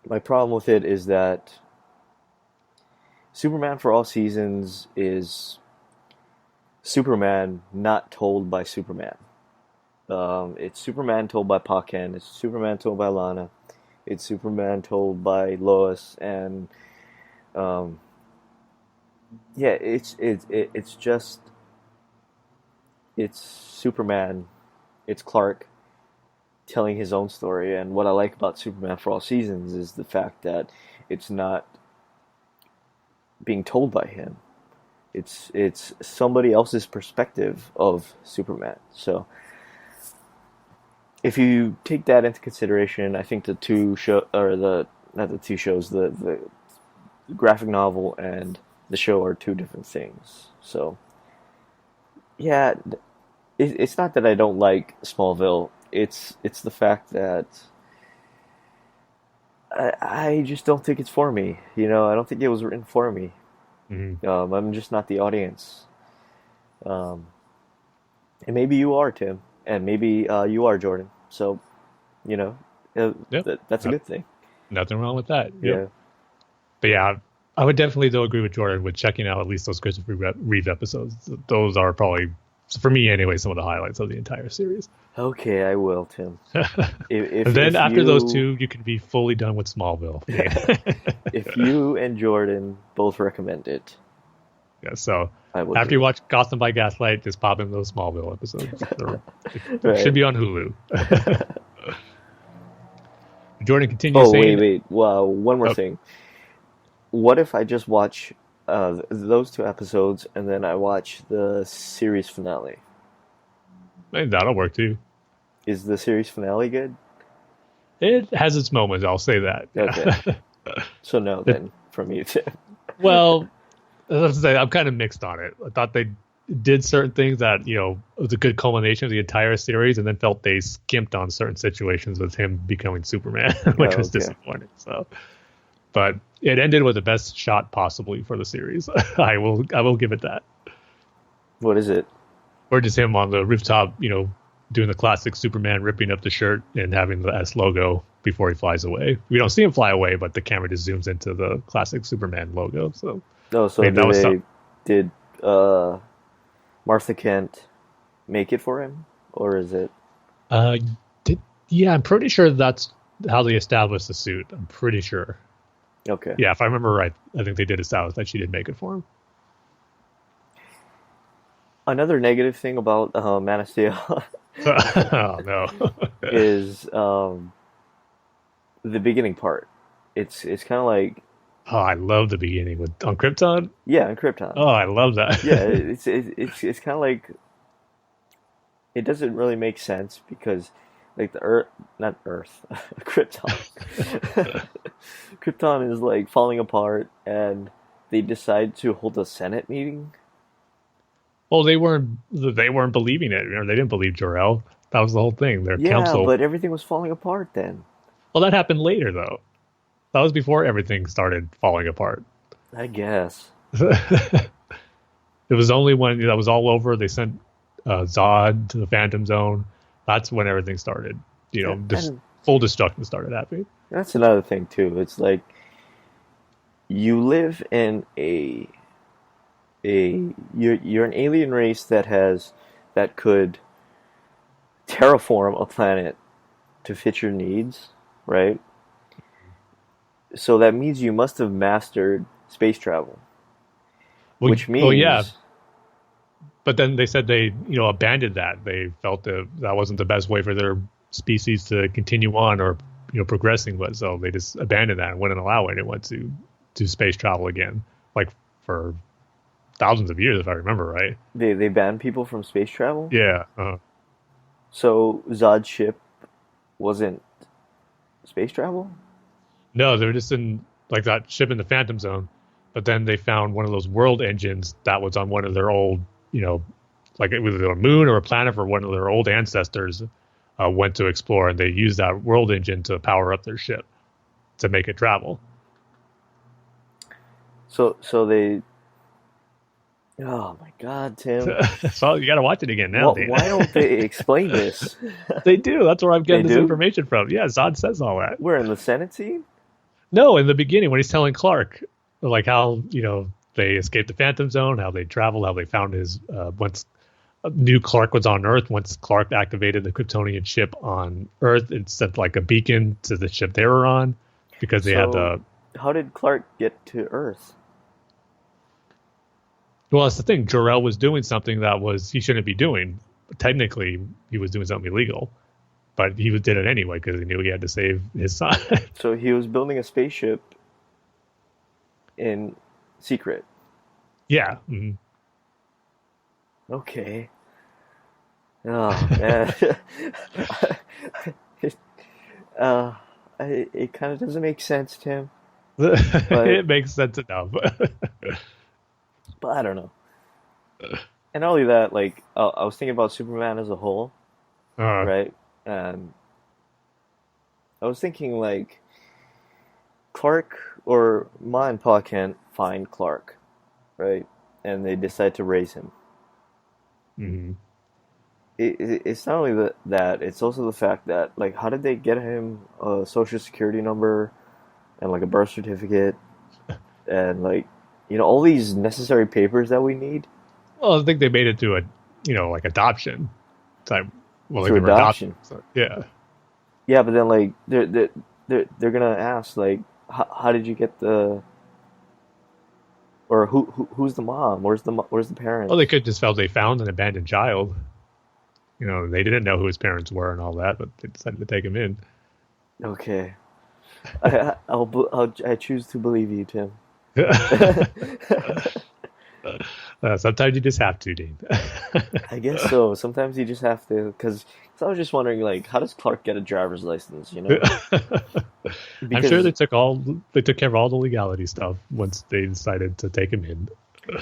my problem with it is that Superman for all seasons is Superman not told by Superman. It's Superman told by Pa Kent. It's Superman told by Lana. It's Superman told by Lois, and um, yeah, it's just it's Superman. It's Clark telling his own story, and what I like about Superman for all seasons is the fact that it's not being told by him. It's somebody else's perspective of Superman. So if you take that into consideration, I think the two show or the not the two shows, the graphic novel and the show are two different things. So yeah, it's not that I don't like Smallville. It's the fact that I just don't think it's for me. You know, I don't think it was written for me. Mm-hmm. I'm just not the audience. Um, and maybe you are, Tim, and maybe you are, Jordan. So, you know, Yep. that's a good thing. Nothing wrong with that. Yeah. Yep. But yeah, I would definitely though agree with Jordan with checking out at least those Christopher Reeve episodes. Those are probably, for me anyway, some of the highlights of the entire series. Okay, I will, Tim. If And then if after you, those two, you can be fully done with Smallville. if you and Jordan both recommend it, Yeah, so I will. after do you it. watch Gotham by Gaslight, just pop in those Smallville episodes. It Right. should be on Hulu. Jordan continues Oh, saying, wait. Well, one more Oh. thing. What if I just watch those two episodes and then I watch the series finale? "Hey, that'll work too." Is the series finale good? It has its moments, I'll say that. Okay. So no, then from you, Tim. Well, as I was saying, I'm kind of mixed on it. I thought they did certain things that, it was a good culmination of the entire series, and then felt they skimped on certain situations with him becoming Superman, which Oh, was okay. disappointing. So, but it ended with the best shot possibly for the series. I will give it that. What is it? Or just him on the rooftop, doing the classic Superman ripping up the shirt and having the S logo before he flies away. We don't see him fly away, but the camera just zooms into the classic Superman logo. So, Oh, so I mean, that was did Martha Kent make it for him, or is it? Uh, yeah, I'm pretty sure that's how they established the suit. I'm pretty sure. Okay. Yeah, if I remember right, I think they did establish that she did make it for him. Another negative thing about Man of Steel Oh no. is the beginning part. it's kind of like, Oh, I love the beginning on Krypton. yeah, in Krypton. Oh, I love that. Yeah, it's kind of like, it doesn't really make sense because like the Earth, not Earth, Krypton. Krypton is like falling apart, and they decide to hold a Senate meeting. Well, they weren't believing it. They didn't believe Jor-El. That was the whole thing. Their Yeah, council. but everything was falling apart then. Well, that happened later though. That was before everything started falling apart. I guess. It was only when that was all over. They sent Zod to the Phantom Zone. That's when everything started. And Full destruction started happening. that's another thing too. It's like you live in you're an alien race that could terraform a planet to fit your needs, right? So that means you must have mastered space travel, which means, yeah. But then they said they, abandoned that. They felt that wasn't the best way for their species to continue on or, progressing with. So they just abandoned that and wouldn't allow anyone to do space travel again, like for thousands of years, if I remember right. they banned people from space travel. Yeah. So Zod's ship wasn't space travel. No, they were just in like that ship in the Phantom Zone, but then they found one of those world engines that was on one of their old, like it was a moon or a planet for one of their old ancestors went to explore, and they used that world engine to power up their ship to make it travel. So they. Oh my God, Tim! So you got to watch it again now. Why don't they explain this? They do. That's where I'm getting They this do? information from. Yeah, Zod says all that. We're in the Senate scene. No, in the beginning when he's telling Clark, like how they escaped the Phantom Zone, how they traveled, how they found his once new Clark was on Earth. Once Clark activated the Kryptonian ship on Earth, it sent like a beacon to the ship they were on because they had the. How did Clark get to Earth? Well, that's the thing. Jor-El was doing something that he shouldn't be doing. Technically, he was doing something illegal, but he did it anyway because he knew he had to save his son. So he was building a spaceship in secret. Yeah. Mm-hmm. Okay. Oh man. It kind of doesn't make sense, Tim. It makes sense enough. But I don't know. And not only that, like I was thinking about Superman as a whole, right? And I was thinking like Clark or Ma and Pa can't find Clark, right? And they decide to raise him. Mm-hmm. It's not only that, it's also the fact that like how did they get him a social security number and like a birth certificate and like all these necessary papers that we need. Well, I think they made it to like adoption type. Well, like to adoption. So, yeah. Yeah, but then like they're gonna ask like how did you get the or who's the mom? Where's the parents? Well, they could just felt they found an abandoned child. They didn't know who his parents were and all that, but they decided to take him in. Okay, I choose to believe you, Tim. Sometimes you just have to, Dean. I guess so. Sometimes you just have to, because I was just wondering, like, how does Clark get a driver's license? I'm sure they took care of all the legality stuff once they decided to take him in.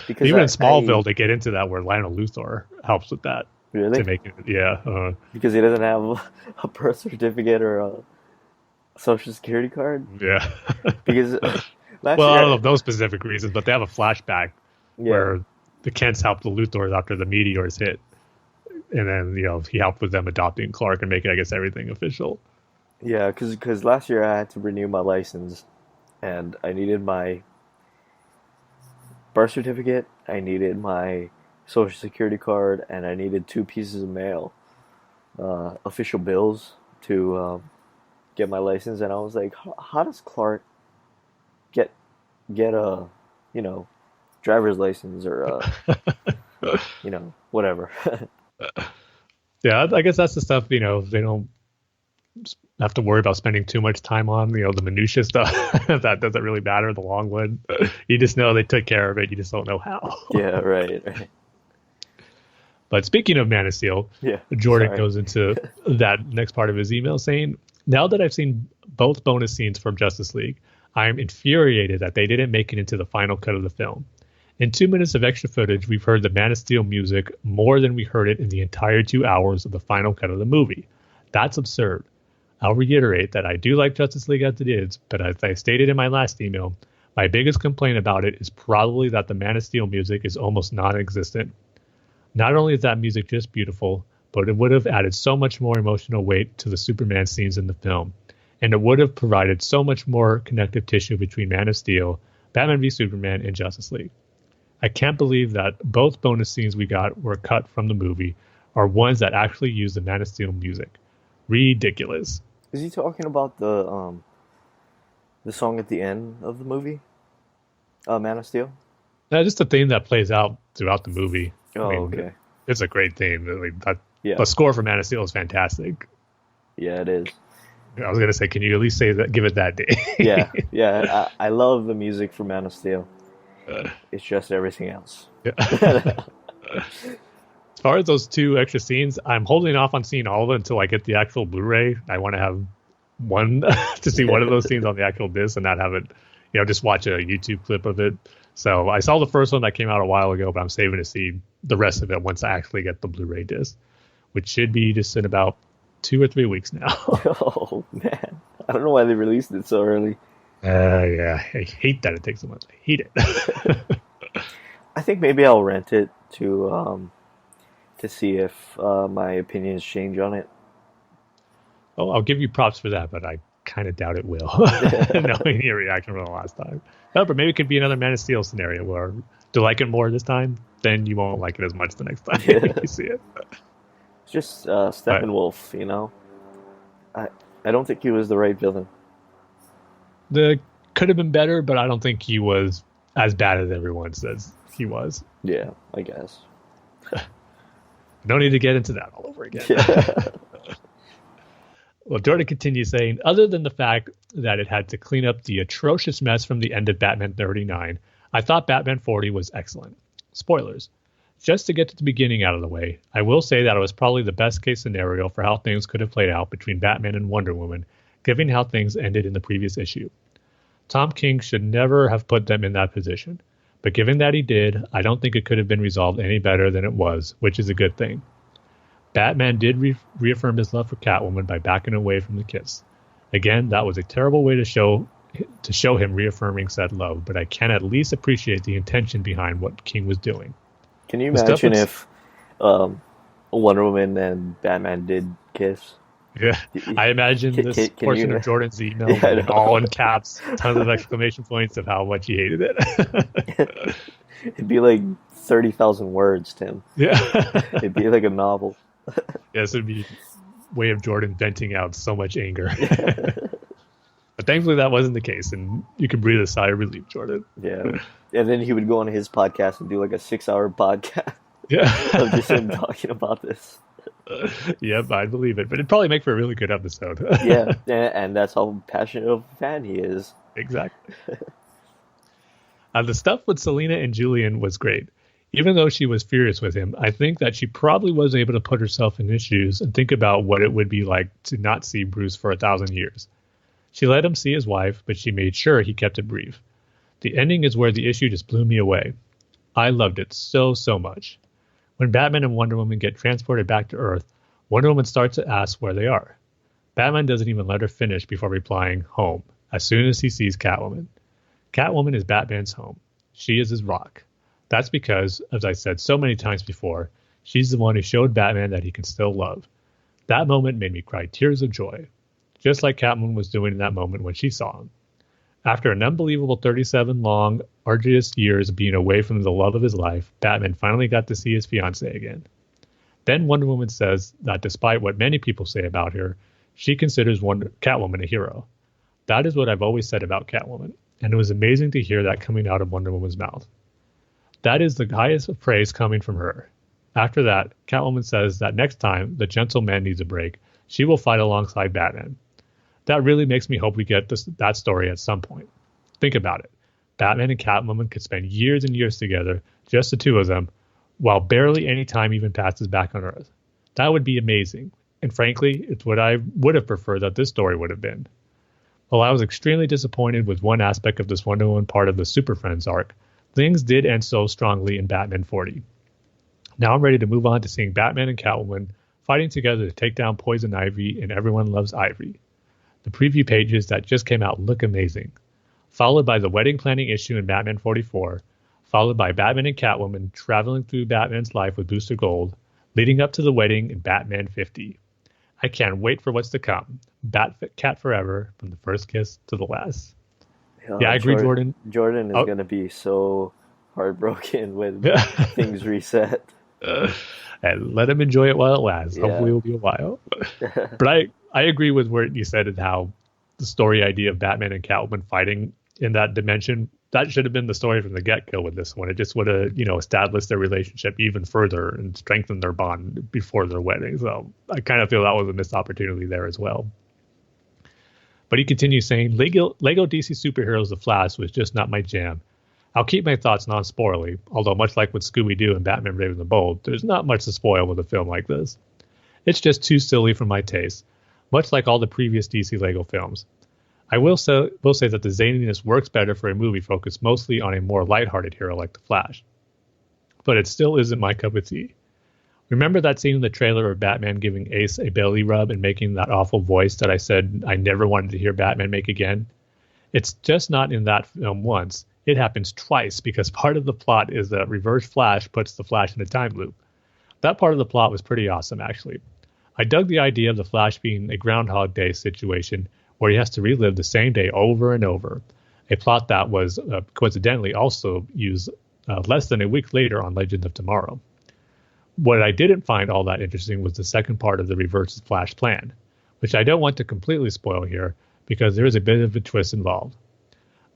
Because even in Smallville, they get into that where Lionel Luthor helps with that. Really? To make it, yeah. Because he doesn't have a birth certificate or a social security card. Yeah. Because I don't know those specific reasons, but they have a flashback where the Kents helped the Luthors after the meteors hit, and then he helped with them adopting Clark and making, I guess, everything official. Yeah, because last year I had to renew my license, and I needed my birth certificate, I needed my social security card, and I needed 2 pieces of mail, official bills to get my license. And I was like, how does Clark get a driver's license or whatever. Yeah, I guess that's the stuff they don't have to worry about spending too much time on, the minutia stuff. That doesn't really matter, the long one. You just know they took care of it. You just don't know how. Yeah, right. But speaking of Man of Steel, Yeah, Jordan sorry. goes into that next part of his email saying, now that I've seen both bonus scenes from Justice League, I am infuriated that they didn't make it into the final cut of the film. In 2 minutes of extra footage, we've heard the Man of Steel music more than we heard it in the entire 2 hours of the final cut of the movie. That's absurd. I'll reiterate that I do like Justice League as it is, but as I stated in my last email, my biggest complaint about it is probably that the Man of Steel music is almost non-existent. Not only is that music just beautiful, but it would have added so much more emotional weight to the Superman scenes in the film, and it would have provided so much more connective tissue between Man of Steel, Batman v Superman, and Justice League. I can't believe that both bonus scenes we got were cut from the movie are ones that actually use the Man of Steel music. Ridiculous. Is he talking about the song at the end of the movie? Man of Steel? Just the theme that plays out throughout the movie. Oh, okay. It's a great theme. Yeah. The score for Man of Steel is fantastic. Yeah, it is. I was gonna say, can you at least say that? Give it that day. Yeah. I love the music for Man of Steel. It's just everything else. Yeah. As far as those 2 extra scenes, I'm holding off on seeing all of it until I get the actual Blu-ray. I want to have one to see one of those scenes on the actual disc and not have it, just watch a YouTube clip of it. So I saw the first one that came out a while ago, but I'm saving to see the rest of it once I actually get the Blu-ray disc, which should be just in about 2 or 3 weeks now. Oh, man. I don't know why they released it so early. Yeah, I hate that it takes so much. I hate it. I think maybe I'll rent it to see if my opinions change on it. Oh, I'll give you props for that, but I kind of doubt it will, knowing your reaction from the last time. No, but maybe it could be another Man of Steel scenario where to like it more this time, then you won't like it as much the next time you see it. It's just Steppenwolf, I don't think he was the right villain. Could have been better, but I don't think he was as bad as everyone says he was. Yeah, I guess. No need to get into that all over again. Yeah. Well, Jordan continues saying, other than the fact that it had to clean up the atrocious mess from the end of Batman 39, I thought Batman 40 was excellent. Spoilers. Just to get to the beginning out of the way, I will say that it was probably the best case scenario for how things could have played out between Batman and Wonder Woman, given how things ended in the previous issue. Tom King should never have put them in that position, but given that he did, I don't think it could have been resolved any better than it was, which is a good thing. Batman did reaffirm his love for Catwoman by backing away from the kiss. Again, that was a terrible way to show him reaffirming said love, but I can at least appreciate the intention behind what King was doing. Can you imagine if Wonder Woman and Batman did kiss? Yeah, I imagine this portion of Jordan's email all in caps, tons of exclamation points of how much he hated it. It'd be like 30,000 words, Tim. Yeah. It'd be like a novel. Yes, it'd be a way of Jordan venting out so much anger. But thankfully that wasn't the case, and you can breathe a sigh of relief, Jordan. Yeah. And then he would go on his podcast and do like a 6-hour podcast of just him talking about this. Yep, I believe it. But it'd probably make for a really good episode. Yeah, and that's how passionate of a fan he is. Exactly. The stuff with Selena and Julian was great. Even though she was furious with him, I think that she probably was able to put herself in his shoes and think about what it would be like to not see Bruce for 1,000 years. She let him see his wife, but she made sure he kept it brief. The ending is where the issue just blew me away. I loved it so much. When Batman and Wonder Woman get transported back to Earth, Wonder Woman starts to ask where they are. Batman doesn't even let her finish before replying, home, as soon as he sees Catwoman. Catwoman is Batman's home. She is his rock. That's because, as I said so many times before, she's the one who showed Batman that he can still love. That moment made me cry tears of joy, just like Catwoman was doing in that moment when she saw him. After an unbelievable 37 long, arduous years of being away from the love of his life, Batman finally got to see his fiancée again. Then Wonder Woman says that despite what many people say about her, she considers Catwoman a hero. That is what I've always said about Catwoman, and it was amazing to hear that coming out of Wonder Woman's mouth. That is the highest of praise coming from her. After that, Catwoman says that next time the gentleman needs a break, she will fight alongside Batman. That really makes me hope we get that story at some point. Think about it. Batman and Catwoman could spend years and years together, just the two of them, while barely any time even passes back on Earth. That would be amazing. And frankly, it's what I would have preferred that this story would have been. While I was extremely disappointed with one aspect of this Wonder Woman part of the Super Friends arc, things did end so strongly in Batman 40. Now I'm ready to move on to seeing Batman and Catwoman fighting together to take down Poison Ivy and Everyone Loves Ivy. The preview pages that just came out look amazing. Followed by the wedding planning issue in Batman 44, followed by Batman and Catwoman traveling through Batman's life with Booster Gold, leading up to the wedding in Batman 50. I can't wait for what's to come. Cat forever, from the first kiss to the last. Yeah, I agree, Jordan. Jordan is going to be so heartbroken when things reset. And let him enjoy it while it lasts. Yeah. Hopefully it will be a while. But I agree with what you said and how the story idea of Batman and Catwoman fighting in that dimension, that should have been the story from the get-go with this one. It just would have, established their relationship even further and strengthened their bond before their wedding. So I kind of feel that was a missed opportunity there as well. But he continues saying, Lego DC Superheroes The Flash was just not my jam. I'll keep my thoughts non-spoilery, although much like with Scooby-Doo and Batman Brave and the Bold, there's not much to spoil with a film like this. It's just too silly for my taste, much like all the previous DC Lego films. I will say that the zaniness works better for a movie focused mostly on a more lighthearted hero like the Flash. But it still isn't my cup of tea. Remember that scene in the trailer of Batman giving Ace a belly rub and making that awful voice that I said I never wanted to hear Batman make again? It's just not in that film once. It happens twice because part of the plot is that Reverse Flash puts the Flash in a time loop. That part of the plot was pretty awesome, actually. I dug the idea of the Flash being a Groundhog Day situation where he has to relive the same day over and over, a plot that was coincidentally also used less than a week later on Legends of Tomorrow. What I didn't find all that interesting was the second part of the Reverse Flash plan, which I don't want to completely spoil here because there is a bit of a twist involved.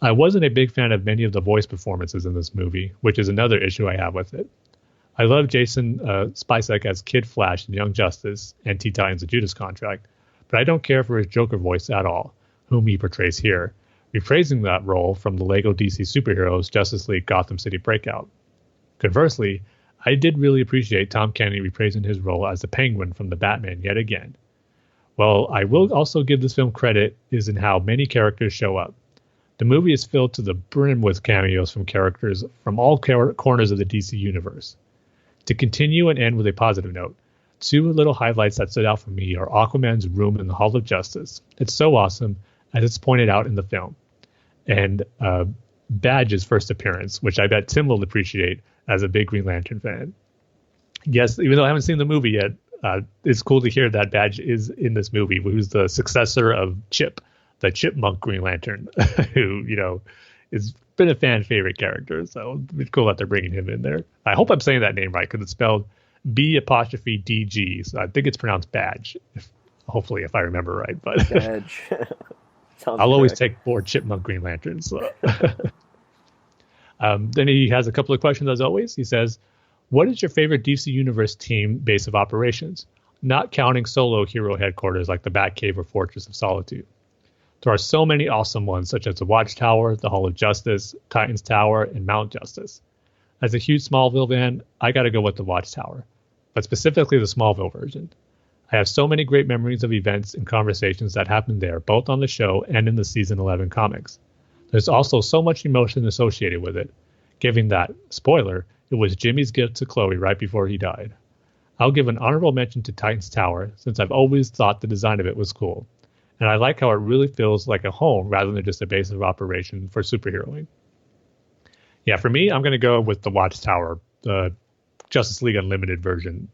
I wasn't a big fan of many of the voice performances in this movie, which is another issue I have with it. I love Jason Spacek as Kid Flash in Young Justice and Teen Titans: The Judas Contract, but I don't care for his Joker voice at all, whom he portrays here, rephrasing that role from the Lego DC Superheroes Justice League Gotham City Breakout. Conversely, I did really appreciate Tom Kenny reprising his role as the Penguin from the Batman yet again. Well, I will also give this film credit is in how many characters show up. The movie is filled to the brim with cameos from characters from all corners of the DC universe. To continue and end with a positive note, two little highlights that stood out for me are Aquaman's room in the Hall of Justice. It's so awesome, as it's pointed out in the film. And Badge's first appearance, which I bet Tim will appreciate as a big Green Lantern fan. Yes, even though I haven't seen the movie yet, it's cool to hear that Badge is in this movie, who's the successor of Chip, the chipmunk Green Lantern, who, has been a fan favorite character. So it's cool that they're bringing him in there. I hope I'm saying that name right because it's spelled B''DG. So I think it's pronounced Badge, hopefully, if I remember right. But Badge. I'll always take 4 chipmunk Green Lanterns. So. Then he has a couple of questions as always. He says, what is your favorite DC Universe team base of operations? Not counting solo hero headquarters like the Batcave or Fortress of Solitude. There are so many awesome ones, such as the Watchtower, the Hall of Justice, Titan's Tower, and Mount Justice. As a huge Smallville fan, I gotta go with the Watchtower, but specifically the Smallville version. I have so many great memories of events and conversations that happened there, both on the show and in the Season 11 comics. There's also so much emotion associated with it, given that, spoiler, it was Jimmy's gift to Chloe right before he died. I'll give an honorable mention to Titan's Tower, since I've always thought the design of it was cool. And I like how it really feels like a home rather than just a base of operation for superheroing. Yeah, for me, I'm going to go with the Watchtower, the Justice League Unlimited version.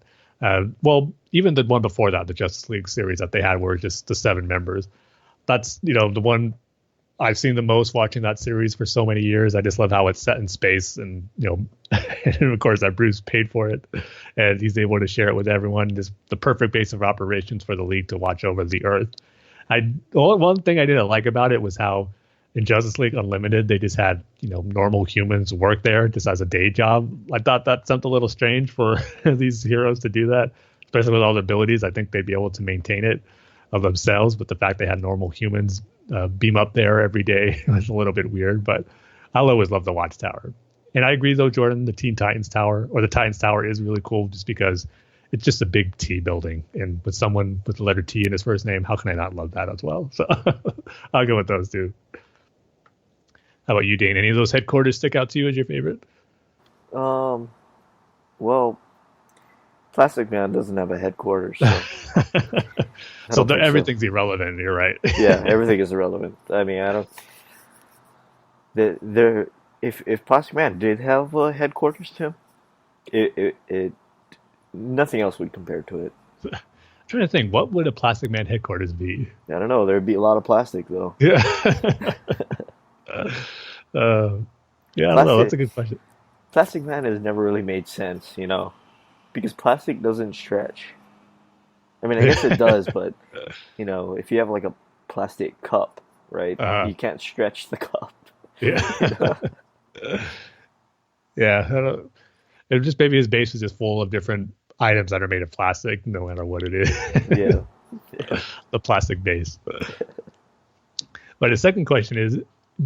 Well, even the one before that, the Justice League series that they had were just the 7 members. That's, the one I've seen the most watching that series for so many years. I just love how it's set in space and, and of course that Bruce paid for it and he's able to share it with everyone. Just the perfect base of operations for the League to watch over the Earth. One thing I didn't like about it was how in Justice League Unlimited, they just had, normal humans work there just as a day job. I thought that sounded a little strange for these heroes to do that, especially with all their abilities. I think they'd be able to maintain it. of themselves, but the fact they had normal humans beam up there every day was a little bit weird. But I'll always love the Watchtower. And I agree, though, Jordan, the Teen Titans Tower or the Titans Tower is really cool just because it's just a big T building. And with someone with the letter T in his first name, how can I not love that as well? So I'll go with those two. How about you, Dane? Any of those headquarters stick out to you as your favorite? Well, Plastic Man doesn't have a headquarters, so Everything's irrelevant. You're right. Yeah, everything is irrelevant. I mean, I don't. If Plastic Man did have a headquarters, Tim, it nothing else would compare to it. I'm trying to think, what would a Plastic Man headquarters be? I don't know. There'd be a lot of plastic, though. Yeah. Yeah, I don't know. That's a good question. Plastic Man has never really made sense, because plastic doesn't stretch. I mean, I guess it does, but if you have like a plastic cup, right, you can't stretch the cup. Yeah. Yeah. It just maybe his base is just full of different items that are made of plastic, no matter what it is. Yeah. The plastic base. But the second question is,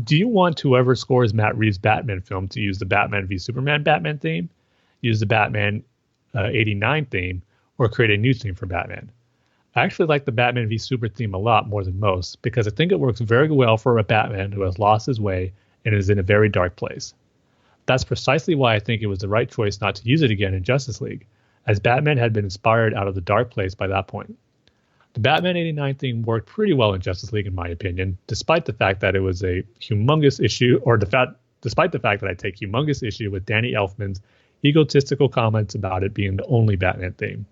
do you want whoever scores Matt Reeves' Batman film to use the Batman v Superman Batman theme, use the Batman 89 theme, or create a new theme for Batman? I actually like the Batman v Super theme a lot more than most because I think it works very well for a Batman who has lost his way and is in a very dark place. That's precisely why I think it was the right choice not to use it again in Justice League, as Batman had been inspired out of the dark place by that point. The Batman 89 theme worked pretty well in Justice League, in my opinion, despite the fact that it was a humongous issue, despite the fact that I take humongous issue with Danny Elfman's egotistical comments about it being the only Batman theme.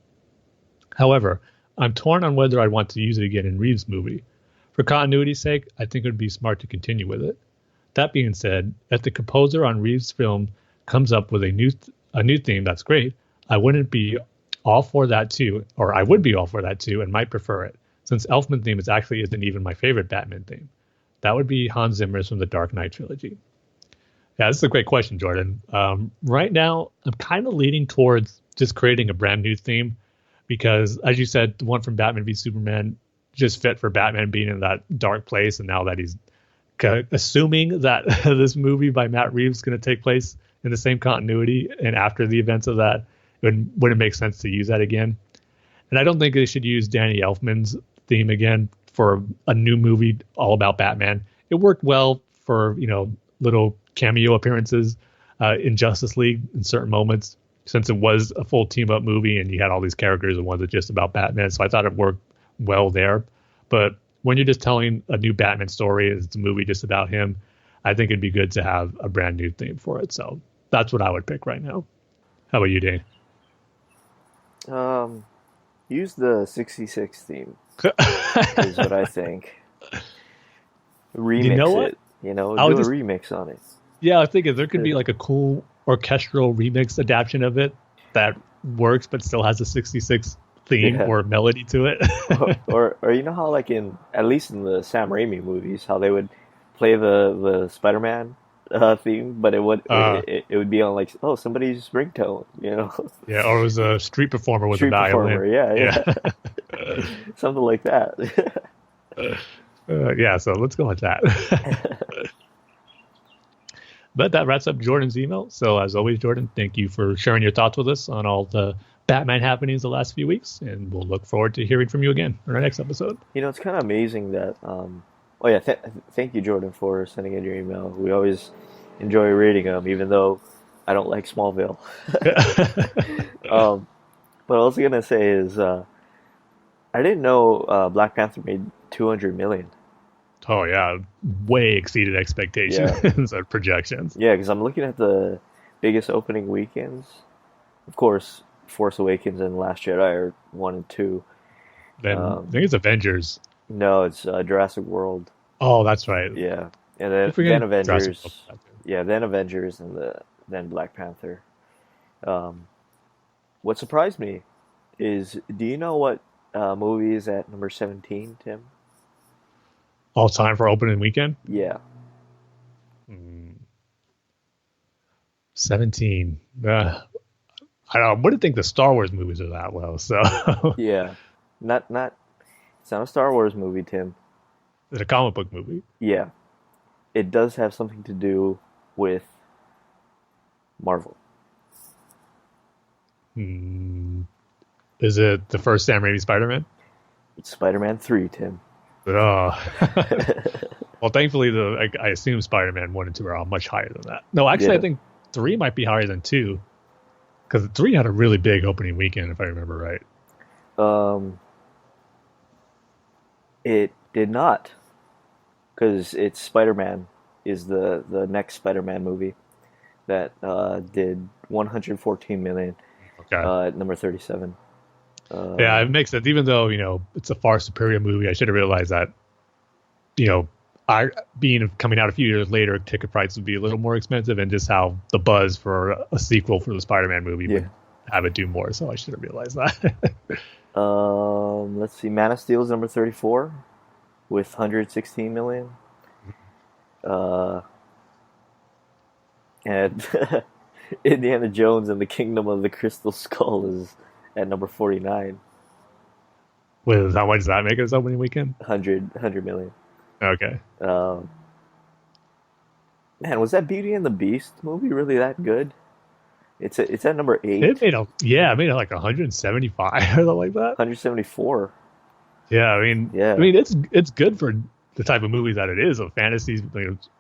However, I'm torn on whether I'd want to use it again in Reeves' movie. For continuity's sake, I think it would be smart to continue with it. That being said, if the composer on Reeves' film comes up with a new theme that's great, I wouldn't be all for that too, or I would be all for that too and might prefer it, since Elfman theme isn't even my favorite Batman theme. That would be Hans Zimmer's from the Dark Knight trilogy. Yeah, this is a great question, Jordan. Right now, I'm kind of leaning towards just creating a brand new theme because, as you said, the one from Batman v Superman just fit for Batman being in that dark place, and now that he's assuming that this movie by Matt Reeves is going to take place in the same continuity and after the events of that, it wouldn't make sense to use that again. And I don't think they should use Danny Elfman's theme again for a new movie all about Batman. It worked well for, little cameo appearances in Justice League in certain moments, since it was a full team up movie and you had all these characters and wasn't just about Batman. So I thought it worked well there. But when you're just telling a new Batman story, it's a movie just about him, I think it'd be good to have a brand new theme for it. So that's what I would pick right now. How about you, Dane? Use the 66 theme is what I think. Remix it. Do a remix on it. Yeah, I think if there could be like a cool orchestral remix adaptation of it that works but still has a 66 theme or melody to it. or how like at least in the Sam Raimi movies, how they would play the Spider-Man theme, but it would be on like somebody's ringtone, Yeah, or it was a street performer with a violin. Yeah. Something like that. Yeah, so let's go with that. But that wraps up Jordan's email. So as always, Jordan, thank you for sharing your thoughts with us on all the Batman happenings the last few weeks, and we'll look forward to hearing from you again on our next episode. It's kind of amazing that. Thank you, Jordan, for sending in your email. We always enjoy reading them, even though I don't like Smallville. What I was gonna say is, I didn't know Black Panther made $200 million. Oh yeah, way exceeded expectations or projections. Yeah, because I'm looking at the biggest opening weekends. Of course, Force Awakens and Last Jedi are 1 and 2. Then I think it's Avengers. No, it's Jurassic World. Oh, that's right. Yeah, and then Avengers. Yeah, then Avengers and then Black Panther. What surprised me is, do you know what movie is at number 17, Tim? All time for opening weekend? Yeah. 17. I wouldn't think the Star Wars movies are that low. So yeah, not. It's not a Star Wars movie, Tim. It's a comic book movie. Yeah. It does have something to do with Marvel. Is it the first Sam Raimi Spider-Man? It's Spider-Man 3, Tim. Oh. Well, thankfully, I assume Spider-Man 1 and 2 are all much higher than that. No, actually, Yeah. I think 3 might be higher than 2. Because 3 had a really big opening weekend, if I remember right. It did not. Because it's Spider-Man is the next Spider-Man movie that did 114 million. Okay. Number 37. Yeah, it makes sense. Even though, it's a far superior movie, I should have realized that, coming out a few years later, ticket prices would be a little more expensive, and just how the buzz for a sequel for the Spider-Man movie would have it do more. So I should have realized that. Let's see. Man of Steel is number 34 with 116 million. And Indiana Jones and the Kingdom of the Crystal Skull is at number 49. With how much does that make it its opening weekend? 100 million. Okay. Man, was that Beauty and the Beast movie really that good? It's at number 8. It made like 175 or something like that. 174. Yeah, I mean, it's good for the type of movie that it is, a fantasy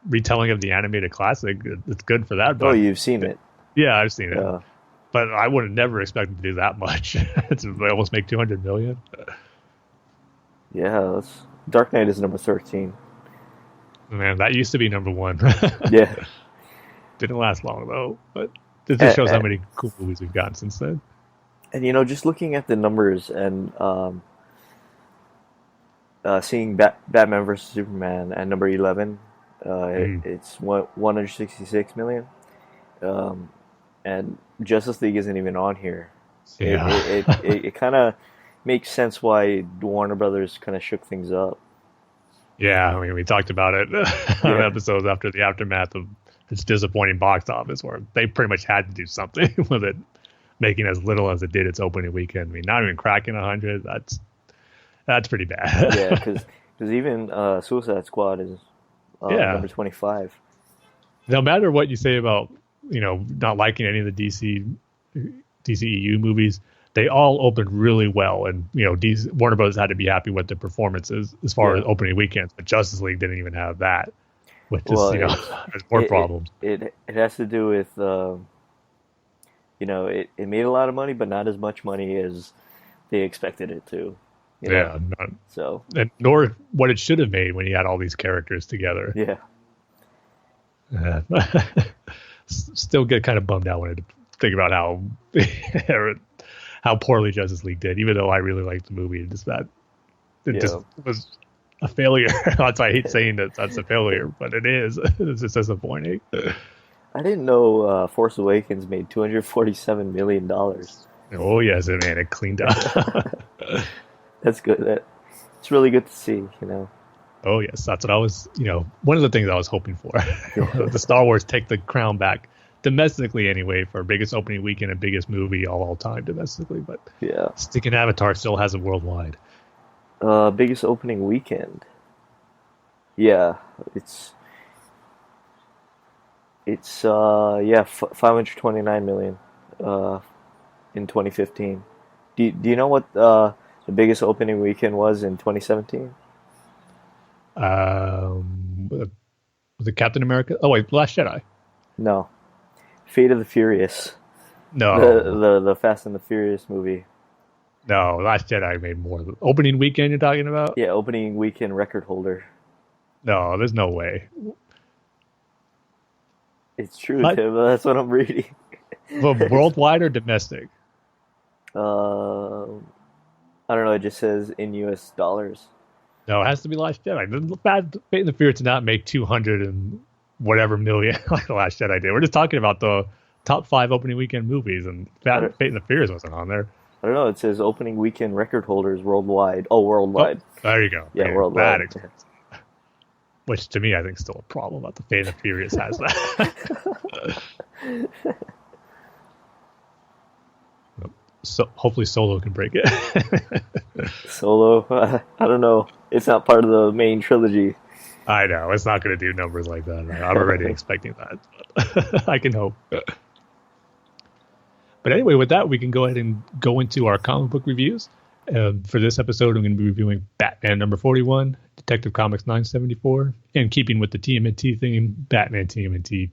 retelling of the animated classic. It's good for that. But, you've seen it? Yeah, I've seen it. But I would have never expected to do that much. They almost make 200 million. Yeah, Dark Knight is number 13. Man, that used to be number 1. Yeah. Didn't last long though, but it just shows how many cool movies we've gotten since then. And just looking at the numbers and seeing Batman vs Superman at number 11, it's 166 million, and Justice League isn't even on here. Yeah. It kind of makes sense why Warner Brothers kind of shook things up. Yeah, I mean, we talked about it on episodes after the aftermath of its disappointing box office, where they pretty much had to do something with it, making as little as it did its opening weekend. I mean, not even cracking 100. That's pretty bad. Yeah, because even Suicide Squad is number 25. No matter what you say about not liking any of the DCEU movies, they all opened really well, and Warner Bros. Had to be happy with the performances as far as opening weekends. But Justice League didn't even have that, which is has more problems. It has to do with it made a lot of money, but not as much money as they expected it to. And nor what it should have made when you had all these characters together. Yeah. Still get kind of bummed out when I think about how poorly Justice League did, even though I really liked the movie. It just was a failure. That's why I hate saying that's a failure, but it is. It's just disappointing. I didn't know Force Awakens made $247 million. Oh, yes, man, it cleaned up. That's good. It's really good to see, Oh, yes, that's what I was, one of the things I was hoping for. The Star Wars take the crown back, domestically anyway, for biggest opening weekend and biggest movie all time domestically. But sticking Avatar still has it worldwide. Biggest opening weekend. Yeah, it's 529 million in 2015. Do you know what the biggest opening weekend was in 2017? Was it Captain America? Oh wait, Last Jedi. No, Fate of the Furious. No, the Fast and the Furious movie. No, Last Jedi made more. Opening weekend you're talking about? Yeah, opening weekend record holder. No, there's no way. It's true, Tim. That's what I'm reading. Well, worldwide or domestic? I don't know. It just says in U.S. dollars. No, it has to be Last Jedi. Fate and the Furious did not make 200 and whatever million like the Last Jedi did. We're just talking about the top 5 opening weekend movies, and Fate and the Furious wasn't on there. I don't know. It says opening weekend record holders worldwide. Oh, worldwide. Oh, there you go. Yeah, worldwide. Which to me, I think is still a problem that the Fate and the Furious has that. so hopefully Solo can break it. Solo, I don't know. It's not part of the main trilogy. I know it's not going to do numbers like that. I'm already expecting that. I can hope. But anyway, with that, we can go ahead and go into our comic book reviews. For this episode, I'm going to be reviewing Batman number 41, Detective Comics 974, and keeping with the TMNT theme, Batman TMNT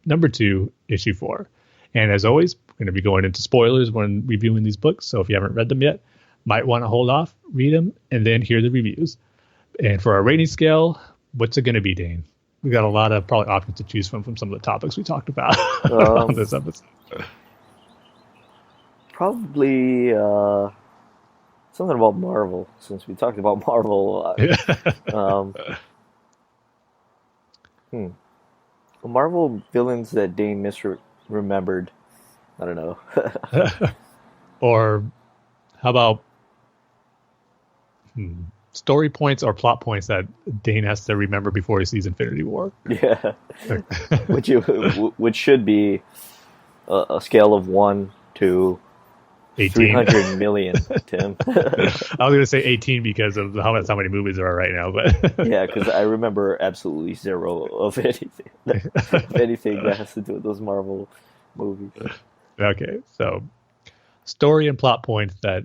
number 2, issue 4. And as always, we're going to be going into spoilers when reviewing these books. So if you haven't read them yet, might want to hold off, read them, and then hear the reviews. And for our rating scale, what's it going to be, Dane? We got a lot of probably options to choose from some of the topics we talked about on this episode. Probably something about Marvel, since we talked about Marvel. Marvel villains that Dane misremembered. I don't know. Or how about story points or plot points that Dane has to remember before he sees Infinity War? Yeah, which should be a scale of 1 to 18. 300 million, Tim. I was going to say 18 because of how many movies there are right now, but yeah, because I remember absolutely zero of anything that has to do with those Marvel movies. Okay, so story and plot points that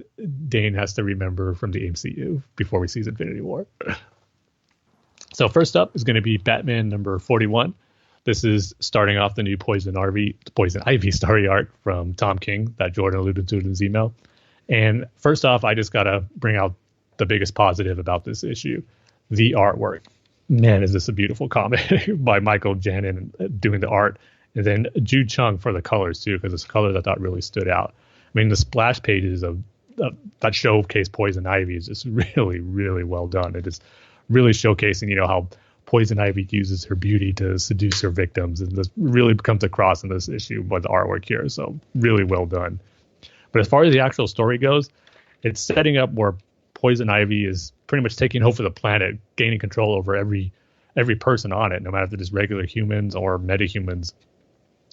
Dane has to remember from the MCU before we see Infinity War. So first up is going to be Batman number 41. This is starting off the new Poison Ivy story arc from Tom King that Jordan alluded to in his email. And first off, I just got to bring out the biggest positive about this issue, the artwork. Man, is this a beautiful comic by Michael Janin doing the art. And then Jude Chung for the colors, too, because it's colors I thought really stood out. I mean, the splash pages of that showcase Poison Ivy is just really, really well done. It is really showcasing, how Poison Ivy uses her beauty to seduce her victims, and this really comes across in this issue by the artwork here. So really well done. But as far as the actual story goes, it's setting up where Poison Ivy is pretty much taking over the planet, gaining control over every person on it, no matter if they're just regular humans or metahumans.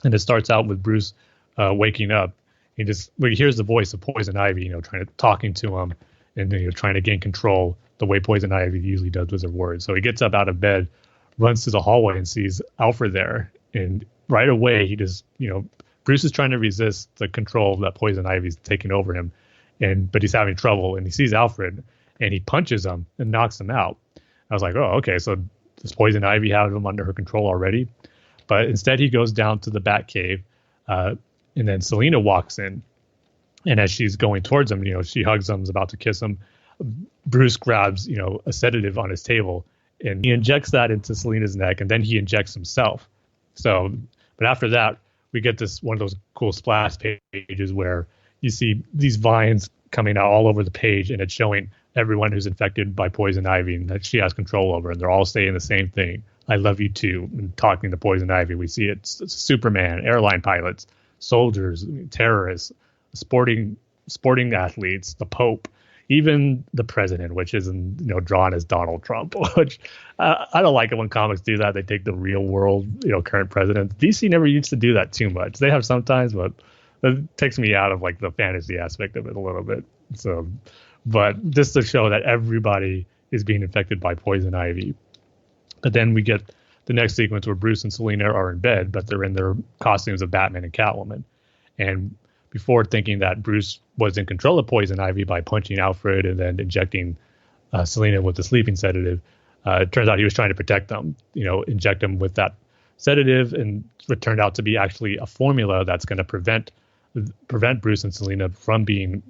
And it starts out with Bruce waking up. He hears the voice of Poison Ivy, talking to him and trying to gain control the way Poison Ivy usually does with her words. So he gets up out of bed, runs to the hallway and sees Alfred there. And right away, he just, Bruce is trying to resist the control that Poison Ivy's taking over him. But he's having trouble, and he sees Alfred and he punches him and knocks him out. I was like, oh, okay. So does Poison Ivy have him under her control already? But instead he goes down to the Batcave, and then Selina walks in. And as she's going towards him, she hugs him, is about to kiss him. Bruce grabs, a sedative on his table, and he injects that into Selina's neck, and then he injects himself. So, but after that, we get this one of those cool splash pages where you see these vines coming out all over the page, and it's showing everyone who's infected by Poison Ivy and that she has control over, and they're all saying the same thing. I love you too. And talking to Poison Ivy, we see it's Superman, airline pilots, soldiers, terrorists, sporting athletes, the Pope, even the president, which is drawn as Donald Trump. Which I don't like it when comics do that. They take the real world, current presidents. DC never used to do that too much. They have sometimes, but it takes me out of like the fantasy aspect of it a little bit. So, but just to show that everybody is being infected by Poison Ivy. But then we get the next sequence where Bruce and Selina are in bed, but they're in their costumes of Batman and Catwoman. And before thinking that Bruce was in control of Poison Ivy by punching Alfred and then injecting Selina with the sleeping sedative, it turns out he was trying to protect them, inject them with that sedative, and it turned out to be actually a formula that's going to prevent Bruce and Selina from being,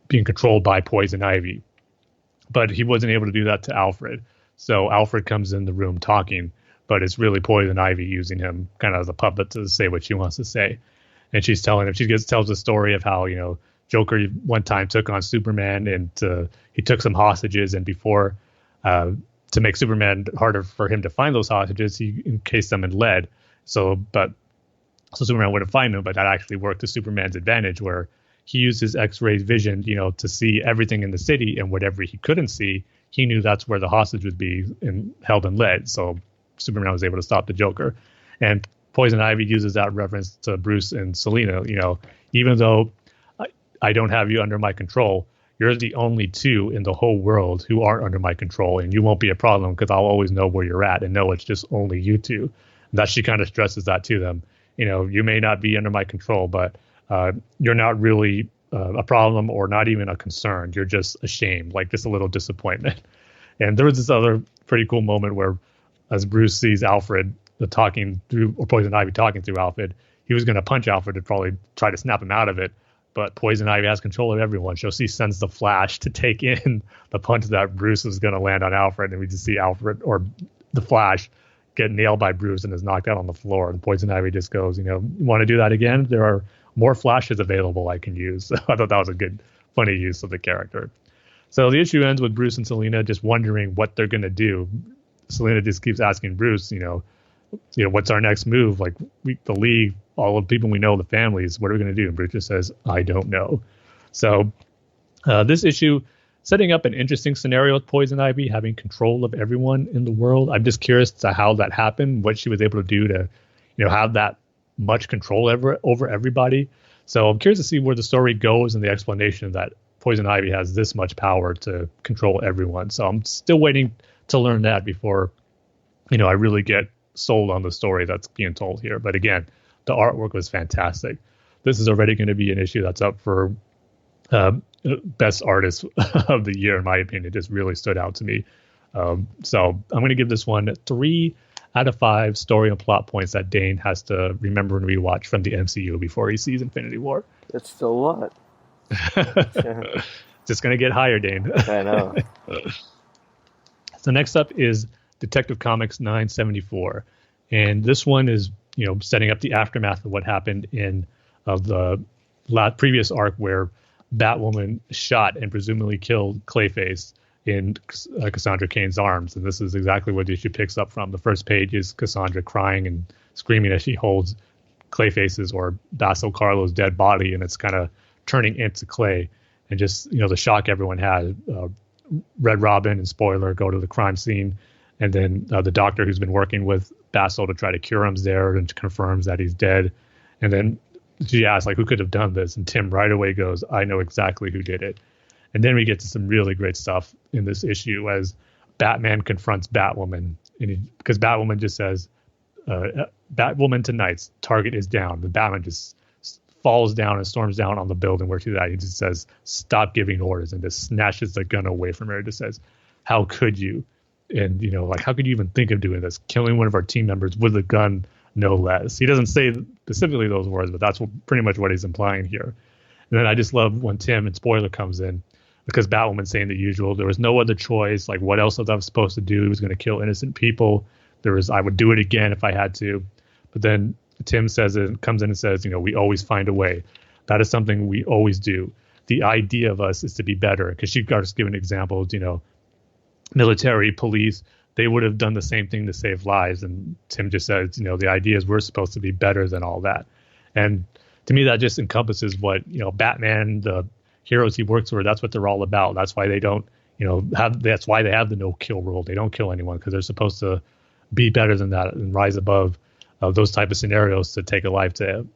being controlled by Poison Ivy. But he wasn't able to do that to Alfred. So Alfred comes in the room talking, but it's really Poison Ivy using him kind of as a puppet to say what she wants to say. And she's telling him, tells the story of how, Joker one time took on Superman, and he took some hostages, and before, to make Superman harder for him to find those hostages, he encased them in lead. So Superman wouldn't find them, but that actually worked to Superman's advantage, where he used his X-ray vision, to see everything in the city, and whatever he couldn't see, he knew that's where the hostage would be held in lead. So Superman was able to stop the Joker. And Poison Ivy uses that reference to Bruce and Selina, even though I don't have you under my control. You're the only two in the whole world who aren't under my control, and you won't be a problem because I'll always know where you're at and know it's just only you two. And that she kind of stresses that to them. You may not be under my control, but you're not really a problem or not even a concern. You're just ashamed, like just a little disappointment. And there was this other pretty cool moment where, as Bruce sees Alfred talking through, or Poison Ivy talking through Alfred, he was going to punch Alfred to probably try to snap him out of it. But Poison Ivy has control of everyone. So she sends the Flash to take in the punch that Bruce is going to land on Alfred. And we just see Alfred, or the Flash, get nailed by Bruce and is knocked out on the floor. And Poison Ivy just goes, you want to do that again? There are more Flashes available I can use. So I thought that was a good, funny use of the character. So the issue ends with Bruce and Selina just wondering what they're going to do. Selina just keeps asking Bruce, what's our next move? Like, the League, all the people we know, the families, what are we going to do? And Bruce just says, I don't know. So this issue, setting up an interesting scenario with Poison Ivy having control of everyone in the world. I'm just curious to how that happened, what she was able to do to, have that much control over everybody. So I'm curious to see where the story goes and the explanation that Poison Ivy has this much power to control everyone. So I'm still waiting to learn that before, I really get sold on the story that's being told here. But again, the artwork was fantastic. This is already going to be an issue that's up for best artist of the year, in my opinion. It just really stood out to me. So I'm going to give this one 3 out of 5 story and plot points that Dane has to remember and rewatch from the MCU before he sees Infinity War. That's still a lot. Just going to get higher, Dane. I know. So next up is Detective Comics 974. And this one is, setting up the aftermath of what happened in the previous arc where Batwoman shot and presumably killed Clayface in Cassandra Cain's arms. And this is exactly what the issue picks up from. The first page is Cassandra crying and screaming as she holds Clayface's, or Basil Karlo's, dead body, and it's kind of turning into clay. And just, the shock everyone had. Red Robin and Spoiler go to the crime scene, and then the doctor who's been working with Basil to try to cure him's there and confirms that he's dead. And then she asks, who could have done this? And Tim right away goes, I know exactly who did it. And then we get to some really great stuff in this issue as Batman confronts Batwoman, because Batwoman just says, Batwoman tonight's target is down. The Batman just falls down and storms down on the building where she's at. He just says, stop giving orders, and just snatches the gun away from her. It just says, how could you? And, how could you even think of doing this? Killing one of our team members with a gun, no less. He doesn't say specifically those words, but that's pretty much what he's implying here. And then I just love when Tim and Spoiler comes in, because Batwoman's saying the usual. There was no other choice. What else was I supposed to do? He was going to kill innocent people. I would do it again if I had to. But then Tim comes in and says, we always find a way. That is something we always do. The idea of us is to be better. Because she starts giving examples, military, police, they would have done the same thing to save lives. And Tim just says, the idea is we're supposed to be better than all that. And to me, that just encompasses what, Batman, the heroes he works for, that's what they're all about. That's why they don't, that's why they have the no kill rule. They don't kill anyone because they're supposed to be better than that and rise above those type of scenarios to take a life to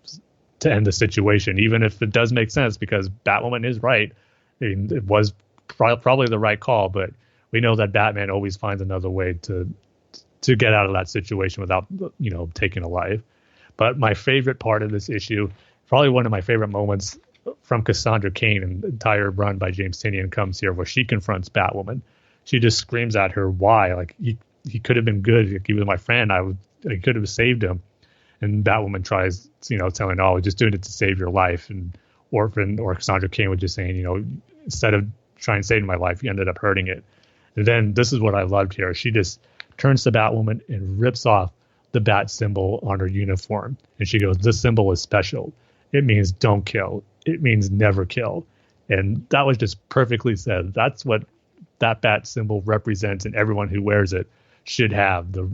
end the situation, even if it does make sense, because Batwoman is right. I mean, it was probably the right call, but we know that Batman always finds another way to get out of that situation without, taking a life. But my favorite part of this issue, probably one of my favorite moments from Cassandra Cain and the entire run by James Tynion, comes here where she confronts Batwoman. She just screams at her, why? He could have been good. He was my friend. I could have saved him. And Batwoman tries, telling, we're just doing it to save your life. And Orphan or Cassandra Cain was just saying, instead of trying to save my life, you ended up hurting it. And then this is what I loved here. She just turns to Batwoman and rips off the bat symbol on her uniform. And she goes, this symbol is special. It means don't kill. It means never kill. And that was just perfectly said. That's what that bat symbol represents, and everyone who wears it should have the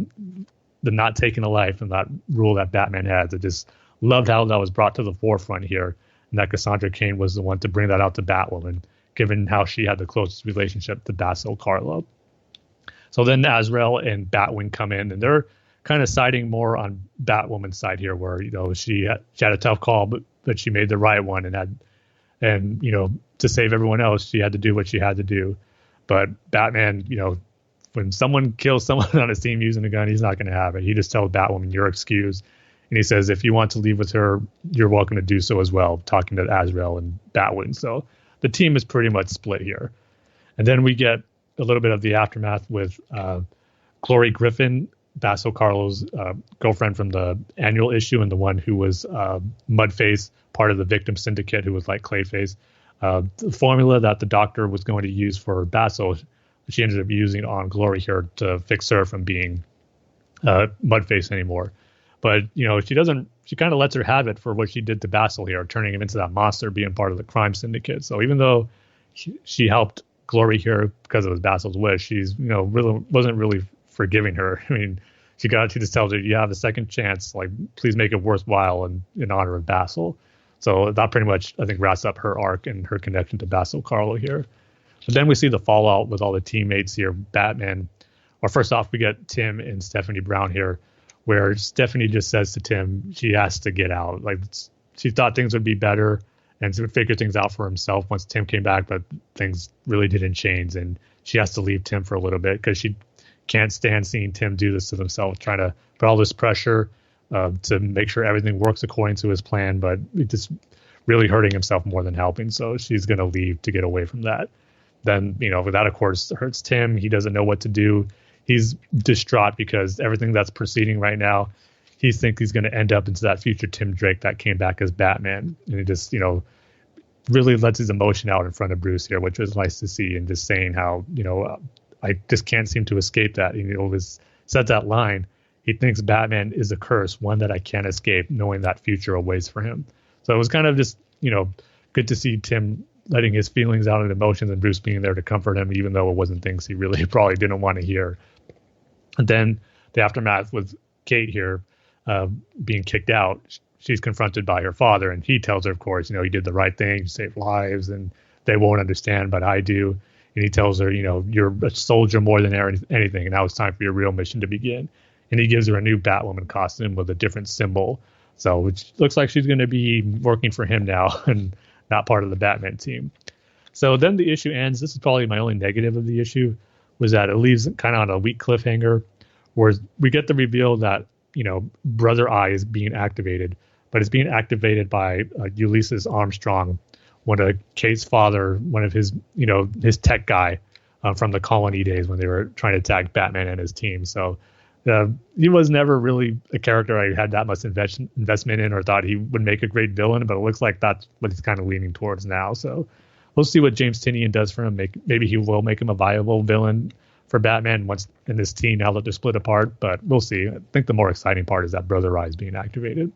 not taking a life, and that rule that Batman has. I just loved how that was brought to the forefront here, and that Cassandra Cain was the one to bring that out to Batwoman, given how she had the closest relationship to Basil Karlo. So then Azrael and Batwing come in, and they're kind of siding more on Batwoman's side here, where she had a tough call, but she made the right one, and and to save everyone else, she had to do what she had to do. But Batman, when someone kills someone on his team using a gun, he's not going to have it. He just tells Batwoman, "You're excused," and he says, "If you want to leave with her, you're welcome to do so as well." Talking to Azrael and Batwing. So the team is pretty much split here. And then we get a little bit of the aftermath with Glory Griffin, Basso Carlo's girlfriend from the annual issue, and the one who was Mudface, part of the victim syndicate, who was like Clayface. The formula that the doctor was going to use for Basso, she ended up using on Glory here to fix her from being Mudface anymore. But she kind of lets her have it for what she did to Basso here, turning him into that monster, being part of the crime syndicate. So even though she helped Glory here because it was Basso's wish, she's really wasn't really forgiving her. I mean, she just tells her, "You have a second chance, like please make it worthwhile in honor of Basso." So that pretty much, I think, wraps up her arc and her connection to Basso Carlo here. But then we see the fallout with all the teammates here. Batman, or first off, we get Tim and Stephanie Brown here, where Stephanie just says to Tim she has to get out. Like, she thought things would be better and to figure things out for himself once Tim came back, but things really didn't change, and she has to leave Tim for a little bit because she can't stand seeing Tim do this to himself, trying to put all this pressure to make sure everything works according to his plan, but it just really hurting himself more than helping. So she's going to leave to get away from that. Then, that, of course, hurts Tim. He doesn't know what to do. He's distraught because everything that's proceeding right now, he thinks he's going to end up into that future Tim Drake that came back as Batman. And he just, really lets his emotion out in front of Bruce here, which was nice to see, and just saying how, I just can't seem to escape that. He always said that line. He thinks Batman is a curse, one that I can't escape, knowing that future awaits for him. So it was kind of just, good to see Tim letting his feelings out and emotions, and Bruce being there to comfort him, even though it wasn't things he really probably didn't want to hear. And then the aftermath with Kate here being kicked out. She's confronted by her father, and he tells her, of course, you did the right thing, you saved lives, and they won't understand, but I do. And he tells her, you're a soldier more than anything, and now it's time for your real mission to begin. And he gives her a new Batwoman costume with a different symbol. So, which looks like she's going to be working for him now and not part of the Batman team. So then the issue ends. This is probably my only negative of the issue, was that it leaves kind of on a weak cliffhanger, where we get the reveal that, Brother Eye is being activated, but it's being activated by Ulysses Armstrong, one of Kate's father, one of his, his tech guy from the Colony days when they were trying to attack Batman and his team. So he was never really a character I had that much investment in or thought he would make a great villain, but it looks like that's what he's kind of leaning towards now. So we'll see what James Tynion does for him. Maybe he will make him a viable villain for Batman once in this team now that they're split apart, but we'll see. I think the more exciting part is that Brother Eye is being activated.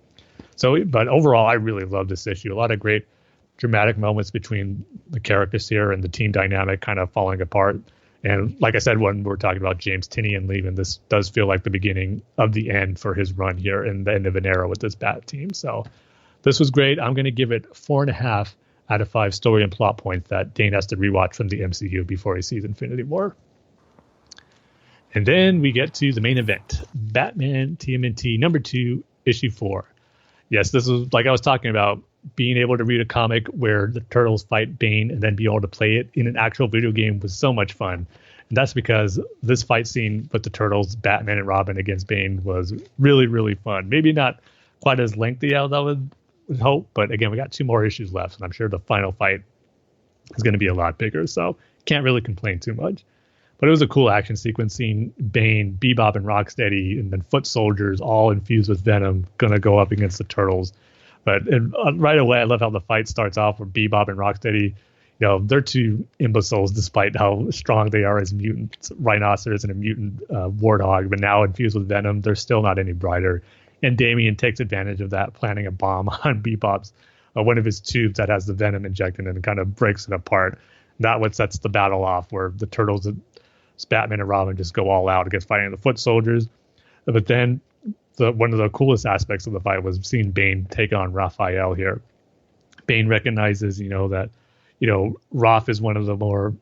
So, but overall, I really love this issue. A lot of great dramatic moments between the characters here and the team dynamic kind of falling apart. And like I said, when we were talking about James Tynion leaving, this does feel like the beginning of the end for his run here and the end of an era with this Bat team. So this was great. I'm going to give it 4.5 out of 5 story and plot points that Dane has to rewatch from the MCU before he sees Infinity War. And then we get to the main event, Batman TMNT #2, issue 4. Yes, this is like I was talking about, being able to read a comic where the Turtles fight Bane and then be able to play it in an actual video game was so much fun. And that's because this fight scene with the Turtles, Batman and Robin against Bane, was really, really fun. Maybe not quite as lengthy as I would hope, but again, we got 2 more issues left, and I'm sure the final fight is going to be a lot bigger, so can't really complain too much. But it was a cool action sequence seeing Bane, Bebop, and Rocksteady, and then foot soldiers all infused with venom going to go up against the Turtles. But right away, I love how the fight starts off where Bebop and Rocksteady, they're 2 imbeciles despite how strong they are as mutants, rhinoceros and a mutant warthog, but now infused with venom, they're still not any brighter. And Damien takes advantage of that, planting a bomb on Bebop's, one of his tubes that has the venom injected and kind of breaks it apart. That what sets the battle off, where the Turtles, Batman and Robin just go all out against fighting the foot soldiers. But then one of the coolest aspects of the fight was seeing Bane take on Raphael here. Bane recognizes, that, Raph is one of the more,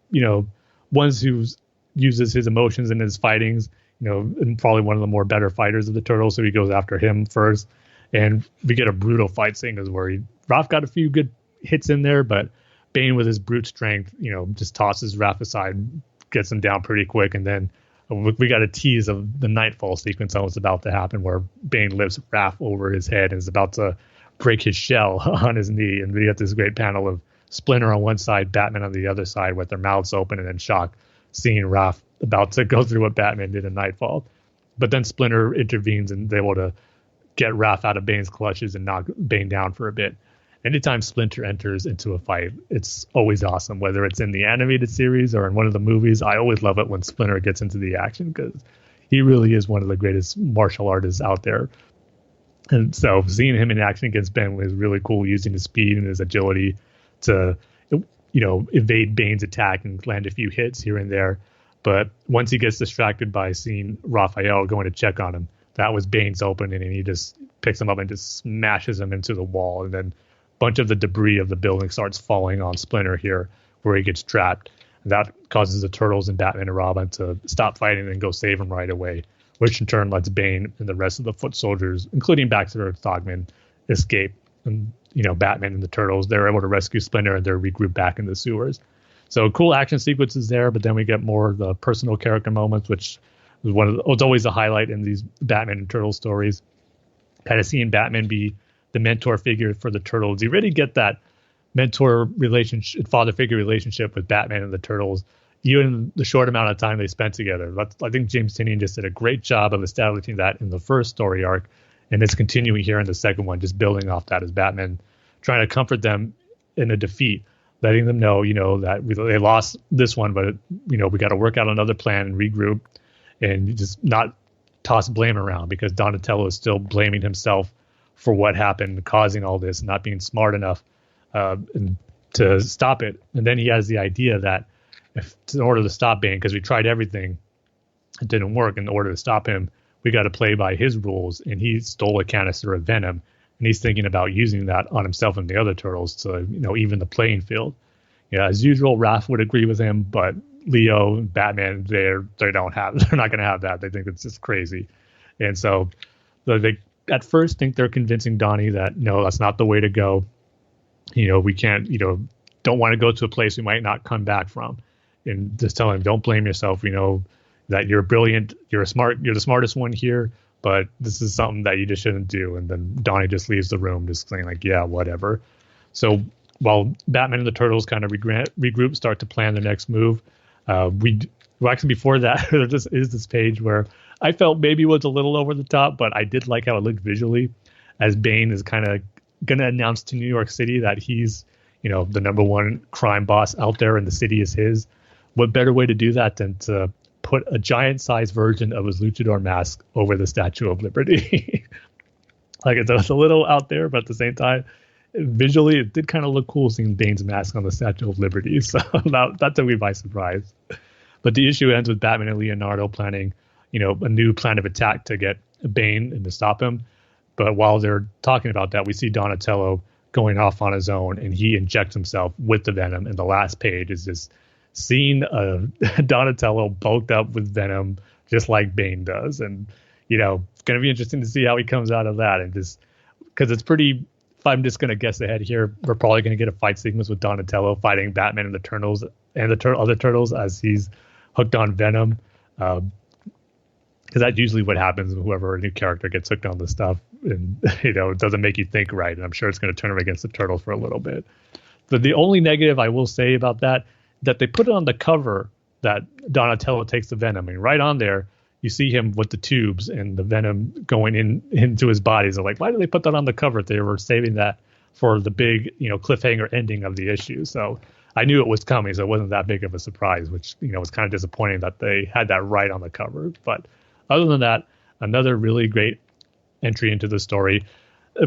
ones who uses his emotions in his fightings, and probably one of the more better fighters of the Turtles. So he goes after him first. And we get a brutal fight scene where Raph got a few good hits in there, but Bane with his brute strength, just tosses Raph aside, gets him down pretty quick, and then we got a tease of the Nightfall sequence that was about to happen, where Bane lifts Raph over his head and is about to break his shell on his knee, and we get this great panel of Splinter on one side, Batman on the other side, with their mouths open and in shock, seeing Raph about to go through what Batman did in Nightfall. But then Splinter intervenes and is able to get Raph out of Bane's clutches and knock Bane down for a bit. Anytime Splinter enters into a fight, it's always awesome, whether it's in the animated series or in one of the movies. I always love it when Splinter gets into the action because he really is one of the greatest martial artists out there. And so seeing him in action against Ben was really cool, using his speed and his agility to, evade Bane's attack and land a few hits here and there. But once he gets distracted by seeing Raphael going to check on him, that was Bane's opening, and he just picks him up and just smashes him into the wall. And then a bunch of the debris of the building starts falling on Splinter here, where he gets trapped. And that causes the Turtles and Batman and Robin to stop fighting and go save him right away, which in turn lets Bane and the rest of the foot soldiers, including Baxter and Thogman, escape. And, Batman and the Turtles, they're able to rescue Splinter and they're regrouped back in the sewers. So cool action sequences there, but then we get more of the personal character moments, which was it's always a highlight in these Batman and Turtles stories. Kind of seeing Batman be the mentor figure for the Turtles. You really get that mentor relationship, father figure relationship with Batman and the Turtles, even in the short amount of time they spent together. I think James Tynion just did a great job of establishing that in the first story arc, and it's continuing here in the second one, just building off that as Batman trying to comfort them in a defeat, letting them know, that they lost this one, but, we got to work out another plan and regroup and just not toss blame around, because Donatello is still blaming himself for what happened, causing all this, not being smart enough to stop it. And then he has the idea that in order to stop Bane, because we tried everything, it didn't work. In order to stop him, we got to play by his rules. And he stole a canister of venom, and he's thinking about using that on himself and the other Turtles to, even the playing field. As usual, Raph would agree with him, but Leo and Batman, they're not going to have that. They think it's just crazy. And so they at first think they're convincing Donnie that, no, that's not the way to go. We can't, don't want to go to a place we might not come back from. And just tell him, don't blame yourself. That you're brilliant. You're the smartest one here, but this is something that you just shouldn't do. And then Donnie just leaves the room just saying like, yeah, whatever. So while Batman and the Turtles kind of regroup, start to plan the next move, actually before that, there just is this page where I felt maybe was a little over the top, but I did like how it looked visually, as Bane is kind of going to announce to New York City that he's, the number one crime boss out there and the city is his. What better way to do that than to put a giant-sized version of his luchador mask over the Statue of Liberty? Like, it's a little out there, but at the same time, visually, it did kind of look cool seeing Bane's mask on the Statue of Liberty. So that took me by surprise. But the issue ends with Batman and Leonardo planning, a new plan of attack to get Bane and to stop him. But while they're talking about that, we see Donatello going off on his own, and he injects himself with the venom. And the last page is this scene of Donatello bulked up with venom, just like Bane does. And, it's going to be interesting to see how he comes out of that. And just because it's pretty, if I'm just going to guess ahead here, we're probably going to get a fight sequence with Donatello fighting Batman and the Turtles and the other Turtles as he's hooked on venom. Because that's usually what happens when whoever a new character gets hooked on the stuff, and it doesn't make you think right. And I'm sure it's going to turn him against the Turtles for a little bit. But the only negative I will say about that they put it on the cover that Donatello takes the venom. I mean, right on there, you see him with the tubes and the venom going into his body. So like, why did they put that on the cover? They were saving that for the big, cliffhanger ending of the issue. So I knew it was coming, so it wasn't that big of a surprise, which, was kind of disappointing that they had that right on the cover. But other than that, another really great entry into the story.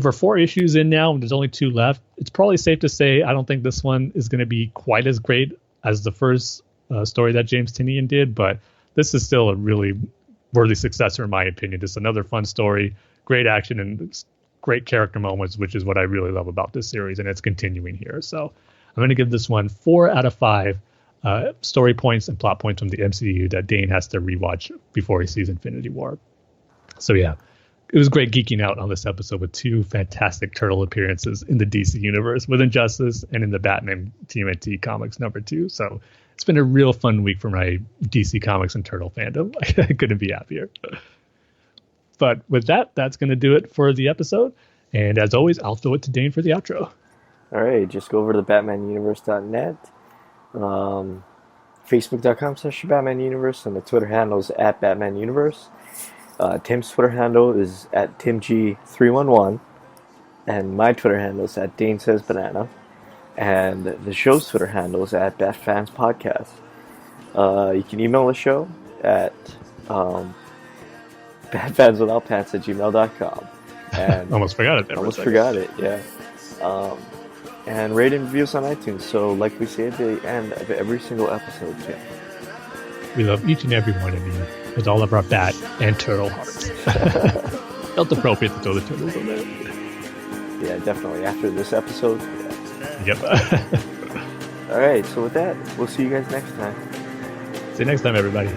For 4 issues in now, there's only 2 left. It's probably safe to say I don't think this one is going to be quite as great as the first story that James Tynion did, but this is still a really worthy successor in my opinion. Just another fun story, great action, and great character moments, which is what I really love about this series, and it's continuing here. So I'm going to give this one 4 out of 5 story points and plot points from the MCU that Dane has to rewatch before he sees Infinity War. So yeah, it was great geeking out on this episode with two fantastic turtle appearances in the DC universe with Injustice and in the Batman TMNT comics #2. So it's been a real fun week for my DC Comics and Turtle fandom. I couldn't be happier. But with that, that's going to do it for the episode. And as always, I'll throw it to Dane for the outro. All right, just go over to batmanuniverse.net, facebook.com/batmanuniverse, and the Twitter handle is @batmanuniverse. Tim's Twitter handle is @timg311, and my Twitter handle is @DaneSaysBanana, and the show's Twitter handle is @Bat-Fans Podcast. You can email the show at batfanswithoutpants@gmail.com. And almost forgot it there. Almost forgot it, yeah. And rate and reviews on iTunes. So, like we say at the end of every single episode, Tim. We love each and every one of you with all of our bat and turtle hearts. Felt appropriate to throw the turtles on there. Yeah, definitely. After this episode, yeah. Yep. All right, so with that, we'll see you guys next time. See you next time, everybody.